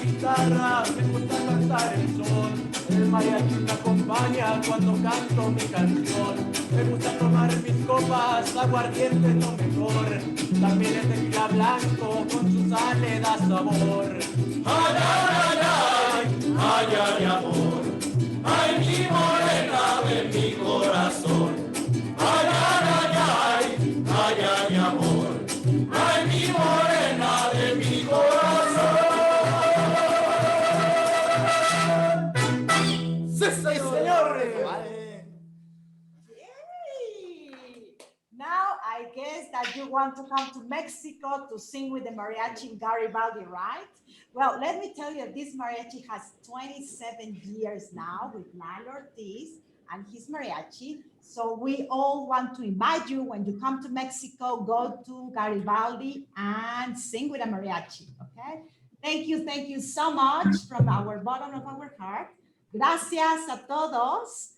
Guitarra, me gusta cantar el son. El mariachi me acompaña cuando canto mi canción. Me gusta tomar mis copas, aguardiente es lo mejor. También el tequila blanco con su sal le da sabor. Ay, ay, ay, ay, ay, ay, amor, ay, mi morena de mi corazón. Ay, ay, ay, ay, ay, ay, amor, ay, mi morena de mi corazón. Sí, señor. Now, I guess that you want to come to Mexico to sing with the mariachi in Garibaldi, right? Well, let me tell you, this mariachi has 27 years now with Lalo Ortiz and his mariachi. So we all want to invite you when you come to Mexico, go to Garibaldi and sing with a mariachi, okay? Thank you so much from our bottom of our heart. Gracias a todos.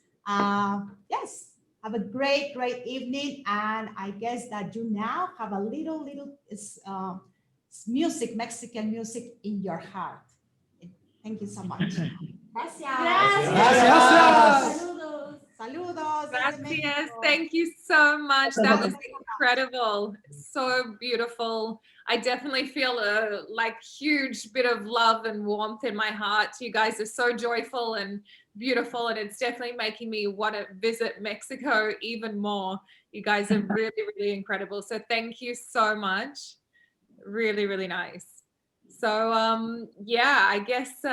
Yes. Have a great, great evening. And I guess that you now have a little music, Mexican music in your heart. Thank you so much. Gracias. Gracias. Saludos. Saludos. Gracias. Thank you so much. That was incredible. So beautiful. I definitely feel a huge bit of love and warmth in my heart. You guys are so joyful and beautiful, and it's definitely making me want to visit Mexico even more. You guys are really, really incredible. So thank you so much. Really, really nice. So yeah, I guess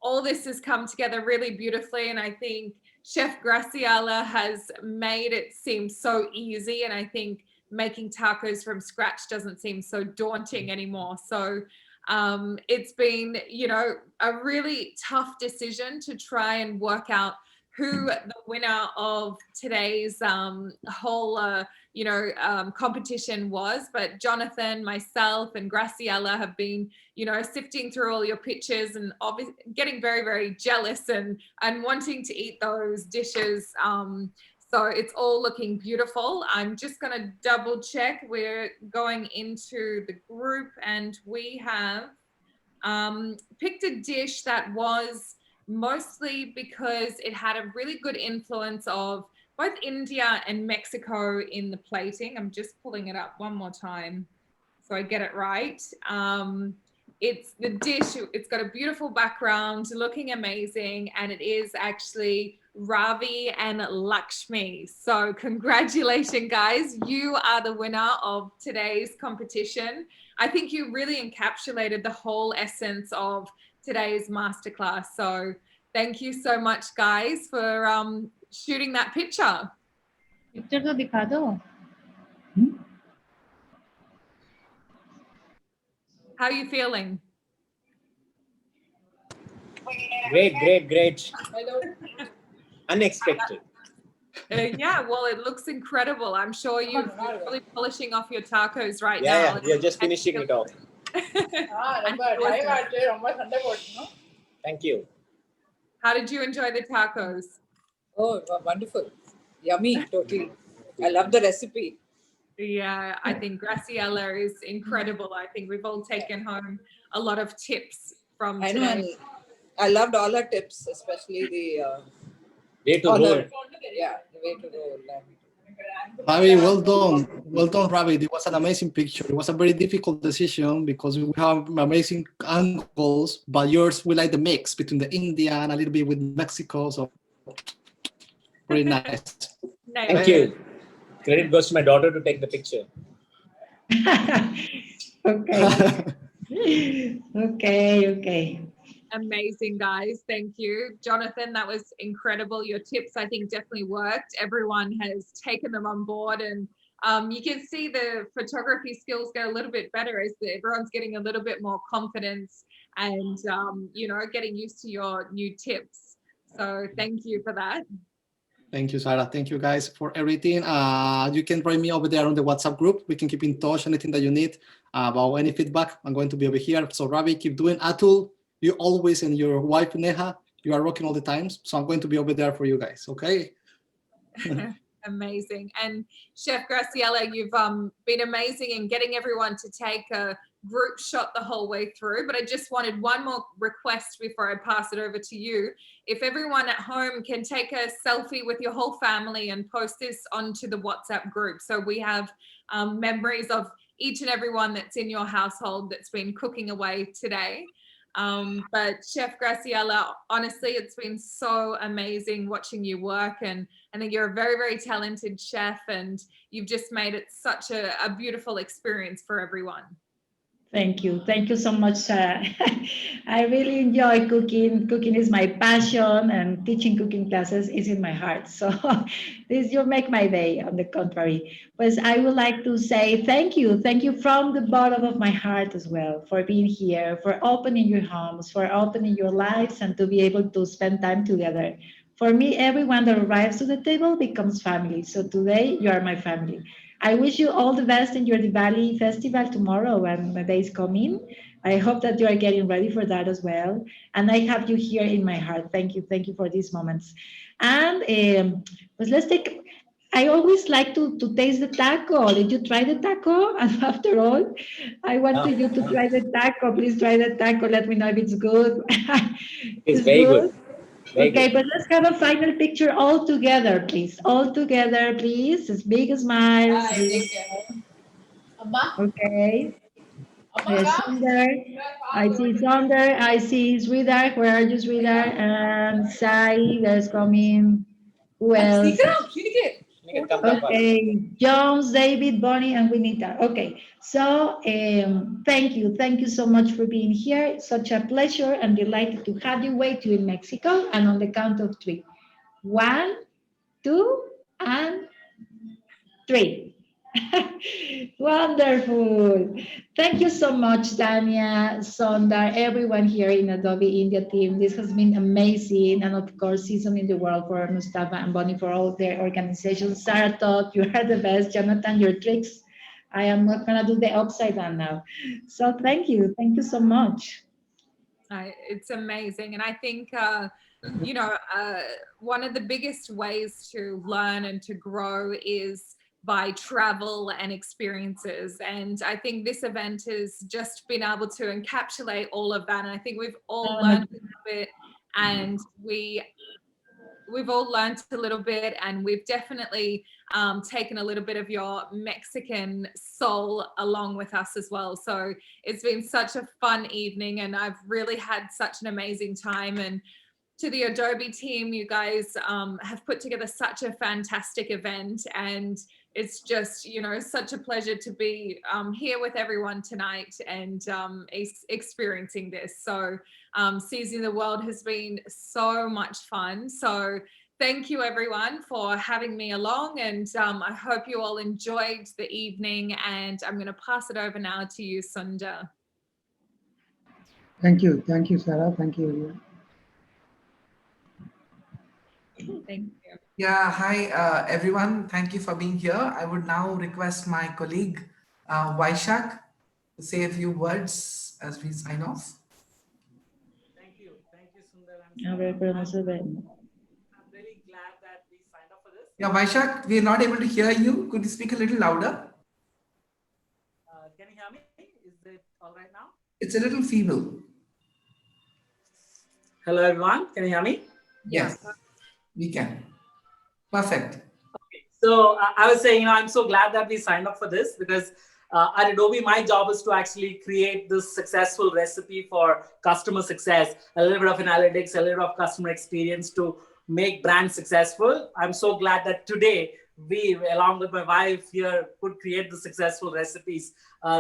all this has come together really beautifully, and I think Chef Graciela has made it seem so easy, and I think making tacos from scratch doesn't seem so daunting anymore. So it's been, a really tough decision to try and work out who the winner of today's whole competition was, but Jonathan, myself, and Graciela have been, sifting through all your pictures and obviously getting very, very jealous and wanting to eat those dishes. So it's all looking beautiful. I'm just going to double check. We're going into the group and we have picked a dish that was mostly because it had a really good influence of both India and Mexico in the plating. I'm just pulling it up one more time so I get it right. It's the dish, it's got a beautiful background, looking amazing, and it is actually Ravi and Lakshmi. So congratulations, guys. You are the winner of today's competition. I think you really encapsulated the whole essence of today's masterclass. So thank you so much, guys, for shooting that picture. Picture to dikha do. How are you feeling? Great. Unexpected. Yeah, well, it looks incredible. I'm sure you're really polishing off your tacos right now. Yeah, we are just finishing it off. Thank you. How did you enjoy the tacos? Oh, wonderful. Yummy, totally. I love the recipe. Yeah, I think Graciela is incredible. I think we've all taken home a lot of tips from today. I know, I loved all her tips, especially the way to roll. Yeah, the way to roll. Ravi, well done, Ravi. It was an amazing picture. It was a very difficult decision because we have amazing angles, but yours, we like the mix between the India and a little bit with Mexico. So very nice. Thank you. Credit goes to my daughter to take the picture. Okay. Amazing, guys. Thank you. Jonathan, that was incredible. Your tips, I think, definitely worked. Everyone has taken them on board, and you can see the photography skills get a little bit better as everyone's getting a little bit more confidence and, getting used to your new tips. So thank you for that. Thank you, Sarah. Thank you, guys, for everything. You can write me over there on the WhatsApp group. We can keep in touch, anything that you need about any feedback. I'm going to be over here. So Ravi, keep doing. Atul, you always, and your wife, Neha, you are rocking all the times. So I'm going to be over there for you guys, okay? Amazing. And Chef Graciela, you've been amazing in getting everyone to take a group shot the whole way through, but I just wanted one more request before I pass it over to you. If everyone at home can take a selfie with your whole family and post this onto the WhatsApp group, so we have memories of each and every one that's in your household that's been cooking away today. But Chef Graciela, honestly, it's been so amazing watching you work, and I think you're a very, very talented chef, and you've just made it such a beautiful experience for everyone. Thank you. Thank you so much, Sarah. I really enjoy cooking. Cooking is my passion, and teaching cooking classes is in my heart. So this you make my day, on the contrary. But I would like to say thank you. Thank you from the bottom of my heart as well for being here, for opening your homes, for opening your lives, and to be able to spend time together. For me, everyone that arrives to the table becomes family. So today, you are my family. I wish you all the best in your Diwali festival tomorrow when the day is coming. I hope that you are getting ready for that as well. And I have you here in my heart. Thank you. Thank you for these moments. And pues let's take, I always like to taste the taco. Did you try the taco? And after all, I want you to try the taco. Please try the taco. Let me know if it's good. It's very good. Very Okay, good. but let's have a final picture all together, please. All together, please. As big smiles. Okay. There's Sundar. I see Sundar. I see Sridhar. Where are you, Sridhar? And Sai. There's coming. Who else? Okay, Jones, David, Bonnie, and Winita. Okay, so thank you so much for being here. Such a pleasure and delighted to have you. Wait you in Mexico, and on the count of 3. 1, 2, and 3. Wonderful. Thank you so much, Dania, Sonda, everyone here in Adobe India team. This has been amazing. And of course, Season in the World for Mustafa and Bonnie for all their organizations. Sarah thought you are the best. Jonathan, your tricks. I am not going to do the upside down now. So thank you. Thank you so much. It's amazing. And I think, one of the biggest ways to learn and to grow is by travel and experiences. And I think this event has just been able to encapsulate all of that. And I think we've all learned a little bit, and we've all learned a little bit, and we've definitely taken a little bit of your Mexican soul along with us as well. So it's been such a fun evening, and I've really had such an amazing time. And to the Adobe team, you guys have put together such a fantastic event, and it's just, such a pleasure to be here with everyone tonight and experiencing this. So Seizing the World has been so much fun. So thank you everyone for having me along, and I hope you all enjoyed the evening, and I'm going to pass it over now to you, Sundar. Thank you, Sarah. Thank you, everyone. Thank you. Yeah, hi everyone. Thank you for being here. I would now request my colleague Vaishak to say a few words as we sign off. Thank you, Sundar. I'm really glad that we signed up for this. Yeah, Vaishak, we are not able to hear you. Could you speak a little louder? Can you hear me? Is it all right now? It's a little feeble. Hello, everyone. Can you hear me? Yes, we can. Perfect. Okay. So I was saying, I'm so glad that we signed up for this, because at Adobe, my job is to actually create this successful recipe for customer success, a little bit of analytics, a little bit of customer experience to make brands successful. I'm so glad that today we, along with my wife here, could create the successful recipes,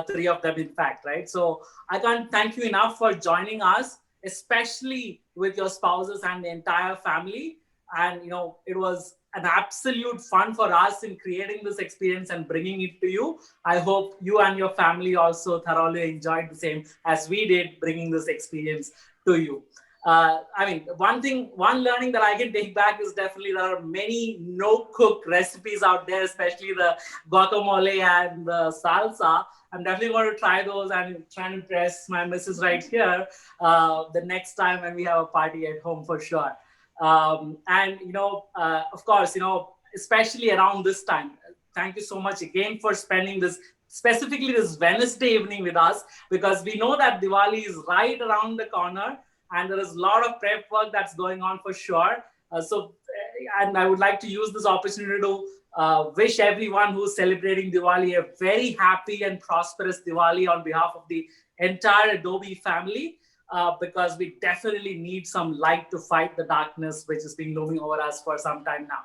3 of them in fact, right? So I can't thank you enough for joining us, especially with your spouses and the entire family. And, it was an absolute fun for us in creating this experience and bringing it to you. I hope you and your family also thoroughly enjoyed the same as we did, bringing this experience to you. One learning that I can take back is definitely there are many no-cook recipes out there, especially the guacamole and the salsa. I'm definitely going to try those and try and impress my missus right here the next time when we have a party at home for sure. Of course, especially around this time, thank you so much again for spending specifically this Wednesday evening with us, because we know that Diwali is right around the corner and there is a lot of prep work that's going on for sure. And I would like to use this opportunity to wish everyone who's celebrating Diwali a very happy and prosperous Diwali on behalf of the entire Adobe family. because we definitely need some light to fight the darkness which has been looming over us for some time now.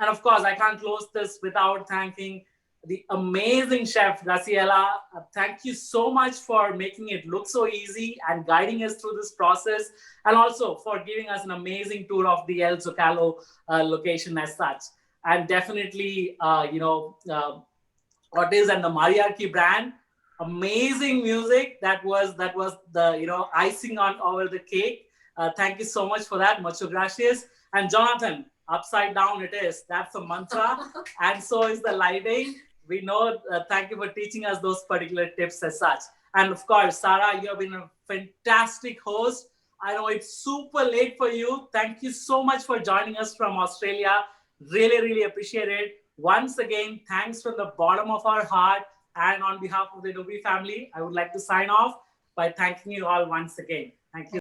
And of course, I can't close this without thanking the amazing chef, Graciela. Thank you so much for making it look so easy and guiding us through this process, and also for giving us an amazing tour of the El Zocalo location as such. And definitely, Ortiz and the Mariarchi brand, amazing music. That was the icing on over the cake. Thank you so much for that. Mucho gracias. And Jonathan, upside down it is. That's a mantra, and so is the lighting. We know. Thank you for teaching us those particular tips as such. And of course, Sarah, you have been a fantastic host. I know it's super late for you. Thank you so much for joining us from Australia. Really, really appreciate it. Once again, thanks from the bottom of our heart. And on behalf of the Adobe family, I would like to sign off by thanking you all once again. Thank you.